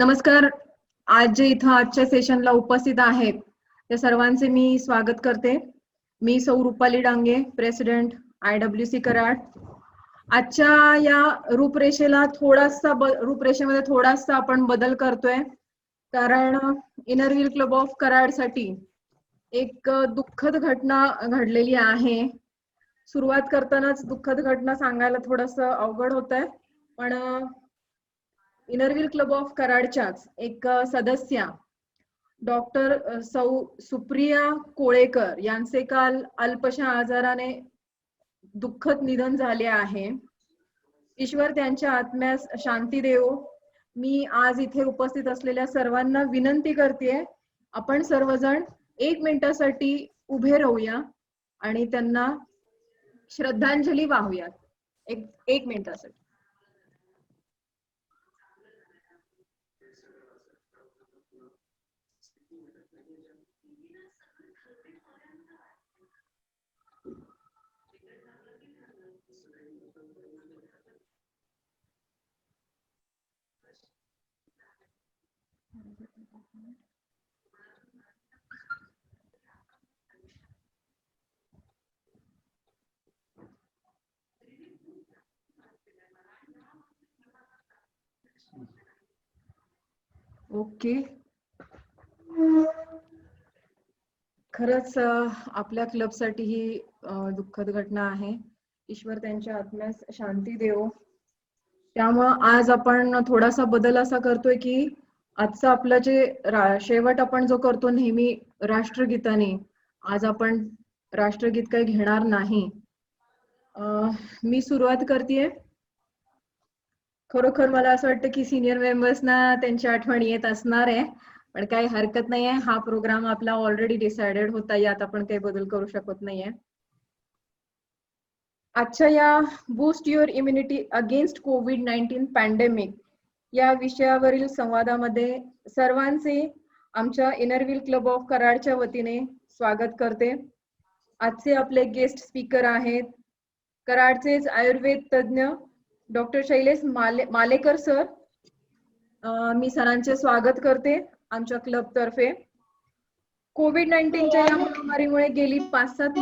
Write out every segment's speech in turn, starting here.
नमस्कार. आज जे इथं आजच्या सेशनला उपस्थित आहेत त्या सर्वांचे मी स्वागत करते. मी सौ रुपाली डांगे, प्रेसिडेंट IWC कराड. आजच्या या रूपरेषेमध्ये थोडासा आपण बदल करतोय, कारण inner wheel club of Karad साठी एक दुःखद घटना घडलेली आहे. सुरुवात करतानाच दुःखद घटना सांगायला थोडंसं अवघड होतंय, पण इनर व्हील क्लब ऑफ कराडच्याच एक सदस्या डॉक्टर सौ सुप्रिया कोळेकर यांचे काल अल्पशा आजाराने दुःखद निधन झाले आहे. ईश्वर त्यांच्या आत्म्यास शांती देवो. मी आज इथे उपस्थित असलेल्या सर्वांना विनंती करतेय, आपण सर्वजण 1 मिनिटासाठी उभे राहूया आणि त्यांना श्रद्धांजली वाहूया. एक मिनिटासाठी. ओके. खरंच आपल्या क्लबसाठी ही दुःखद घटना आहे. ईश्वर त्यांच्या आत्म्यास शांती देवो. त्यामुळं आज आपण थोडासा बदल असा करतोय की आजचं आपलं जे शेवट आपण जो करतो नेहमी राष्ट्रगीताने, आज आपण राष्ट्रगीत काही घेणार नाही. मी सुरुवात करतेय. खरोखर मला असं वाटतं की सिनियर मेंबर्सना त्यांची आठवण येत असणार आहे, पण काही हरकत नाहीये. हा प्रोग्राम आपला ऑलरेडी डिसाइडेड होता, यात आपण काही बदल करू शकत नाहीये. आजच्या या boost your immunity against COVID-19 pandemic या विषयावरील संवादामध्ये सर्वांचे आमच्या इनर व्हील क्लब ऑफ कराडच्या वतीने स्वागत करते. आजचे आपले गेस्ट स्पीकर आहेत कराडचेच आयुर्वेद तज्ञ डॉक्टर शैलेश मालेकर सर. मी सरांचे स्वागत करते आमच्या क्लब तर्फे. COVID-19च्या या महामारीमुळे गेली 5-7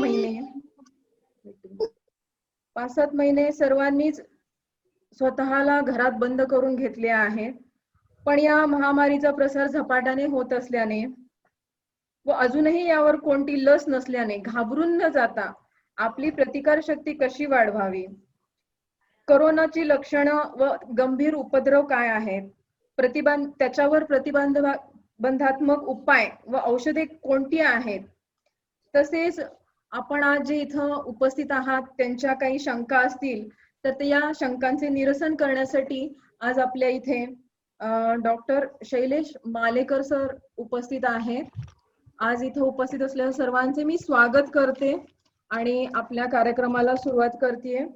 महिने सर्वांनीच स्वतःला घरात बंद करून घेतले आहे. पण या महामारीचा प्रसार झपाट्याने होत असल्याने व अजूनही यावर कोणती लस नसल्याने घाबरून न जाता आपली प्रतिकारशक्ती कशी वाढवावी, कोरोनाची लक्षणं व गंभीर उपद्रव काय आहेत, त्याच्यावर प्रतिबंधात्मक उपाय व औषधे कोणती आहेत, तसेच आपण आज जे इथं उपस्थित आहात त्यांच्या काही शंका असतील तर ते या शंकांचे निरसन करण्यासाठी आज आपल्या इथे डॉक्टर शैलेश मालेकर सर उपस्थित आहेत. आज इथं उपस्थित असलेल्या सर्वांचे मी स्वागत करते आणि आपल्या कार्यक्रमाला सुरुवात करतेय.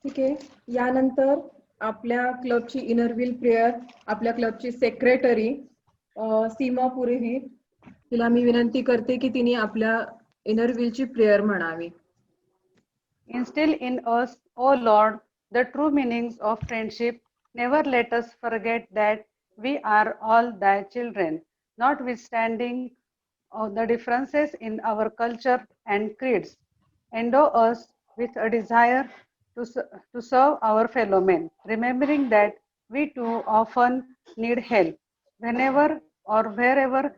ठीक आहे. यानंतर आपल्या क्लबची इनर व्हील प्रेयर, आपल्या क्लबची सेक्रेटरी सीमा पुरोहित, तिला मी विनंती करते की तिने आपल्या इनर व्हीलची प्रेयर म्हणावी. Instill in us, O Lord, the true meanings of friendship. Never let us forget that we are all thy children, notwithstanding the differences in our culture and creeds. Endow us with a desire to serve our fellow men, remembering that we too often need help. Whenever or wherever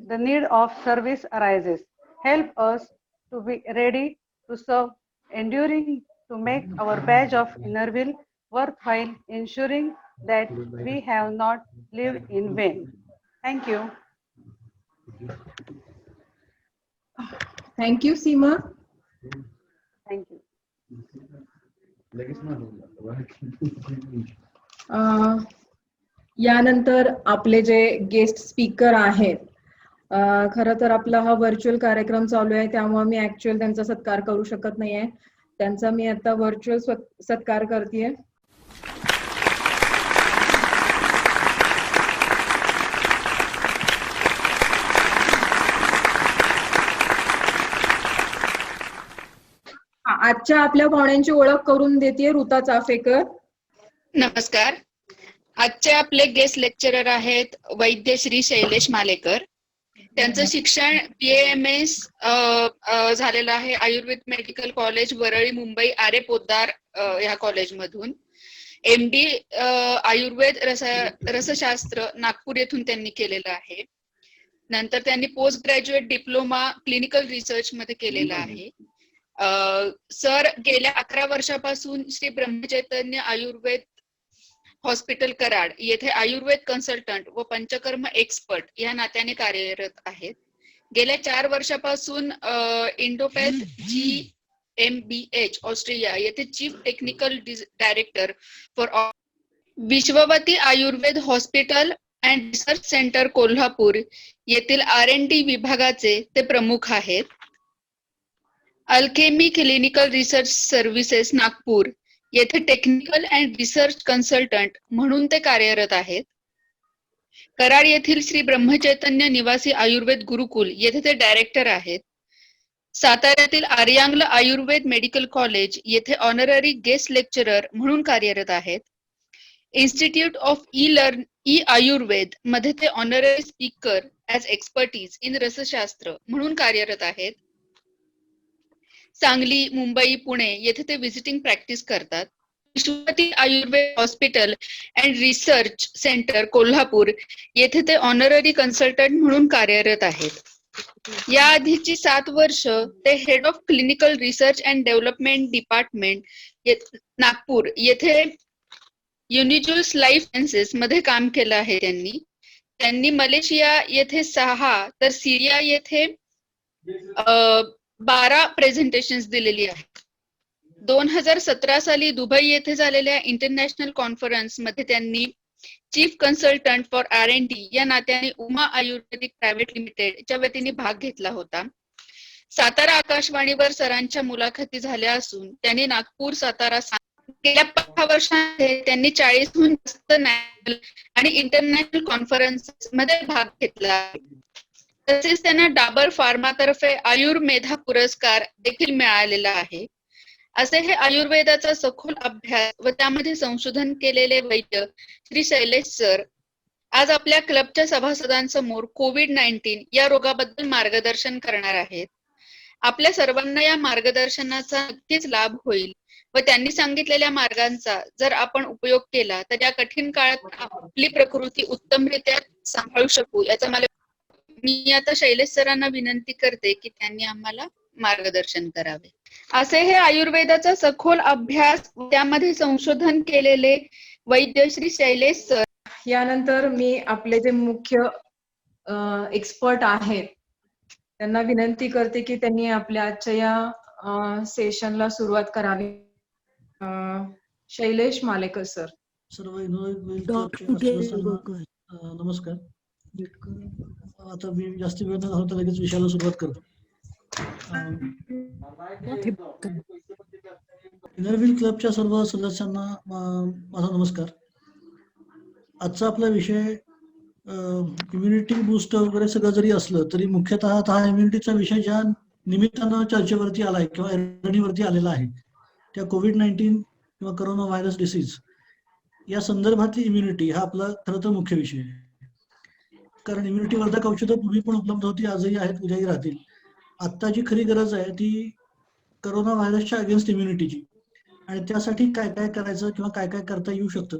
the need of service arises, help us to be ready to serve, enduring to make our badge of inner will worthwhile, ensuring that we have not lived in vain. Thank you. Thank you, Seema. Thank you. यानंतर आपले जे guest speaker आहेत, खरं तर आपला हा virtual कार्यक्रम चालू आहे त्यामुळे मी ऍक्च्युअल त्यांचा सत्कार करू शकत नाहीये. त्यांचा मी आता व्हर्च्युअल सत्कार करतेय. आजच्या आपल्या पाहुण्यांची ओळख करून देते ऋता चाफेकर. नमस्कार. आजचे आपले गेस्ट लेक्चरर आहेत वैद्य श्री शैलेश मालेकर. त्यांचं शिक्षण BAMS झालेलं आहे आयुर्वेद मेडिकल कॉलेज वरळी मुंबई आरे पोद्दार या कॉलेजमधून. MD आयुर्वेद रसशास्त्र नागपूर येथून त्यांनी केलेलं आहे. नंतर त्यांनी post graduate diploma clinical research मध्ये केलेला आहे. सर गेल्या 11 वर्षापासून श्री ब्रह्मचैतन्य आयुर्वेद हॉस्पिटल कराड येथे आयुर्वेद कन्सल्टंट व पंचकर्म एक्सपर्ट या नात्याने कार्यरत आहेत. गेल्या 4 वर्षापासून इंडोपॅथ GmbH ऑस्ट्रिया येथे chief technical director for Vishwavati Ayurveda hospital and research centre Kolhapur येथील R&D विभागाचे ते प्रमुख आहेत. Alchemy clinical research services Nagpur येथे टेक्निकल अँड रिसर्च कन्सल्टंट म्हणून ते कार्यरत आहेत. कराड येथील श्री ब्रह्मचैतन्य निवासी आयुर्वेद गुरुकुल येथे ते डायरेक्टर आहेत. साताऱ्यातील आर्यांगल आयुर्वेद मेडिकल कॉलेज येथे ऑनररी गेस्ट लेक्चरर म्हणून कार्यरत आहेत. इन्स्टिट्यूट ऑफ ई आयुर्वेद मध्ये ते honorary speaker as expertise in Rasashastra म्हणून कार्यरत आहेत. सांगली, मुंबई, पुणे येथे ते व्हिजिटिंग प्रॅक्टिस करतात. Vishwavati Ayurveda hospital and research centre Kolhapur येथे ते ऑनररी कन्सल्टंट म्हणून कार्यरत आहेत. या आधीची 7 वर्ष ते head of clinical research and development department Nagpur येथे युनिज्युल्स लाईफ सायन्सेस मध्ये काम केलं आहे. त्यांनी मलेशिया येथे 6 तर सिरिया येथे 12 प्रेझेंटेशन्स दिलेली आहेत. 2017 साली दुबई येथे झालेल्या इंटरनॅशनल कॉन्फरन्स मध्ये त्यांनी चीफ कन्सल्टंट फॉर R&D या नात्याने उमा आयुर्वेदिक प्रायव्हेट लिमिटेडच्या वतीने भाग घेतला होता. सातारा आकाशवाणीवर सरांच्या मुलाखती झाल्या असून त्यांनी नागपूर, सातारा गेल्या 5 वर्षांमध्ये त्यांनी 40हून जास्त नॅशनल आणि इंटरनॅशनल कॉन्फरन्स मध्ये भाग घेतला. तसेच त्यांना डाबर फार्मातर्फे आयुर्मेधा पुरस्कार देखील मिळालेला आहे. असे हे आयुर्वेदाचा सखोल अभ्यास व त्यामध्ये संशोधन केलेले वैद्य श्री शैलेश सर आज आपल्या क्लबच्या सभासदांसमोर कोविड-19 या रोगाबद्दल मार्गदर्शन करणार आहेत. आपल्या सर्वांना या मार्गदर्शनाचा नक्कीच लाभ होईल व त्यांनी सांगितलेल्या मार्गांचा जर आपण उपयोग केला तर या कठीण काळात आपली प्रकृती उत्तमरित्या सांभाळू शकू. याचा मला मी आता शैलेश सरांना विनंती करते की त्यांनी आम्हाला मार्गदर्शन करावे. असे हे आयुर्वेदाचा सखोल अभ्यास त्यामध्ये संशोधन केलेले वैद्य श्री शैलेश सर. यानंतर मी आपले जे मुख्य एक्सपर्ट आहेत त्यांना विनंती करते की त्यांनी आपल्या आजच्या या सेशनला सुरुवात करावी. शैलेश मालेकर सर. सर्व नमस्कार. आता मी जास्त वेळ न घालवता लगेच विषयाला सुरुवात करतो. इनरव्हील क्लबच्या सर्व सदस्यांना माझा नमस्कार. आजचा आपला विषय इम्युनिटी बूस्ट वगैरे सगळं जरी असलं तरी मुख्यतः हा इम्युनिटीचा विषय ज्या निमित्तानं चर्चेवरती आलाय किंवा ऐरणीवरती आलेला आहे त्या कोविड-19 किंवा कोरोना व्हायरस डिसीज या संदर्भातली इम्युनिटी हा आपला खरं तर मुख्य विषय आहे. कारण इम्युनिटी वर्धक औषधं पूर्वी पण उपलब्ध होती, आजही आहेत, उद्याही राहतील. आत्ता जी खरी गरज आहे ती कोरोना व्हायरसच्या अगेन्स्ट इम्युनिटीची आणि त्यासाठी काय काय करायचं किंवा काय काय करता येऊ शकतं.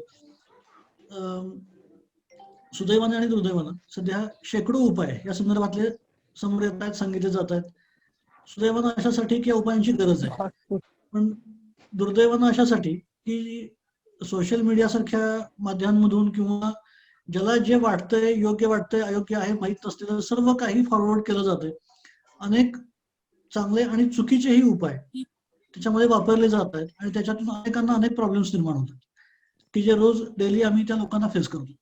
सुदैवाने आणि दुर्दैवानं सध्या शेकडो उपाय या संदर्भातले समोर येत आहेत, सांगितले जात आहेत. सुदैवानं अशासाठी की या उपायांची गरज आहे, पण दुर्दैवानं अशासाठी की सोशल मीडिया सारख्या माध्यमांमधून किंवा ज्याला जे वाटतंय योग्य वाटतंय अयोग्य आहे माहीत नसलेलं सर्व काही फॉरवर्ड केलं जातंय. अनेक चांगले आणि चुकीचेही उपाय त्याच्यामध्ये वापरले जात आहेत आणि त्याच्यातून अनेकांना अनेक प्रॉब्लेम्स निर्माण होतात की जे रोज डेली आम्ही त्या लोकांना फेस करतो.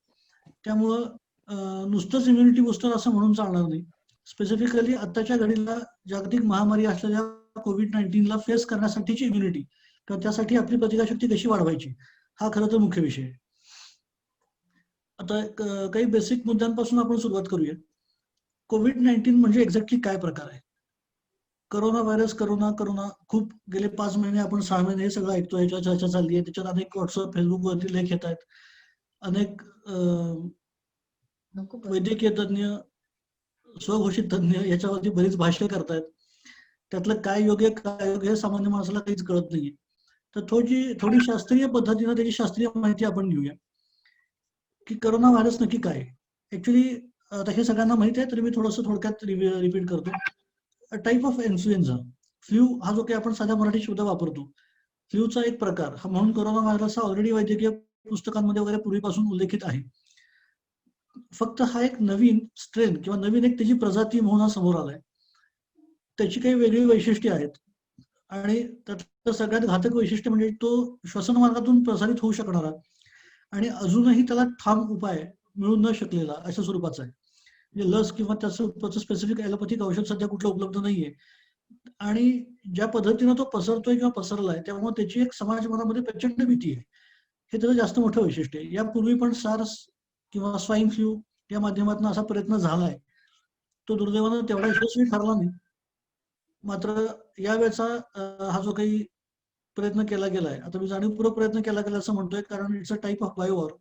त्यामुळं नुसतंच इम्युनिटी बूस्टर असं म्हणून चालणार नाही. स्पेसिफिकली आत्ताच्या घडीला जागतिक महामारी असलेल्या कोविड-19ला फेस करण्यासाठीची इम्युनिटी किंवा त्यासाठी आपली प्रतिकारशक्ती कशी वाढवायची, हा खरं तर मुख्य विषय आहे. आता काही बेसिक मुद्द्यांपासून आपण सुरुवात करूया. कोविड-19 म्हणजे एक्झॅक्टली काय प्रकार आहे? करोना व्हायरस, करोना खूप गेले 5 महिने, आपण 6 महिने हे सगळं ऐकतोय, याच्यावर चर्चा चालली आहे. त्याच्यात अनेक व्हॉट्सअप, फेसबुकवरती लेख येत आहेत. अनेक वैद्यकीय तज्ञ, स्वघोषित तज्ञ याच्यावरती बरीच भाष्य करतायत. त्यातलं काय योग्य काय योग्य हे सामान्य माणसाला काहीच कळत नाहीये. तर थोडी शास्त्रीय पद्धतीनं त्याची शास्त्रीय माहिती आपण घेऊया की करोना व्हायरस नक्की काय. ऍक्च्युली आता हे सगळ्यांना माहिती आहे, तरी मी थोडंसं थोडक्यात रिपीट करतो. अ टाईप ऑफ इन्फ्लुएन्झा, फ्ल्यू हा जो काही आपण साध्या मराठी शब्द वापरतो, फ्ल्यूचा एक प्रकार हा म्हणून करोना व्हायरस हा ऑलरेडी वैद्यकीय पुस्तकांमध्ये वगैरे पूर्वीपासून उल्लेखित आहे. फक्त हा एक नवीन स्ट्रेन किंवा नवीन एक त्याची प्रजाती म्हणून हा समोर आलाय. त्याची काही वेगळी वैशिष्ट्ये आहेत आणि त्यातलं सगळ्यात घातक वैशिष्ट्य म्हणजे तो श्वसन मार्गातून प्रसारित होऊ शकणारा आणि अजूनही त्याला ठाम उपाय मिळू न शकलेला अशा स्वरूपाचा आहे. म्हणजे लस किंवा त्याचं स्पेसिफिक ॲलोपॅथिक औषध सध्या कुठलं उपलब्ध नाहीये. आणि ज्या पद्धतीनं तो पसरतोय किंवा पसरलाय त्यामुळे त्याची एक समाज मनामध्ये प्रचंड भीती आहे. हे त्याचं जास्त मोठं वैशिष्ट्य आहे. यापूर्वी पण सार्स किंवा स्वाईन फ्लू या माध्यमातून असा प्रयत्न झालाय. तो दुर्दैवानं तेवढा यशस्वी ठरला नाही. मात्र यावेळेचा हा जो काही प्रयत्न केला गेलाय, आता मी जाणीवपूर्वक प्रयत्न केला गेला असं म्हणतोय कारण इट्स अ टाईप ऑफ बायोवॉर.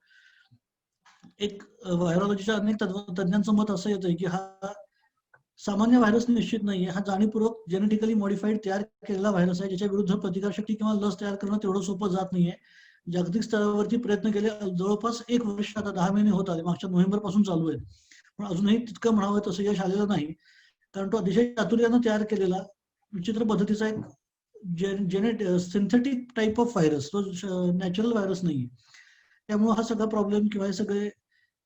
एक व्हायरॉलॉजीच्या अनेक तज्ञांचं मत असं येतंय की हा सामान्य व्हायरस निश्चित नाहीये, हा जाणीवपूर्वक जेनेटिकली मॉडिफाईड तयार केलेला व्हायरस आहे, ज्याच्या विरुद्ध प्रतिकारशक्ती किंवा लस तयार करणं तेवढं सोपं जात नाहीये. जागतिक स्तरावरती प्रयत्न केले जवळपास 1 वर्ष, आता 10 महिने होत आले, मागच्या नोव्हेंबर पासून चालू आहेत. पण अजूनही तितकं म्हणावं तसं यश आलेलं नाही, कारण तो अतिशय चातुर्यानं तयार केलेला विचित्र पद्धतीचा एक सिंथेटिक टाईप ऑफ व्हायरस, तो नॅचरल व्हायरस नाहीये. त्यामुळे हा सगळा प्रॉब्लेम किंवा हे सगळे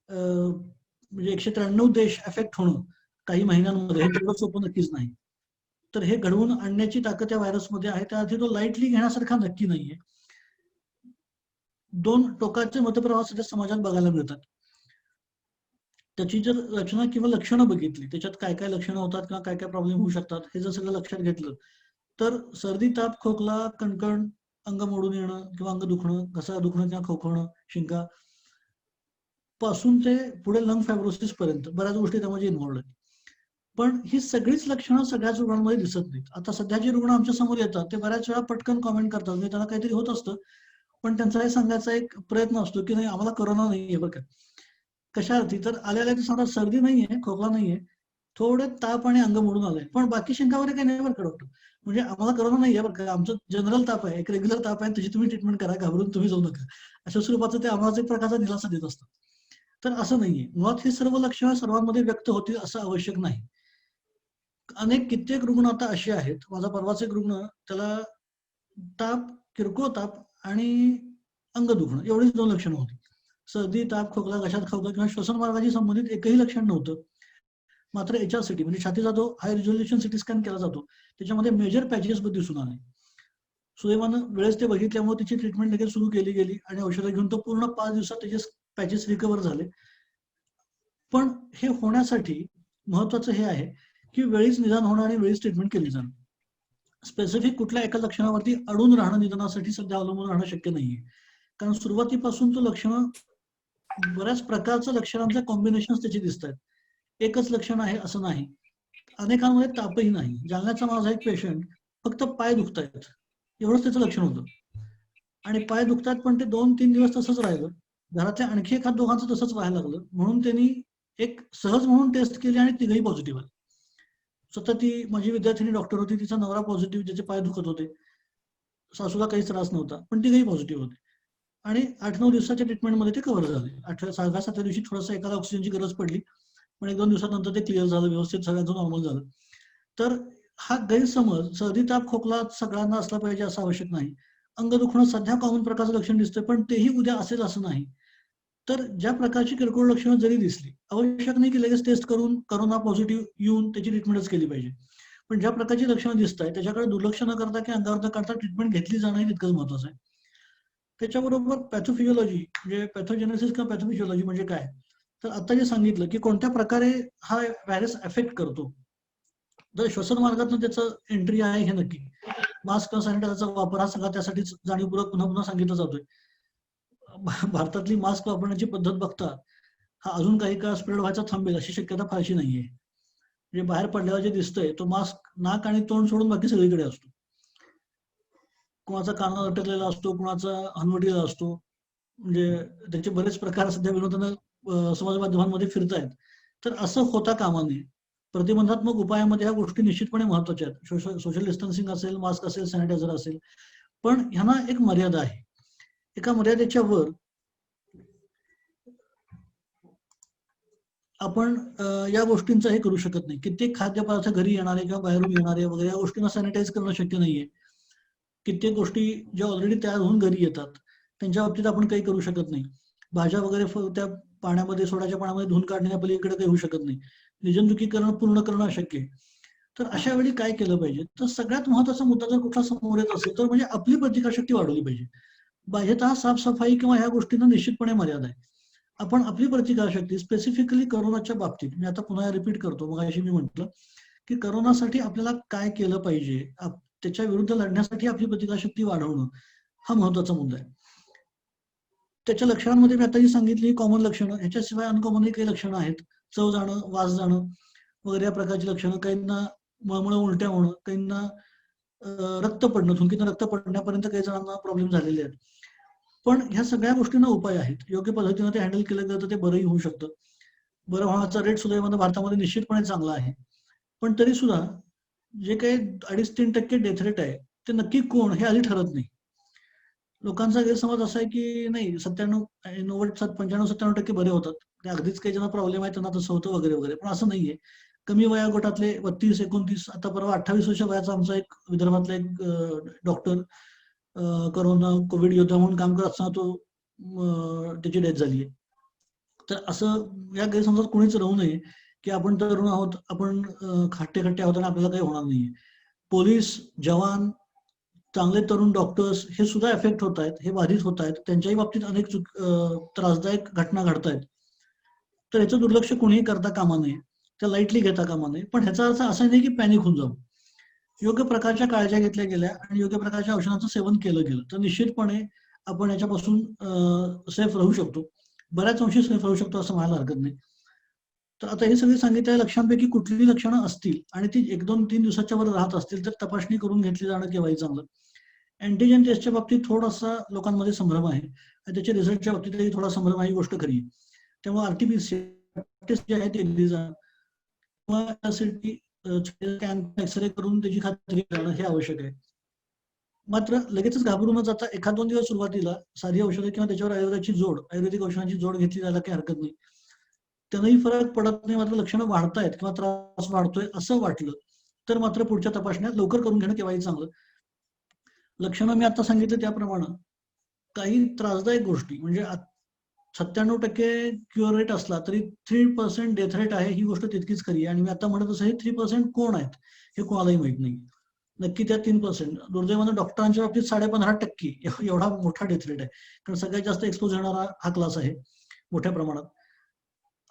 म्हणजे 193 देश अफेक्ट होणं काही महिन्यांमध्ये हे तेवढं सोपं नक्कीच नाही. तर हे घडवून आणण्याची ताकद या व्हायरसमध्ये आहे. त्याआधी तो लाईटली घेण्यासारखा नक्की नाहीये. 2 टोकाचे मतप्रवाह सध्या समाजात बघायला मिळतात. त्याची जर रचना किंवा लक्षणं बघितली, त्याच्यात काय काय लक्षणं होतात किंवा काय काय प्रॉब्लेम होऊ शकतात हे जर सगळं लक्षात घेतलं तर सर्दी, ताप, खोकला, कणकण, अंग मोडून येणं किंवा अंग दुखणं, घसा दुखणं किंवा खोकवणं, शिंका पासून ते पुढे लंग फायब्रोसिस पर्यंत बऱ्याच गोष्टी त्यामध्ये इन्व्हॉल्ड आहेत. पण ही सगळीच लक्षणं सगळ्याच रुग्णांमध्ये दिसत नाहीत. आता सध्या जे रुग्ण आमच्या समोर येतात ते बऱ्याच वेळा पटकन कॉमेंट करतात, म्हणजे त्यांना काहीतरी होत असतं, पण त्यांचा हे सांगायचा एक प्रयत्न असतो की नाही आम्हाला करोना नाहीये बरं का. कशा अर्थी, तर आलेल्या सांगा सर्दी नाहीये, खोकला नाहीये, थोडे ताप आणि अंग मोडून आलंय, पण बाकी शंका वगैरे काही नाही बरं का डॉक्टर. म्हणजे आम्हाला करोना नाहीये बरं का, आमचं जनरल ताप आहे, एक रेग्युलर ताप आहे, त्याची तुम्ही ट्रीटमेंट करा, घाबरून तुम्ही जाऊ नका, अशा स्वरूपाचं ते आम्हाला एक प्रकारचा दिलासा देत असतं. तर असं नाहीये. मुळात ही सर्व लक्षणं सर्वांमध्ये व्यक्त होतील असं आवश्यक नाही. कित्येक रुग्ण आता असे आहेत, माझा परवाच एक रुग्ण, त्याला ताप, किरकोळ ताप आणि अंग दुखणं एवढीच 2 लक्षणं होती. सर्दी, ताप, खोकला, घशात खवखव किंवा श्वसन मार्गाशी संबंधित एकही लक्षण नव्हतं. मात्र HRCT म्हणजे छातीचा जो हाय रिझोल्युशन सिटी स्कॅन केला जातो त्याच्यामध्ये मेजर पॅचेस दिसून आले. सुदैवानं वेळेस ते बघितल्यामुळे तिची ट्रीटमेंट लगेच सुरू केली गेली आणि औषधं घेऊन तो पूर्ण 5 दिवसात त्याचे पॅचेस रिकव्हर झाले. पण हे होण्यासाठी महत्वाचं हे आहे की वेळीच निदान होणं आणि वेळीच ट्रीटमेंट केली जाणं. स्पेसिफिक कुठल्या एका लक्षणावरती अडून राहणं निदानासाठी सध्या अवलंबून राहणं शक्य नाहीये, कारण सुरुवातीपासून तो लक्षणं बऱ्याच प्रकारच्या लक्षणांचे कॉम्बिनेशन त्याची दिसत आहेत. एकच लक्षण आहे असं नाही. अनेकांमध्ये तापही नाही. जालन्याचा माझा एक पेशंट फक्त पाय दुखतायत एवढंच त्याचं लक्षण होतं आणि पाय दुखतात पण ते 2-3 दिवस तसंच राहिलं. घरातल्या आणखी एखाद दोघांचं तसंच व्हायला लागलं, म्हणून त्यांनी एक सहज म्हणून टेस्ट केली आणि तिघही पॉझिटिव्ह आले. स्वतः ती माझी विद्यार्थिनी डॉक्टर होती, तिचा नवरा पॉझिटिव्ह, ज्याचे पाय दुखत होते, सासूला काहीच त्रास नव्हता, पण तिघही पॉझिटिव्ह होते आणि 8-9 दिवसाच्या ट्रीटमेंटमध्ये ते कव्हर झाले. 6व्या-7व्या दिवशी थोडंसं एकाला ऑक्सिजनची गरज पडली, पण 1-2 दिवसानंतर ते क्लिअर झालं, व्यवस्थित सगळ्यांचं नॉर्मल झालं. तर हा गैरसमज सर्दी, ताप, खोकला सगळ्यांना असला पाहिजे असं आवश्यक नाही. अंग दुखणं सध्या कॉमन प्रकारचं लक्षण दिसतंय, पण तेही उद्या असेल असं नाही. तर ज्या प्रकारची किरकोळ लक्षणं जरी दिसली, आवश्यक नाही की लगेच टेस्ट करून करोना पॉझिटिव्ह येऊन त्याची ट्रीटमेंटच केली पाहिजे. पण ज्या प्रकारची लक्षणं दिसत आहेत त्याच्याकडे दुर्लक्ष न करता की अंगावर न काढता ट्रीटमेंट घेतली जाणं हे तितकंच महत्वाचं आहे. त्याच्याबरोबर पॅथोफिजिओलॉजी म्हणजे पॅथोजेनेसिस किंवा पॅथोफिजिओलॉजी म्हणजे काय, तर आता जे सांगितलं की कोणत्या प्रकारे हा व्हायरस अफेक्ट करतो. जर श्वसन मार्गातून त्याचं एंट्री आहे हे नक्की. मास्क किंवा सॅनिटायझरचा वापर हा सगळा त्यासाठीच जाणीवपूर्वक पुन्हा पुन्हा सांगितलं जातोय. भारतातली मास्क वापरण्याची पद्धत बघता हा अजून काही काळ स्प्रेड व्हायचा थांबेल अशी शक्यता फारशी नाहीये. म्हणजे बाहेर पडल्यावर जे दिसतंय तो मास्क नाक आणि तोंड सोडून बाकी सगळीकडे असतो. कुणाचा कानाला अटकलेला असतो, कुणाचा हनवटीला असतो. म्हणजे त्याचे बरेच प्रकार सध्या विनोदानं समाज माध्यमांमध्ये फिरतायत. तर असं होता कामा नये. प्रतिबंधात्मक उपायामध्ये ह्या गोष्टी निश्चितपणे महत्वाच्या आहेत. सोशल डिस्टन्सिंग असेल, मास्क असेल, सॅनिटायझर असेल, पण ह्यांना एक मर्यादा आहे. एका मर्यादेच्या वर आपण या गोष्टींचा हे करू शकत नाही. कित्येक खाद्यपदार्थ घरी येणारे किंवा बाहेरून येणारे वगैरे या गोष्टींना सॅनिटाईज करणं शक्य नाहीये. कित्येक गोष्टी ज्या ऑलरेडी तयार होऊन घरी येतात त्यांच्या बाबतीत आपण काही करू शकत नाही. भाज्या वगैरे त्या पाण्यामध्ये, सोड्याच्या पाण्यामध्ये धुवून काढण्याच्या पलीकडे काही होऊ शकत नाही. निर्जंतुकीकरण पूर्ण करणं अशक्य आहे. तर अशा वेळी काय केलं पाहिजे? तर सगळ्यात महत्वाचा मुद्दा जर कुठला समोर येत असेल तर म्हणजे आपली प्रतिकारशक्ती वाढवली पाहिजे. बाह्यतः साफसफाई किंवा ह्या गोष्टींना निश्चितपणे मर्यादा आहे. आपण आपली प्रतिकारशक्ती स्पेसिफिकली करोनाच्या बाबतीत, मी आता पुन्हा रिपीट करतो, मगाशी मी म्हटलं की करोनासाठी आपल्याला काय केलं पाहिजे, त्याच्या विरुद्ध लढण्यासाठी आपली प्रतिकारशक्ती वाढवणं हा महत्वाचा मुद्दा आहे. त्याच्या लक्षणांमध्ये मी आता जी सांगितली कॉमन लक्षणं, ह्याच्याशिवाय अनकॉमनही काही लक्षणं आहेत. चव जाणं, वास जाणं वगैरे या प्रकारची लक्षणं. काहींना मळमळ, उलट्या होणं, काहींना रक्त पडणं, थुंकीनं रक्त पडण्यापर्यंत काही जणांना प्रॉब्लेम झालेले आहेत. पण ह्या सगळ्या गोष्टींना उपाय आहेत. योग्य पद्धतीने ते हँडल केलं गेलं तर ते बरंही होऊ शकतं. बरं होण्याचा रेट सुद्धा भारतामध्ये निश्चितपणे चांगला आहे. पण तरी सुद्धा जे काही 2.5-3% डेथ रेट आहे ते नक्की कोण हे आधी ठरत नाही. लोकांचा गैरसमज असा आहे की नाही 95-97% बरे होतात. ते अगदीच काही ज्यांना प्रॉब्लेम आहे त्यांना तसं होतं वगैरे वगैरे. पण असं नाहीये. कमी वयोगटातले 32-29, आता परवा 28 वर्ष वयाचा आमचा एक विदर्भातला एक डॉक्टर कोरोना कोविड योद्धा म्हणून काम करत असताना त्याची डेथ झाली आहे. तर असं या गैरसमजात कोणीच राहू नये की आपण तरुण आहोत, आपण खाटे आहोत आणि आपल्याला काही होणार नाहीये. पोलीस, जवान, चांगले तरुण डॉक्टर्स हे सुद्धा एफेक्ट होत आहेत, हे बाधित होत आहेत. त्यांच्याही बाबतीत अनेक त्रासदायक घटना घडतायत. तर याचं दुर्लक्ष कोणीही करता कामा नये, त्या लाईटली घेता कामा नये. पण ह्याचा अर्थ असा नाही की पॅनिक होऊन जाऊ. योग्य प्रकारच्या काळज्या घेतल्या गेल्या आणि योग्य प्रकारच्या औषधांचं सेवन केलं गेलं तर निश्चितपणे आपण याच्यापासून सेफ राहू शकतो. बऱ्याच अंशी सेफ राहू शकतो असं म्हणायला हरकत नाही. तर आता हे सगळे सांगितलेल्या लक्षणांपैकी कुठलीही लक्षणं असतील आणि ती 1-2-3 दिवसाच्या वर राहत असतील तर तपासणी करून घेतली जाणं केव्हाही चांगलं. अँटीजेन टेस्टच्या बाबतीत थोडासा लोकांमध्ये संभ्रम आहे आणि त्याच्या रिझल्टच्या बाबतीतही थोडा संभ्रम आहे, ही गोष्ट खरी आहे. त्यामुळे आरटीपीसीआर टेस्ट जी आहे ती केली जाणं किंवा त्यासाठी एक्सरे करून त्याची खात्री करणं हे आवश्यक आहे. मात्र लगेचच घाबरून न जाता 1-2 दिवस सुरुवातीला साधी औषधं किंवा त्याच्यावर आयुर्वेदिक औषधांची जोड घेतली जायला काही हरकत नाही. त्यांनाही फरक पडत नाही, मात्र लक्षणं वाढतायत किंवा त्रास वाढतोय असं वाटलं तर मात्र पुढच्या तपासण्या लवकर करून घेणं केव्हाही चांगलं. लक्षणं मी आता सांगितलं त्याप्रमाणे काही त्रासदायक गोष्टी म्हणजे 97% क्युअर रेट असला तरी 3% डेथ रेट आहे, ही गोष्ट तितकीच खरी आहे. आणि मी आता म्हणत असं हे 3% कोण आहेत हे कोणालाही माहित नाही. नक्की त्या 3%. दुर्दैवानं डॉक्टरांच्या बाबतीत 15.5% एवढा मोठा डेथ रेट आहे. कारण सगळ्यात जास्त एक्सपोज होणारा हा क्लास आहे मोठ्या प्रमाणात.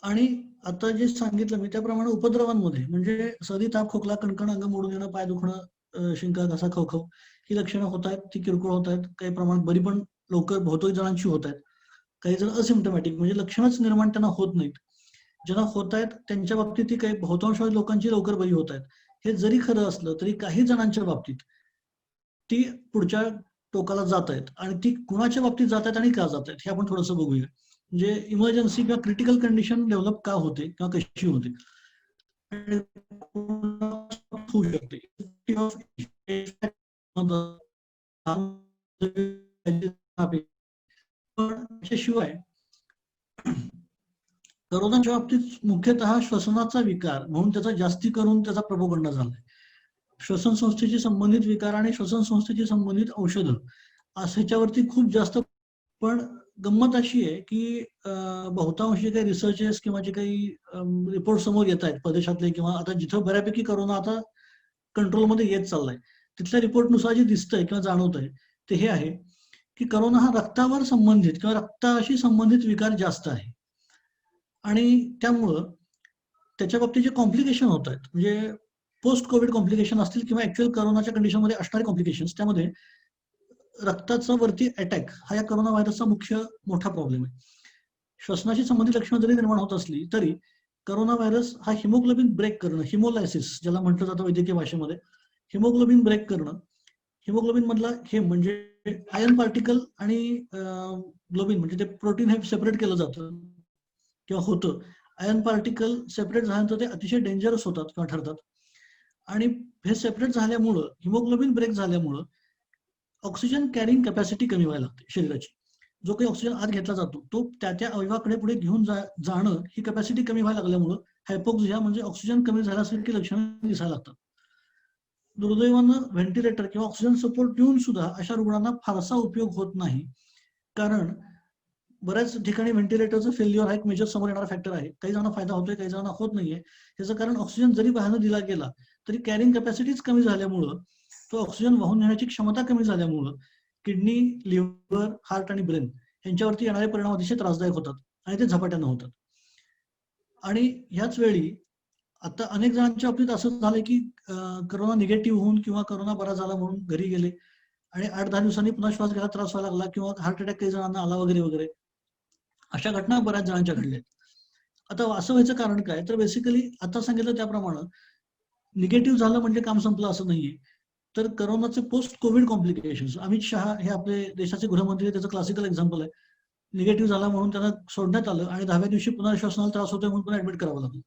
आणि आता जे सांगितलं मी त्याप्रमाणे उपद्रवांमध्ये म्हणजे सर्दी, ताप, खोकला, कणकण, अंग मोडून येणं, पाय दुखणं, शिंका, घसा खवखव ही लक्षणं होत आहेत. ती किरकोळ होत आहेत. काही प्रमाणात बरी पण लवकर बहुतेक जणांची होत आहेत. काही जण असिम्प्टमॅटिक म्हणजे लक्षणच निर्माण त्यांना होत नाहीत. ज्यांना होत आहेत त्यांच्या बाबतीत ती काही बहुतांश लोकांची लवकर बरी होत आहेत. हे जरी खरं असलं तरी काही जणांच्या बाबतीत ती पुढच्या टोकाला जात आहेत आणि ती कुणाच्या बाबतीत जात आहेत आणि का जात आहेत हे आपण थोडंसं बघूया. म्हणजे इमर्जन्सी किंवा क्रिटिकल कंडिशन डेव्हलप का होते किंवा कशी होते होऊ शकते. पण त्याशिवाय करोनाच्या बाबतीत मुख्यतः श्वसनाचा विकार म्हणून त्याचा जास्ती करून त्याचा प्रोपोगंडा झालाय. श्वसन संस्थेशी संबंधित विकार आणि श्वसन संस्थेशी संबंधित औषधं ह्याच्यावरती खूप जास्त. पण गंमत अशी आहे की बहुतांश जे काही रिसर्चेस किंवा जे काही रिपोर्ट समोर येत आहेत परदेशातले किंवा आता जिथं बऱ्यापैकी करोना आता कंट्रोलमध्ये येत चाललाय तिथल्या रिपोर्टनुसार जे दिसतंय किंवा जाणवत आहे ते हे आहे की करोना हा रक्तावर संबंधित किंवा रक्ताशी संबंधित विकार जास्त आहे. आणि त्यामुळं त्याच्या बाबतीत जे कॉम्प्लिकेशन होत आहेत म्हणजे पोस्ट कोविड कॉम्प्लिकेशन असतील किंवा ऍक्च्युअल करोनाच्या कंडिशनमध्ये असणारे कॉम्प्लिकेशन्स, त्यामध्ये रक्ताचा वरती अटॅक हा या करोना व्हायरसचा मुख्य मोठा प्रॉब्लेम आहे. श्वसनाशी संबंधित लक्षणं जरी निर्माण होत असली तरी करोना व्हायरस हा हिमोग्लोबिन ब्रेक करणं, हिमोलायसिस ज्याला म्हटलं जातं वैद्यकीय भाषेमध्ये, हिमोग्लोबिन ब्रेक करणं, हिमोग्लोबिन मधला हेम म्हणजे आयर्न पार्टिकल आणि ग्लोबिन म्हणजे ते प्रोटीन हे सेपरेट केलं जातं किंवा होतं. आयर्न पार्टिकल सेपरेट झाल्यानंतर ते अतिशय डेंजरस होतात किंवा ठरतात. आणि हे सेपरेट झाल्यामुळं, हिमोग्लोबिन ब्रेक झाल्यामुळं ऑक्सिजन कॅरिंग कॅपॅसिटी कमी व्हायला लागते शरीराची. जो काही ऑक्सिजन आत घेतला जातो तो त्या अवयवाकडे पुढे घेऊन जाणं ही कॅपॅसिटी कमी व्हायला लागल्यामुळं हायपोक्सिया म्हणजे ऑक्सिजन कमी झाल्यासारखी लक्षणं दिसायला लागतात. दुर्दैवानं व्हेंटिलेटर किंवा ऑक्सिजन सपोर्ट देऊन सुद्धा अशा रुग्णांना फारसा उपयोग होत नाही, कारण बऱ्याच ठिकाणी व्हेंटिलेटरचं फेल्युअर हा एक मेजर समोर येणारा फॅक्टर आहे. काही जणांना फायदा होतोय, काही जणांना होत नाहीये. त्याचं कारण ऑक्सिजन जरी बाहेरनं दिला गेला तरी कॅरिंग कॅपॅसिटीच कमी झाल्यामुळं, तो ऑक्सिजन वाहून नेण्याची क्षमता कमी झाल्यामुळं किडनी, लिव्हर, हार्ट आणि ब्रेन यांच्यावरती येणारे परिणाम अतिशय त्रासदायक होतात आणि ते झपाट्यानं होतात. आणि ह्याच वेळी आता अनेक जणांच्या बाबतीत असं झालंय की करोना निगेटिव्ह होऊन किंवा करोना बरा झाला म्हणून घरी गेले आणि 8-10 दिवसांनी पुन्हा श्वास घ्यायला त्रास व्हायला लागला किंवा हार्ट अटॅक काही जणांना आला वगैरे वगैरे. अशा घटना बऱ्याच जणांच्या घडल्या. आता असं व्हायचं कारण काय, तर बेसिकली आता सांगितलं त्याप्रमाणे निगेटिव्ह झालं म्हणजे काम संपलं असं नाहीये. तर करोनाचे post Covid complications, Amit Shah हे आपले देशाचे गृहमंत्री, त्याचं क्लासिकल एक्झाम्पल आहे. निगेटिव्ह झाला म्हणून त्यांना सोडण्यात आलं आणि 10व्या दिवशी पुन्हा श्वसनाला त्रास होतोय म्हणून पुन्हा ऍडमिट करावं लागलं.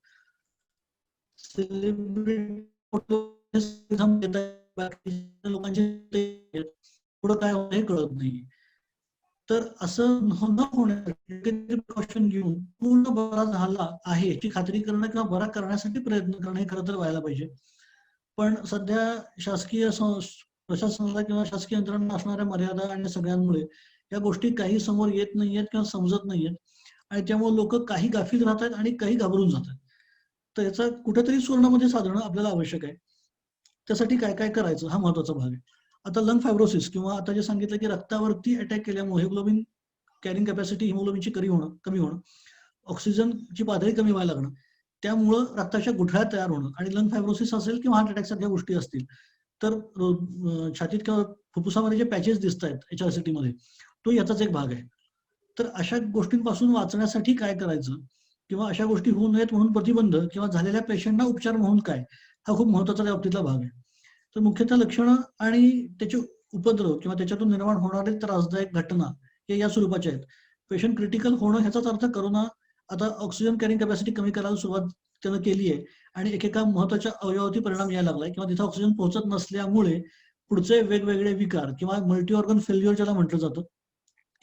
लोकांचे पुढं काय होतं हे कळत नाही. तर असं न होण्यासाठी प्रिकॉशन घेऊन पूर्ण बरा झाला आहे याची खात्री करणं किंवा बरा करण्यासाठी प्रयत्न करणं हे खरं तर व्हायला पाहिजे. पण सध्या शासकीय प्रशासनाला किंवा शासकीय यंत्रणा असणाऱ्या मर्यादा आणि सगळ्यांमुळे या गोष्टी काही समोर येत नाहीयेत किंवा समजत नाहीयेत आणि त्यामुळे लोक काही गाफील राहतात आणि काही घाबरून जातात. तर याचा कुठेतरी सुवर्णामध्ये साधणं आपल्याला आवश्यक आहे. त्यासाठी काय काय करायचं हा महत्वाचा भाग आहे. आता लंग फायब्रोसिस किंवा आता जे सांगितलं की रक्तावरती अटॅक केल्यामुळे हिमोग्लोबिन कॅरिंग कॅपॅसिटी हिमोग्लोबिनची कमी होणं, ऑक्सिजनची पातळी कमी व्हायला लागणं, त्यामुळं रक्ताच्या गुठळ्या तयार होणं आणि लंग फायब्रोसिस असेल किंवा हार्ट अटॅक सारख्या गोष्टी असतील तर छातीत किंवा फुफ्फुसामध्ये जे पॅचेस दिसत आहेत HRCT मध्ये, तो याचाच एक भाग आहे. तर अशा गोष्टींपासून वाचण्यासाठी काय करायचं किंवा अशा गोष्टी होऊ नयेत म्हणून प्रतिबंध किंवा झालेल्या पेशंटना उपचार म्हणून काय, हा खूप महत्वाचा त्या बाबतीतला भाग आहे. तर मुख्यतः लक्षणं आणि त्याचे उपद्रव किंवा त्याच्यातून निर्माण होणारे त्रासदायक घटना हे या स्वरूपाच्या आहेत. पेशंट क्रिटिकल होणं ह्याचाच अर्थ करोना आता ऑक्सिजन कॅरिंग कॅपॅसिटी कमी करायला सुरुवात त्यानं केली आहे आणि एकेका महत्वाच्या अवयवावरती परिणाम यायला लागलाय किंवा तिथे ऑक्सिजन पोहोचत नसल्यामुळे पुढचे वेगवेगळे विकार किंवा मल्टी ऑर्गन फेल्युअर ज्याला म्हटलं जातं,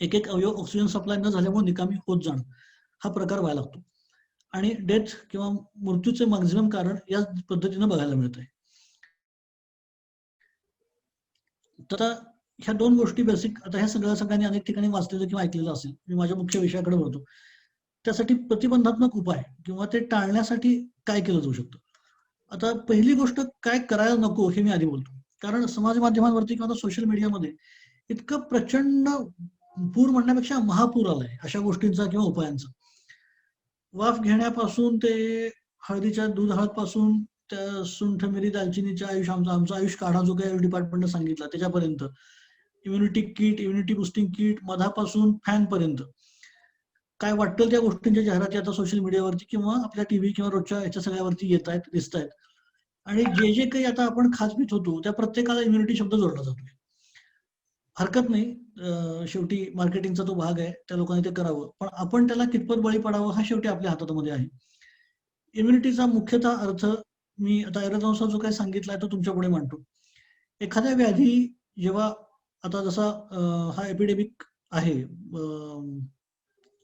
एक एक अवयव ऑक्सिजन सप्लाय न झाल्यामुळे निकामी होत जाणं, हा प्रकार व्हायला लागतो आणि डेथ किंवा मृत्यूचे मॅक्झिमम कारण या पद्धतीनं बघायला मिळत आहे. तर ह्या दोन गोष्टी बेसिक, आता ह्या सगळ्यांनी अनेक ठिकाणी वाचलेलं किंवा ऐकलेलं असेल. मी माझ्या मुख्य विषयाकडे वळतो. त्यासाठी प्रतिबंधात्मक उपाय किंवा ते टाळण्यासाठी काय केलं जाऊ शकतं. आता पहिली गोष्ट काय करायला नको हे मी आधी बोलतो, कारण समाज माध्यमांवरती किंवा सोशल मीडियामध्ये इतकं प्रचंड पूर म्हणण्यापेक्षा महापूर आलाय अशा गोष्टींचा किंवा उपायांचा. वाफ घेण्यापासून ते हळदीच्या दूध हळद पासून त्या सुंठ मिरी दालचिनीच्या आमचा आयुष काढा जो काही डिपार्टमेंटने सांगितला त्याच्यापर्यंत, immunity kit, immunity boosting kit, मधापासून फॅन पर्यंत काय वाटेल त्या गोष्टींच्या जाहिराती आता सोशल मीडियावरती किंवा आपल्या टीव्ही किंवा रोजच्या याच्या सगळ्यावरती येत आहेत, दिसत आहेत. आणि जे जे काही आता आपण खासपीत होतो त्या प्रत्येकाला इम्युनिटी शब्द जोडला जातोय. हरकत नाही, शेवटी मार्केटिंगचा तो भाग आहे, त्या लोकांनी ते करावं, पण आपण त्याला कितपत बळी पडावं हा शेवटी आपल्या हातामध्ये आहे. इम्युनिटीचा मुख्यतः अर्थ मी आता आयुर्वेदानुसार जो काही सांगितलाय तो तुमच्या पुढे मांडतो. एखाद्या व्याधी जेव्हा आता जसा हा एपिडेमिक आहे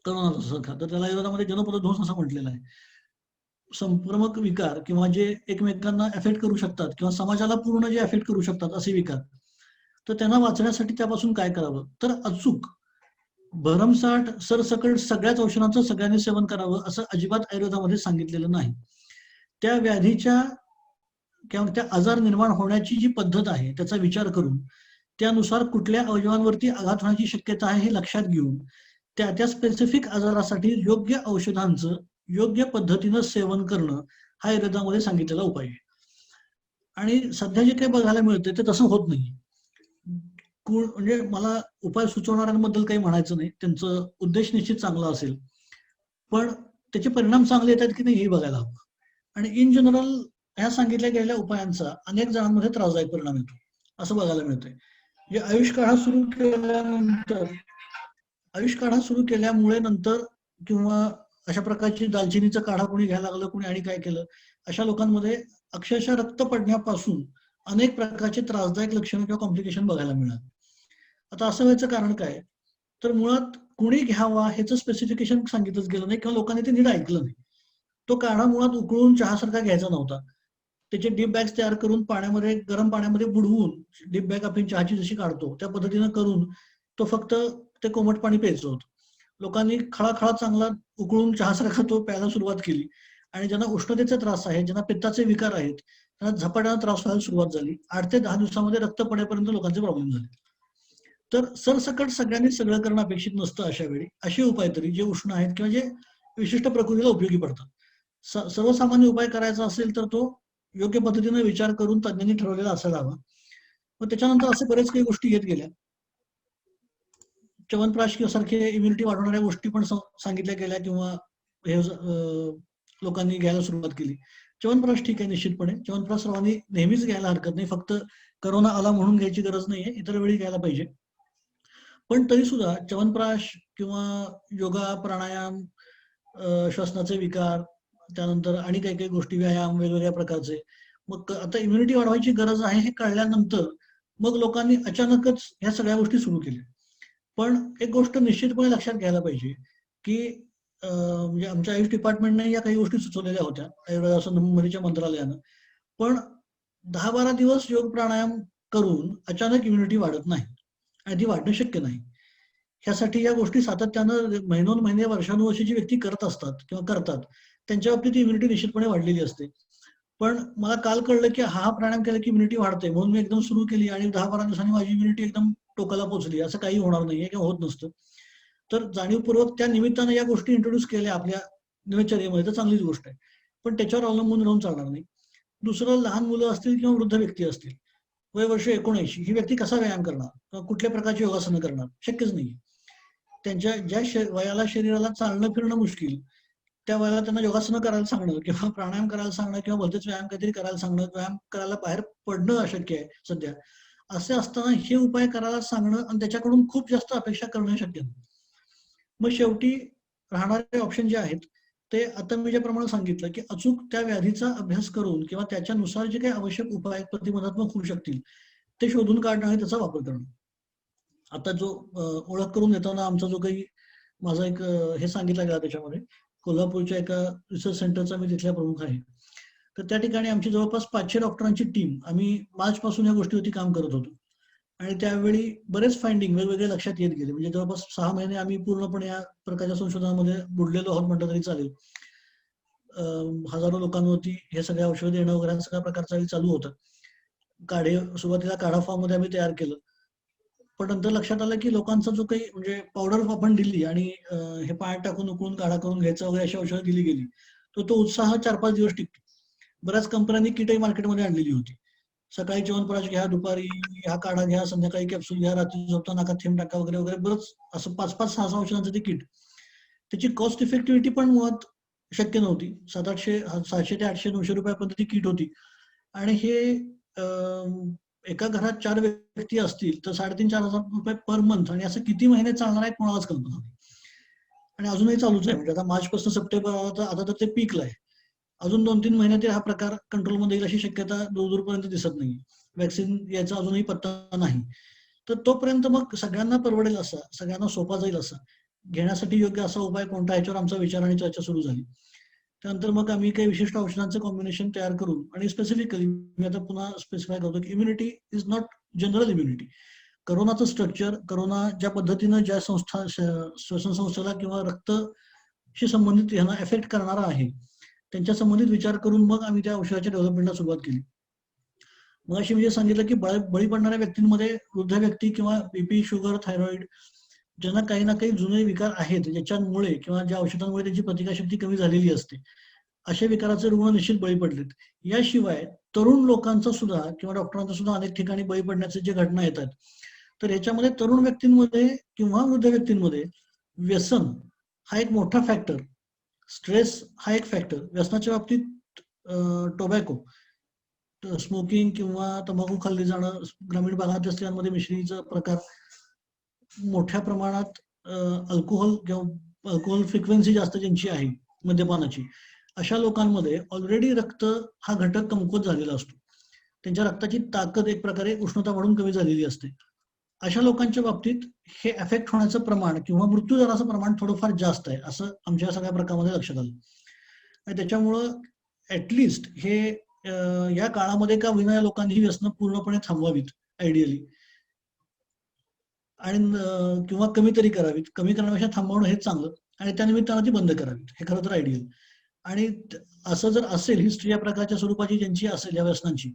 करोनाचा, तर त्याला आयुर्वेदामध्ये जनपदध्वंस असं म्हटलेलं आहे. संक्रमक विकार किंवा जे एकमेकांना अफेक्ट करू शकतात किंवा समाजाला पूर्ण जे अफेक्ट करू शकतात असे विकार, तर त्यांना वाचण्यासाठी त्यापासून काय करावं, तर अचूक भरमसाठ सरसकट सगळ्याच औषधांचं सगळ्यांनी सेवन करावं असं अजिबात आयुर्वेदामध्ये सांगितलेलं नाही. त्या व्याधीच्या किंवा त्या आजार निर्माण होण्याची जी पद्धत आहे त्याचा विचार करून त्यानुसार कुठल्या अवयवांवरती आघात होण्याची शक्यता आहे हे लक्षात घेऊन त्या स्पेसिफिक आजारासाठी योग्य औषधांचं योग्य पद्धतीनं सेवन करणं हा आयुर्वेदामध्ये सांगितलेला उपाय आहे. आणि सध्या जे काही बघायला मिळतंय ते तसं होत नाही. म्हणजे मला उपाय सुचवणाऱ्यांबद्दल काही म्हणायचं नाही, त्यांचं उद्देश निश्चित चांगला असेल, पण त्याचे परिणाम चांगले येतात की नाही हे बघायला हवं. आणि इन जनरल ह्या सांगितल्या गेलेल्या उपायांचा अनेक जणांमध्ये त्रासदायक परिणाम येतो असं बघायला मिळतंय. म्हणजे आयुष काढा सुरू केल्यामुळे नंतर किंवा अशा प्रकारची दालचिनीचा काढा कोणी घ्यायला लागलं, कोणी आणि काय केलं, अशा लोकांमध्ये अक्षरशः रक्त पडण्यापासून अनेक प्रकारचे त्रासदायक लक्षणं किंवा कॉम्प्लिकेशन बघायला मिळाले. आता असं व्हायचं कारण काय, तर मुळात कोणी घ्यावा ह्याचं स्पेसिफिकेशन सांगितलंच गेलं नाही किंवा लोकांनी ते नीट ऐकलं नाही. तो काढा मुळात उकळून चहासारखा घ्यायचा नव्हता. त्याचे डीप बॅग्स तयार करून पाण्यामध्ये, गरम पाण्यामध्ये बुडवून डीप बॅग आपण चहाची जशी काढतो त्या पद्धतीनं करून तो फक्त ते कोमट पाणी प्यायचं होतं. लोकांनी खळाखळा चांगला उकळून चहासारखा तो प्यायला सुरुवात केली आणि ज्यांना उष्णतेचा त्रास आहे, ज्यांना पित्ताचे विकार आहेत, त्यांना झपाट्यानं त्रास व्हायला सुरुवात झाली. 8 ते 10 दिवसामध्ये रक्त पडेपर्यंत लोकांचे प्रॉब्लेम झाले. तर सरसकट सगळ्यांनी सगळं करणं अपेक्षित नसतं अशा वेळी. असे उपाय तरी जे उष्ण आहेत किंवा जे विशिष्ट प्रकृतीला उपयोगी पडतात. सर्वसामान्य उपाय करायचा असेल तर तो योग्य पद्धतीने विचार करून तज्ञांनी ठरवलेला असायला हवा. मग त्याच्यानंतर असे बरेच काही गोष्टी येत गेल्या. च्यवनप्राश सारखे इम्युनिटी वाढवणाऱ्या गोष्टी पण सांगितल्या गेल्या किंवा हे लोकांनी घ्यायला सुरुवात केली. च्यवनप्राश ठीक आहे निश्चितपणे. च्यवनप्राश सर्वांनी नेहमीच घ्यायला हरकत नाही. फक्त करोना आला म्हणून घ्यायची गरज नाहीये, इतर वेळी घ्यायला पाहिजे. पण तरी सुद्धा च्यवनप्राश किंवा योगा, प्राणायाम, श्वसनाचे विकार, त्यानंतर आणि काही काही गोष्टी, व्यायाम वेगवेगळ्या प्रकारचे, मग आता इम्युनिटी वाढवायची गरज आहे हे कळल्यानंतर मग लोकांनी अचानकच ह्या सगळ्या गोष्टी सुरू केल्या. पण एक गोष्ट निश्चितपणे लक्षात घ्यायला पाहिजे की म्हणजे आमच्या आयुष डिपार्टमेंटने या काही गोष्टी सुचवलेल्या होत्या आयुर्वेद मंत्रालयानं, पण 10-12 दिवस योग प्राणायाम करून अचानक इम्युनिटी वाढत नाही आणि ती वाढणं शक्य नाही. ह्यासाठी या गोष्टी सातत्यानं महिनोन-महिने, वर्षानुवर्षे जी व्यक्ती करत असतात किंवा करतात त्यांच्या बाबतीत इम्युनिटी निश्चितपणे वाढलेली असते. पण मला काल कळलं की हा प्राणायाम केला की इम्युनिटी वाढते म्हणून मी एकदम सुरू केली आणि 10-12 दिवसांनी माझी इम्युनिटी एकदम टोकाला पोहोचली, असं काही होणार नाहीये किंवा होत नसतं. तर जाणीवपूर्वक त्या निमित्तानं या गोष्टी इंट्रोड्यूस केल्या आपल्या दिनचर्येमध्ये तर चांगलीच गोष्ट आहे, पण त्याच्यावर अवलंबून राहून चालणार नाही. दुसरं, लहान मुलं असतील किंवा वृद्ध व्यक्ती असतील, वय वर्ष 79, ही व्यक्ती कसा व्यायाम करणार किंवा कुठल्या प्रकारची योगासनं करणार, शक्यच नाही. त्यांच्या ज्या वयाला शरीराला चालणं फिरणं मुश्किल, त्या वयाला त्यांना योगासनं करायला सांगणं किंवा प्राणायाम करायला सांगणं किंवा भलतेच व्यायाम काहीतरी करायला सांगणं, व्यायाम करायला बाहेर पडणं अशक्य आहे सध्या. असे असताना हे उपाय करायला सांगणं आणि त्याच्याकडून खूप जास्त अपेक्षा करणं शक्य नाही. मग शेवटी राहणारे ऑप्शन जे आहेत ते आता मी ज्याप्रमाणे सांगितलं की अचूक त्या व्याधीचा अभ्यास करून किंवा त्याच्यानुसार जे काही आवश्यक उपाय प्रतिबंधात्मक होऊ शकतील ते शोधून काढणं आणि त्याचा वापर करणं. आता जो ओळख करून देताना आमचा जो काही माझा एक हे सांगितलं गेला त्याच्यामध्ये, कोल्हापूरच्या एका रिसर्च सेंटरचा मी तिथल्या प्रमुख आहे. तर त्या ठिकाणी आमची जवळपास 500 डॉक्टरांची टीम, आम्ही मार्च पासून या गोष्टीवरती काम करत होतो आणि त्यावेळी बरेच फाइंडिंग वेगवेगळे लक्षात येत गेले. म्हणजे जवळपास 6 महिने आम्ही पूर्णपणे या प्रकारच्या संशोधनामध्ये बुडलेलो आहोत म्हटलं तरी चालेल. हजारो लोकांवरती हे सगळे औषध देणं वगैरे सगळ्या प्रकारचा चालू होतं. सुरुवातीला काढा फॉर्म मध्ये आम्ही तयार केलं, पण नंतर लक्षात आलं की लोकांचा जो काही म्हणजे पावडर आपण दिली आणि हे पाण्यात टाकून उकळून काढा करून घ्यायचा वगैरे अशी औषधं दिली गेली, तो उत्साह 4-5 दिवस टिकतो. बऱ्याच कंपन्यांनी किटही मार्केटमध्ये आणलेली होती. सकाळी च्यवनप्राश घ्या, दुपारी हा काढा घ्या, संध्याकाळी कॅप्सूल घ्या, रात्री झोपताना नाकात थेंब टाका वगैरे वगैरे, बरंच असं 5-5-6 औषधांचं ते किट. त्याची कॉस्ट इफेक्टिव्हिटी पण मुळात शक्य नव्हती. 700 ते 800-900 रुपयापर्यंत ती किट होती आणि हे एका घरात 4 व्यक्ती असतील तर 3,500-4,000 रुपये पर मंथ, आणि असं किती महिने चालणार आहे कोणालाच कल्पना नाही. आणि अजूनही चालूच आहे. म्हणजे आता मार्च पासून सप्टेंबर आता तर ते पीकला आहे. अजून 2-3 महिन्यात हा प्रकार कंट्रोलमध्ये येईल अशी शक्यता दूरपर्यंत दिसत नाही. व्हॅक्सिन याचा अजूनही पत्ता नाही. तर तोपर्यंत मग सगळ्यांना परवडेल असा, सगळ्यांना सोपा जाईल असा, घेण्यासाठी योग्य असा उपाय कोणता, याच्यावर आमचा विचार आणि चर्चा सुरू झाली. त्यानंतर मग आम्ही काही विशिष्ट औषधांचं कॉम्बिनेशन तयार करून, आणि स्पेसिफिकली मी आता पुन्हा स्पेसिफाय करतो की immunity is not general immunity. करोनाचं स्ट्रक्चर, करोना ज्या पद्धतीनं ज्या श्वसन संस्थेला किंवा रक्तशी संबंधित यांना एफेक्ट करणारा आहे त्यांच्या संबंधित विचार करून मग आम्ही त्या औषधाच्या डेव्हलपमेंटला सुरुवात केली. मग अशी म्हणजे सांगितलं की बळी पडणाऱ्या व्यक्तींमध्ये वृद्ध व्यक्ती किंवा बीपी, शुगर, थायरॉइड, ज्यांना काही ना काही जुने विकार आहेत ज्याच्यामुळे किंवा ज्या औषधांमुळे त्यांची प्रतिकारशक्ती कमी झालेली असते, अशा विकाराचे रुग्ण निश्चित बळी पडलेत. याशिवाय तरुण लोकांचा सुद्धा किंवा डॉक्टरांचा सुद्धा अनेक ठिकाणी बळी पडण्याचे जे घटना येतात, तर याच्यामध्ये तरुण व्यक्तींमध्ये किंवा वृद्ध व्यक्तींमध्ये व्यसन हा एक मोठा फॅक्टर, स्ट्रेस हा एक फॅक्टर. व्यसनाच्या बाबतीत टोबॅको, स्मोकिंग किंवा तंबाखू खाल्ली जाणं, ग्रामीण भागात स्त्रियांमध्ये मिश्रीचा प्रकार, मोठ्या प्रमाणात अल्कोहोल किंवा अल्कोहोल फ्रिक्वेन्सी जास्त ज्यांची आहे मद्यपानाची, अशा लोकांमध्ये ऑलरेडी रक्त हा घटक कमकुवत झालेला असतो. त्यांच्या रक्ताची ताकद एक प्रकारे उष्णता वाढून कमी झालेली असते. अशा लोकांच्या बाबतीत हे अफेक्ट होण्याचं प्रमाण किंवा मृत्यू दराचं प्रमाण थोडंफार जास्त आहे, असं आमच्या सगळ्या प्रकारामध्ये लक्षात आलं. आणि त्याच्यामुळं ऍटलिस्ट हे या काळामध्ये का होईना या लोकांनी ही व्यसनं पूर्णपणे थांबवावीत आयडियली, आणि किंवा कमी तरी करावीत. कमी करण्यापेक्षा थांबवणं हेच चांगलं, आणि त्यानिमित्तानं ती बंद करावीत, हे खरं तर आयडियल. आणि असं जर असेल हिस्ट्री या प्रकारच्या स्वरूपाची ज्यांची असेल या व्यसनांची,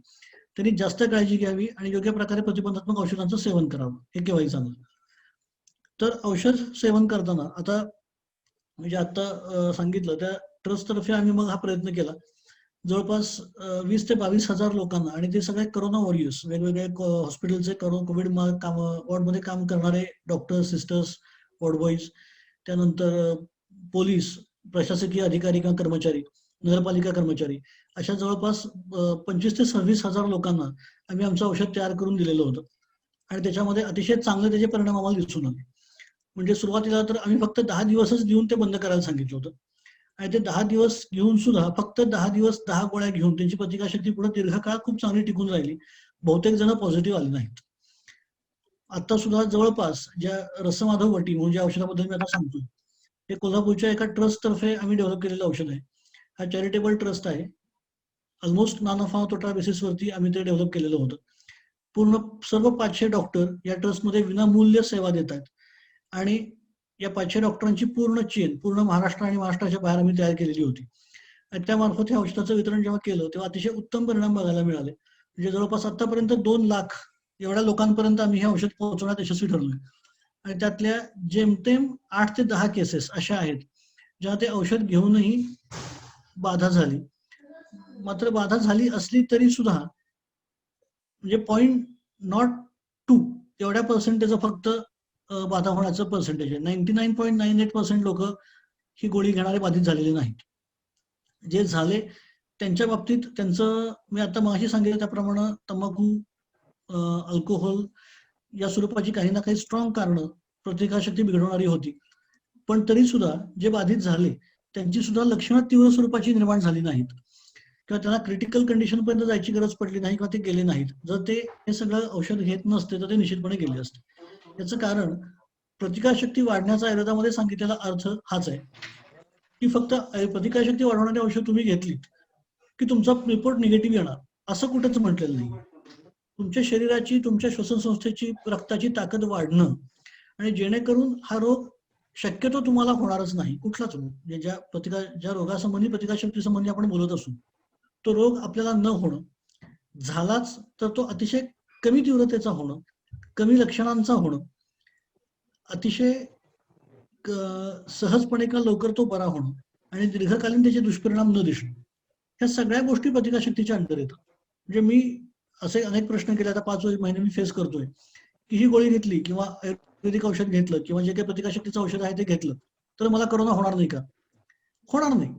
त्यांनी जास्त काळजी घ्यावी आणि योग्य प्रकारे प्रतिबंधात्मक औषधांचं सेवन करावं, हे केव्हाही चांगलं. तर औषध सेवन करताना आता म्हणजे आता सांगितलं त्या ट्रस्टतर्फे आम्ही मग हा प्रयत्न केला. जवळपास 20 ते 22,000 लोकांना, आणि ते सगळे करोना वॉरियर्स, वेगवेगळे हॉस्पिटलचे कोविड वॉर्डमध्ये काम करणारे डॉक्टर, सिस्टर्स, वॉर्डबॉईज, त्यानंतर पोलीस, प्रशासकीय अधिकारी किंवा कर्मचारी, नगरपालिका कर्मचारी, अशा जवळपास 25 ते 26,000 लोकांना आम्ही आमचं औषध तयार करून दिलेलं होतं. आणि त्याच्यामध्ये अतिशय चांगले त्याचे परिणाम आम्हाला दिसून आले. म्हणजे सुरुवातीला तर आम्ही फक्त 10 दिवसच देऊन ते बंद करायला सांगितलं होतं, आणि ते 10 दिवस घेऊन सुद्धा फक्त 10 दिवस 10 गोळ्या घेऊन त्यांची प्रतिकारशक्ती पुढे दीर्घकाळ खूप चांगली टिकून राहिली. बहुतेक जण पॉझिटिव्ह आले नाहीत. आता सुद्धा जवळपास ज्या रसमाधव वटी म्हणून ज्या औषधाबद्दल मी आता सांगतो, हे कोल्हापूरच्या एका ट्रस्ट तर्फे आम्ही डेव्हलप केलेलं औषध आहे. हा चॅरिटेबल ट्रस्ट आहे. ऑलमोस्ट नॉन नफा तोटा बेसिसवरती आम्ही ते डेव्हलप केलेलं होतं. पूर्ण सर्व 500 डॉक्टर या ट्रस्टमध्ये विनामूल्य सेवा देतात, आणि या 500 डॉक्टरांची पूर्ण चेन पूर्ण महाराष्ट्र आणि महाराष्ट्राच्या बाहेर आम्ही तयार केलेली होती. आणि त्यामार्फत हे औषधाचं वितरण जेव्हा केलं तेव्हा अतिशय उत्तम परिणाम बघायला मिळाले. म्हणजे जवळपास आतापर्यंत 2 लाख एवढ्या लोकांपर्यंत आम्ही हे औषध पोहोचवण्यात यशस्वी ठरलोय. आणि त्यातल्या जेमतेम 8 ते 10 केसेस अशा आहेत ज्या ते औषध घेऊनही बाधा झाली. मात्र बाधा झाली असली तरी सुद्धा म्हणजे 0.02 एवढ्या पर्सेंटेज फक्त बाधा होण्याचं पर्सेंटेज आहे. 99.98% लोक ही गोळी घेणारे बाधित झालेले नाहीत. जे झाले त्यांच्या बाबतीत त्यांचं मी आता मागाशी सांगितलं त्याप्रमाणे तंबाखू, अल्कोहोल या स्वरूपाची काही ना काही स्ट्रॉंग कारणं प्रतिकारशक्ती बिघडवणारी होती. पण तरी सुद्धा जे बाधित झाले त्यांची सुद्धा लक्षणं तीव्र स्वरूपाची निर्माण झाली नाहीत, किंवा त्यांना क्रिटिकल कंडिशन पर्यंत जायची गरज पडली नाही, किंवा ते गेले नाहीत. जर ते हे सगळं औषध घेत नसते तर ते निश्चितपणे गेले असते. याचं कारण प्रतिकारशक्ती वाढण्याचा आयुर्वेदामध्ये सांगितलेला अर्थ हाच आहे की फक्त प्रतिकारशक्ती वाढवणारी औषध तुम्ही घेतलीत की तुमचा रिपोर्ट निगेटिव्ह येणार, असं कुठंच म्हटलेलं नाही. तुमच्या शरीराची, तुमच्या श्वसन संस्थेची, रक्ताची ताकद वाढणं, आणि जेणेकरून हा रोग शक्यतो तुम्हाला होणारच नाही. कुठलाच रोग ज्या रोगासंबंधी प्रतिकारशक्ती संबंधी आपण बोलत असू, तो रोग आपल्याला न होणं, झालाच तर तो अतिशय कमी तीव्रतेचा होणं, कमी लक्षणांचा होणं, अतिशय सहजपणे का लवकर तो बरा होणं, आणि दीर्घकालीन त्याचे दुष्परिणाम न दिसणं, ह्या सगळ्या गोष्टी प्रतिकारशक्तीच्या अंतर येतात. म्हणजे मी असे अनेक प्रश्न केले आता 5 महिने मी फेस करतोय की ही गोळी घेतली किंवा आयुर्वेदिक औषध घेतलं किंवा जे काही प्रतिकारशक्तीचं औषध आहे ते घेतलं तर मला करोना होणार नाही का? होणार नाही,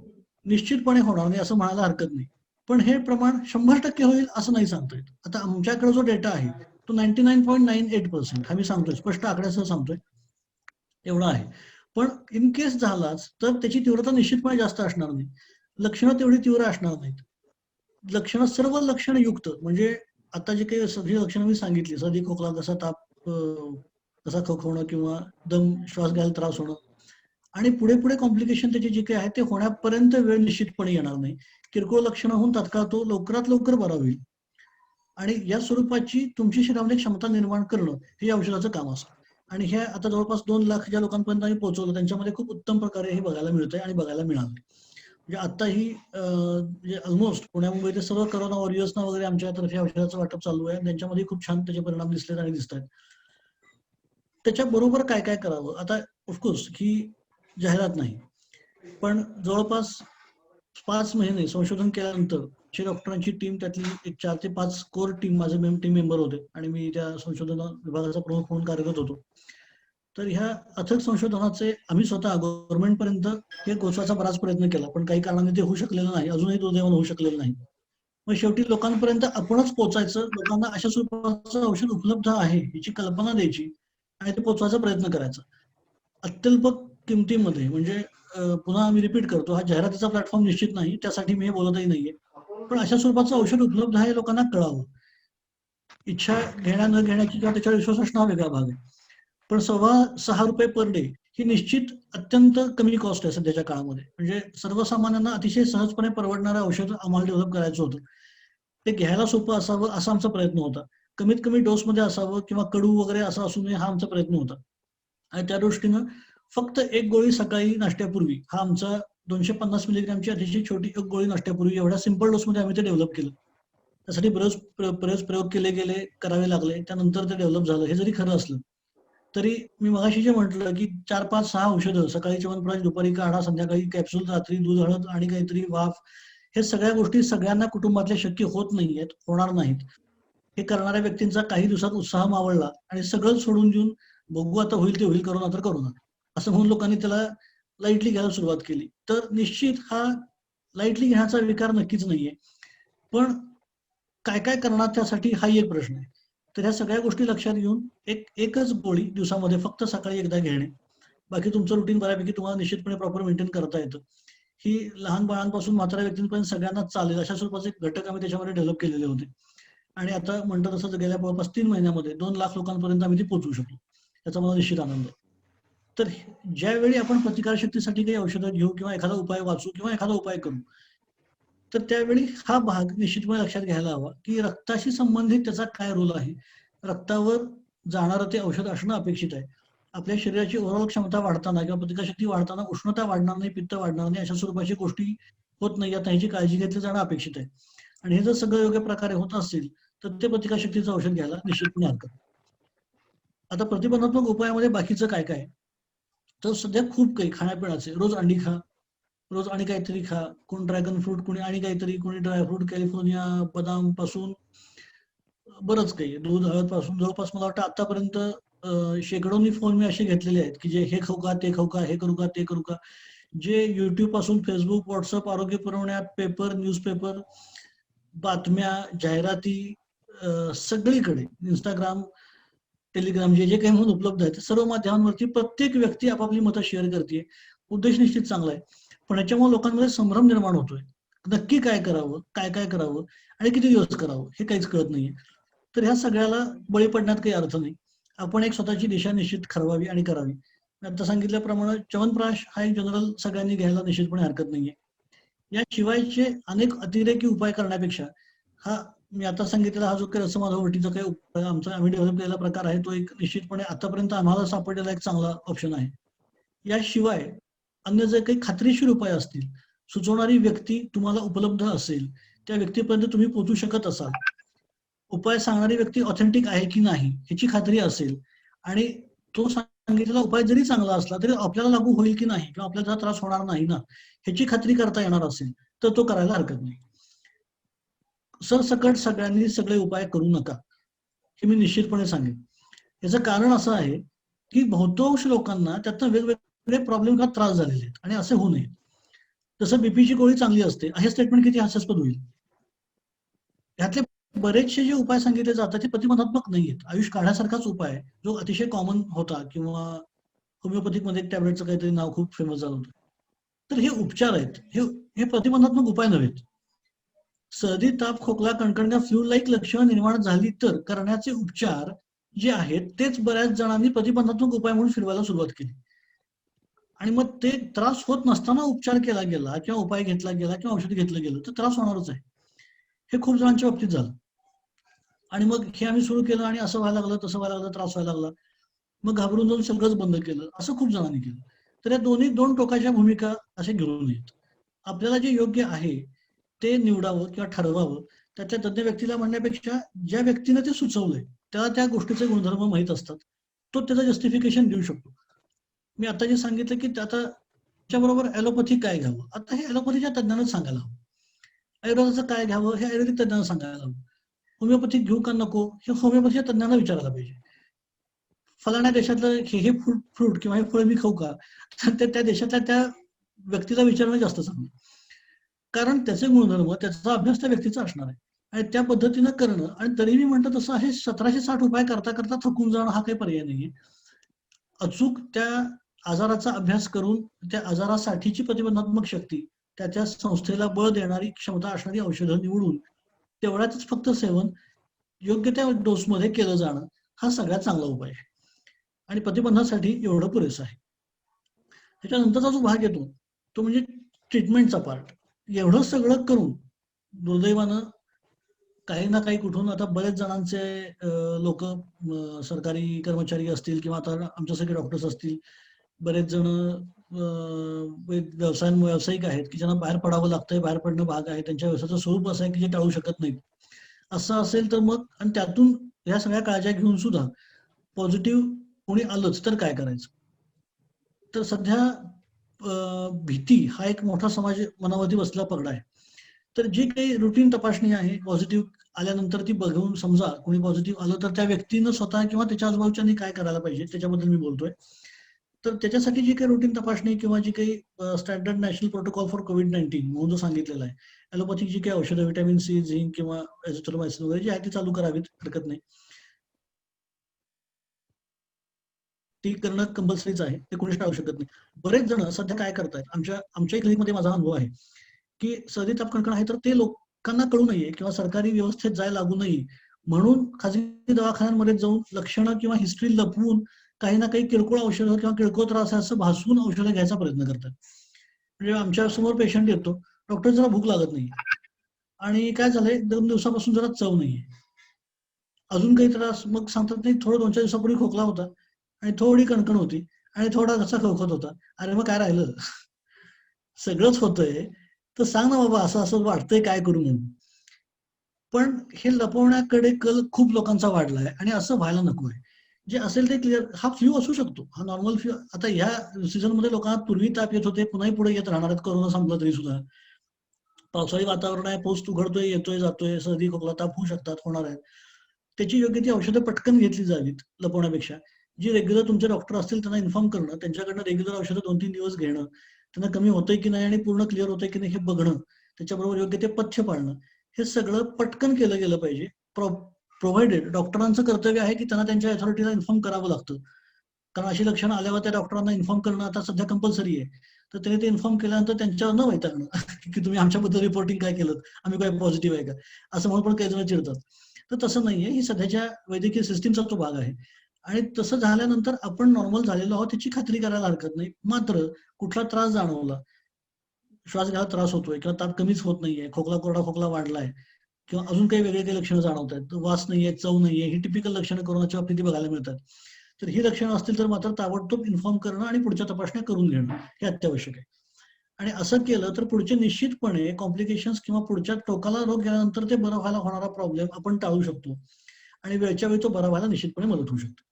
निश्चितपणे होणार नाही असं म्हणायला हरकत नाही. पण हे प्रमाण 100% होईल असं नाही सांगता येत. आता आमच्याकडे जो डेटा आहे तो 99.98% हा मी सांगतोय, स्पष्ट आकड्यासह सांगतोय, एवढा आहे. पण इन केस झालाच तर त्याची तीव्रता निश्चितपणे जास्त असणार नाही, लक्षणं तेवढी तीव्र असणार नाहीत. लक्षणं सर्व लक्षणयुक्त, म्हणजे आता जे काही सगळी लक्षणं मी सांगितली, सर्दी, खोकला, घसा, ताप, घसा खोकवणं किंवा दम, श्वास घ्यायला त्रास होणं, आणि पुढे पुढे कॉम्प्लिकेशन त्याचे जे काही आहे ते होण्यापर्यंत वेळ निश्चितपणे येणार नाही. किरकोळ लक्षणं होऊन तात्काळ तो लवकरात लवकर बरा होईल. आणि या स्वरूपाची तुमची शरीरामध्ये क्षमता निर्माण करणं हे या औषधाचं काम असतं. आणि हे आता जवळपास 2 लाख ज्या लोकांपर्यंत आम्ही पोहोचवलं त्यांच्यामध्ये खूप उत्तम प्रकारे हे बघायला मिळतंय आणि बघायला मिळालं. म्हणजे आता ही म्हणजे ऑलमोस्ट पुण्या मुंबईतील सर्व करोना वॉरियर्सना वगैरे आमच्यातर्फे औषधाचं वाटप चालू आहे. त्यांच्यामध्ये खूप छान त्याचे परिणाम दिसलेत आणि दिसत आहेत. त्याच्याबरोबर काय काय करावं, आता ऑफकोर्स ही जाहिरात नाही, पण जवळपास 5 महिने संशोधन केल्यानंतर डॉक्टरांची टीम, त्यातली एक 4 ते 5 कोर टीम माझे टीम मेंबर होते आणि मी त्या संशोधन विभागाचा प्रमुख म्हणून कार्यरत होतो. तर ह्या अथक संशोधनाचे आम्ही स्वतः गव्हर्नमेंट पर्यंत हे पोहोचवायचा बराच प्रयत्न केला, पण काही कारणाने ते होऊ शकलेलं नाही, अजूनही दुर्दैवाने होऊ शकलेलं नाही. मग शेवटी लोकांपर्यंत आपणच पोहोचायचं, लोकांना अशा स्वरूपाचं औषध उपलब्ध आहे याची कल्पना द्यायची आणि ते पोहोचवायचा प्रयत्न करायचा. अत्यल्प किमतीमध्ये, म्हणजे पुन्हा आम्ही रिपीट करतो, हा जाहिरातीचा प्लॅटफॉर्म निश्चित नाही, त्यासाठी मी हे बोलतही नाहीये, पण अशा स्वरूपाचं औषध उपलब्ध आहे लोकांना कळावं. इच्छा घेण्या न घेण्याची किंवा त्याच्यावर विश्वास असणं हा वेगळा भाग आहे, पण ₹6.25 पर डे ही निश्चित अत्यंत कमी कॉस्ट आहे सध्याच्या काळामध्ये. म्हणजे सर्वसामान्यांना अतिशय सहजपणे परवडणारं औषध आम्हाला डेव्हलप करायचं होतं. ते घ्यायला सोपं असावं असा आमचा प्रयत्न होता. कमीत कमी डोसमध्ये असावं किंवा कडू वगैरे असं असू नये हा आमचा प्रयत्न होता. आणि त्या दृष्टीनं फक्त एक गोळी सकाळी नाश्त्यापूर्वी हा आमचा 250 मिलीग्रॅमची अतिशय छोटी एक गोळी नाश्त्यापूर्वी एवढ्या सिंपल डोसमध्ये आम्ही ते डेव्हलप केलं. त्यासाठी बरेच प्रयोग केले गेले, करावे लागले, त्यानंतर ते डेव्हलप झालं. हे जरी खरं असलं तरी मी मगाशी जे म्हटलं की 4, 5, 6 औषधं, सकाळी च्यवनप्राश, दुपारी काढा, संध्याकाळी कॅप्सूल, रात्री दूध, हळद आणि काहीतरी वाफ, हे सगळ्या गोष्टी सगळ्यांना कुटुंबातल्या शक्य होत नाहीयेत, होणार नाहीत. हे करणाऱ्या व्यक्तींचा काही दिवसात उत्साह मावळला आणि सगळं सोडून देऊन बघू आता होईल ते होईल, करू तर करू ना, असं म्हणून लोकांनी त्याला लाईटली घ्यायला सुरुवात केली. तर निश्चित हा लाईटली घेण्याचा विकार नक्कीच नाहीये, पण काय काय करणार त्यासाठी हाही एक प्रश्न आहे. तर ह्या सगळ्या गोष्टी लक्षात घेऊन एकच गोळी दिवसामध्ये फक्त सकाळी एकदा घेणे, बाकी तुमचं रुटीन बऱ्यापैकी तुम्हाला निश्चितपणे प्रॉपर मेंटेन करता येतं. ही लहान बाळांपासून म्हाताऱ्या व्यक्तींपर्यंत सगळ्यांना चालेल अशा स्वरूपाचे घटक आम्ही त्याच्यामध्ये डेव्हलप केलेले होते. आणि आता म्हणतात तसं गेल्या जवळपास 3 महिन्यामध्ये 2 लाख लोकांपर्यंत आम्ही ती पोहोचवू शकलो. याचा मला निश्चित आनंद आहे. तर ज्यावेळी आपण प्रतिकारशक्तीसाठी काही औषधं घेऊ किंवा एखादा उपाय वाचू किंवा एखादा उपाय करू, तर त्यावेळी हा भाग निश्चितपणे लक्षात घ्यायला हवा की रक्ताशी संबंधित त्याचा काय रोल आहे. रक्तावर जाणारं ते औषध असणं अपेक्षित आहे. आपल्या शरीराची ओव्हरऑल क्षमता वाढताना किंवा प्रतिकारशक्ती वाढताना उष्णता वाढणार नाही, पित्त वाढणार नाही, अशा स्वरूपाची गोष्टी होत नाही, आता ह्याची काळजी घेतली जाणं अपेक्षित आहे. आणि हे जर सगळं योग्य प्रकारे होत असेल तर ते प्रतिकारशक्तीचं औषध घ्यायला निश्चितपणे हरकत. आता प्रतिबंधात्मक उपायामध्ये बाकीचं काय काय, तर सध्या खूप काही खाण्यापिण्याचे, रोज अंडी खा, रोज आणि काहीतरी खा, कोण ड्रॅगन फ्रूट, कोणी आणि काहीतरी, कोणी ड्रायफ्रूट, कॅलिफोर्निया बदाम पासून बरंच काही, दूध, हळद पासून जवळपास मला वाटतं आतापर्यंत शेकडोनी फोन मी असे घेतलेले आहेत की जे हे खाऊ का, ते खाऊ का, हे करू का, ते करू का, जे युट्यूब पासून फेसबुक, व्हॉट्सअप, आरोग्य पुरवण्या, पेपर, न्यूजपेपर, बातम्या, जाहिराती, सगळीकडे इंस्टाग्राम, टेलिग्राम, जे जे काही म्हणून उपलब्ध आहे सर्व माध्यमांवरती प्रत्येक व्यक्ती आपापली मतं शेअर करते. उद्देश निश्चित चांगला आहे, पण याच्यामुळे लोकांमध्ये संभ्रम निर्माण होतोय. नक्की काय करावं, काय काय करावं आणि किती दिवस करावं हे काहीच कळत नाहीये. तर ह्या सगळ्याला बळी पडण्यात काही अर्थ नाही. आपण एक स्वतःची दिशा निश्चित ठरवावी आणि करावी. आता सांगितल्याप्रमाणे च्यवनप्राश हा एक जनरल सगळ्यांनी घ्यायला निश्चितपणे हरकत नाहीये. याशिवायचे अनेक अतिरेकी उपाय करण्यापेक्षा हा मी आता सांगितलेला हा जो काही रसमाधवटीचा काही आमचा आम्ही डेव्हलप केलेला प्रकार आहे तो एक निश्चितपणे आतापर्यंत आम्हाला सापडलेला एक चांगला ऑप्शन आहे. याशिवाय अन्य जे काही खात्रीशीर उपाय असतील, सुचवणारी व्यक्ती तुम्हाला उपलब्ध असेल, त्या व्यक्तीपर्यंत तुम्ही पोहोचू शकत असाल, उपाय सांगणारी व्यक्ती ऑथेंटिक आहे की नाही ह्याची खात्री असेल आणि तो सांगितलेला उपाय जरी चांगला असला तरी आपल्याला लागू होईल की नाही किंवा आपल्याला त्रास होणार नाही ना ह्याची खात्री करता येणार असेल तर तो करायला हरकत नाही. सरसकट सगळ्यांनी सगळे उपाय करू नका हे मी निश्चितपणे सांगेन. याचं कारण असं आहे की बहुतांश लोकांना त्यातनं वेगवेगळे प्रॉब्लेम किंवा त्रास झालेले आहेत आणि असे होऊ नये. तसं बीपीची गोळी चांगली असते हे स्टेटमेंट किती हास्यास्पद होईल. यातले बरेचसे जे उपाय सांगितले जातात ते प्रतिबंधात्मक नाहीयेत. आयुष काढण्यासारखाच उपाय जो अतिशय कॉमन होता किंवा होमिओपॅथिक मध्ये एक टॅबलेटचं काहीतरी नाव खूप फेमस झालं होतं. तर हे उपचार आहेत, हे प्रतिबंधात्मक उपाय नव्हेत. सर्दी, ताप, खोकला, कणकण, फ्लू लाईक लक्षणं निर्माण झाली तर करण्याचे उपचार जे आहेत तेच बऱ्याच जणांनी प्रतिबंधात्मक उपाय म्हणून फिरवायला सुरुवात केली. आणि मग ते त्रास होत नसताना उपचार केला गेला किंवा उपाय घेतला गेला किंवा औषध घेतलं गेलं तर त्रास होणारच आहे. हे खूप जणांच्या बाबतीत झालं. आणि मग हे आम्ही सुरू केलं आणि असं व्हायला लागलं, तसं व्हायला लागलं, त्रास व्हायला लागला. मग घाबरून जाऊन सगळंच बंद केलं, असं खूप जणांनी केलं. तर या दोन टोकाच्या भूमिका असे घेऊ नयेत. आपल्याला जे योग्य आहे ते निवडावं किंवा ठरवावं. त्याच्या तज्ञ व्यक्तीला म्हणण्यापेक्षा ज्या व्यक्तीने ते सुचवलंय त्याला त्या गोष्टीचे गुणधर्म माहीत असतात, तो त्याचं जस्टिफिकेशन देऊ शकतो. मी आता जे सांगितलं की आता त्याच्याबरोबर ॲलोपॅथी काय घ्यावं, आता हे ॲलोपॅथीच्या तज्ञांनाच सांगायला हवं. आयुर्वेदाचं काय घ्यावं हे आयुर्वेदिक तज्ञांना सांगायला हवं. होमिओपॅथिक घेऊ का नको हे होमिओपॅथीच्या तज्ञांना विचारायला पाहिजे. फलाण्या देशातलं हे फ्रूट किंवा हे फळ मी खाऊ का, तर त्या देशातल्या त्या व्यक्तीला विचारणं जास्त चांगलं. कारण त्याचे गुणधर्म त्याचा अभ्यास त्या व्यक्तीचा असणार आहे आणि त्या पद्धतीनं करणं. आणि तरी मी म्हणतो तसं हे 1760 उपाय करता करता थकून जाणं हा काही पर्याय नाहीये. अचूक त्या आजाराचा अभ्यास करून त्या आजारासाठीची प्रतिबंधात्मक शक्ती, त्याच्या संस्थेला बळ देणारी क्षमता असणारी औषधं निवडून तेवढ्याच फक्त सेवन योग्य त्या डोसमध्ये केलं जाणं हा सगळ्यात चांगला उपाय आहे आणि प्रतिबंधासाठी एवढं पुरेसं आहे. त्याच्यानंतरचा जो भाग येतो तो म्हणजे ट्रीटमेंटचा पार्ट. एवढं सगळं करून दुर्दैवानं काही ना काही कुठून आता बरेच जणांचे लोक सरकारी कर्मचारी असतील किंवा आता आमच्यासारखे डॉक्टर्स असतील, बरेच जण व्यावसायिक आहेत की ज्यांना बाहेर पडावं लागतंय, बाहेर पडणं भाग आहे, त्यांच्या व्यवसायाचं स्वरूप असं आहे की जे टाळू शकत नाहीत. असं असेल तर मग आणि त्यातून ह्या सगळ्या काळज्या घेऊन सुद्धा पॉझिटिव्ह कोणी आलंच तर काय करायचं. तर सध्या भीती हा एक मोठा समाज मनावरती बसलेला पगडा आहे. तर जी काही रुटीन तपासणी आहे पॉझिटिव्ह आल्यानंतर ती बघून समजा कोणी पॉझिटिव्ह आलं तर त्या व्यक्तीनं स्वतः किंवा त्याच्या आजूबाजूच्यांनी काय करायला पाहिजे त्याच्याबद्दल मी बोलतोय. तर त्याच्यासाठी जी काही रुटीन तपासणी किंवा जी काही स्टँडर्ड नॅशनल प्रोटोकॉल फॉर कोविड-19 म्हणून जो सांगितलेला आहे, ॲलोपॅथिक जी काही औषधं व्हिटॅमिन सी, झिंक किंवा एझिथ्रोमायसिन वगैरे जी आहे ती चालू करावीत, हरकत नाही. ती करणं कंपल्सरीच आहे, ते कोणीच टाळू शकत नाही. बरेच जण सध्या काय करतायत, आमच्या क्लिनिकमध्ये माझा अनुभव आहे की सर्दी ताप कणकण आहे तर ते लोकांना कळू नये किंवा सरकारी व्यवस्थेत जायला लागू नये म्हणून खाजगी दवाखान्यांमध्ये जाऊन लक्षणं किंवा हिस्ट्री लपवून काही ना काही किरकोळ औषधं किंवा किरकोळ त्रास आहे असं भासवून औषधं घ्यायचा प्रयत्न करतात. म्हणजे आमच्या समोर पेशंट येतो, डॉक्टर जरा भूक लागत नाही आणि काय झालंय 2 दिवसापासून जरा चव नाहीये, अजून काही त्रास, मग सांगतात नाही थोडं 2-4 दिवसापूर्वी खोकला होता आणि थोडी कणकण होती आणि थोडा घसा खवखत होता. अरे मग काय राहिलं? सगळंच होतंय तर सांग ना बाबा असं असं वाटतंय काय करू म्हणून. पण हे लपवण्याकडे कल खूप लोकांचा वाढलाय आणि असं व्हायला नको आहे. जे असेल ते क्लिअर. हा फ्लू असू शकतो, हा नॉर्मल फ्लू. आता ह्या सीझन मध्ये लोकांना पूर्वी ताप येत होते, पुन्हाही पुढे येत राहणार आहेत कोरोना संपला तरी सुद्धा. पावसाळी वातावरण आहे, पाऊस उघडतोय येतोय जातोय, सर्दी खोकला ताप होऊ शकतात, होणार आहेत. त्याची योग्य ती औषधं पटकन घेतली जावीत लपवण्यापेक्षा. जी रेग्युलर तुमचे डॉक्टर असतील त्यांना इन्फॉर्म करणं, त्यांच्याकडनं रेग्युलर औषधं 2-3 दिवस घेणं, त्यांना कमी होतंय की नाही आणि पूर्ण क्लिअर होतंय की नाही हे बघणं, त्याच्याबरोबर योग्य ते पथ्य पाळणं, हे सगळं पटकन केलं गेलं पाहिजे. प्रोव्हाइडेड डॉक्टरांचं कर्तव्य आहे की त्यांना त्यांच्या अथॉरिटीला इन्फॉर्म करावं लागतं. कारण अशी लक्षणं आल्यावर त्या डॉक्टरांना इन्फॉर्म करणं आता सध्या कंपल्सरी आहे. तर त्यांनी ते इन्फॉर्म केल्यानंतर त्यांच्यावर न वैतागणं की तुम्ही आमच्याबद्दल रिपोर्टिंग काय केलं, आम्ही काय पॉझिटिव्ह आहे का, असं म्हणून पण काही जण चिडतात. तर तसं नाहीये, ही सध्याच्या वैद्यकीय सिस्टीमचा तो भाग आहे आणि तसं झाल्यानंतर आपण नॉर्मल झालेलो आहोत त्याची खात्री करायला हरकत नाही. मात्र कुठला त्रास जाणवला, श्वास घ्यायला त्रास होतोय किंवा ताप कमीच होत नाहीये, खोकला कोरडा खोकला वाढलाय किंवा अजून काही वेगळे काही लक्षणं जाणवत आहेत, वास नाहीये, चव नाहीये, ही टिपिकल लक्षणं कोरोनाच्या बाबतीत बघायला मिळतात. तर ही लक्षणं असतील तर मात्र ताबडतोब इन्फॉर्म करणं आणि पुढच्या तपासण्या करून घेणं हे अत्यावश्यक आहे. आणि असं केलं तर पुढचे निश्चितपणे कॉम्प्लिकेशन्स किंवा पुढच्या टोकाला रोग गेल्यानंतर ते बरं व्हायला होणारा प्रॉब्लेम आपण टाळू शकतो आणि वेळच्या वेळी तो बरा व्हायला निश्चितपणे मदत होऊ शकते.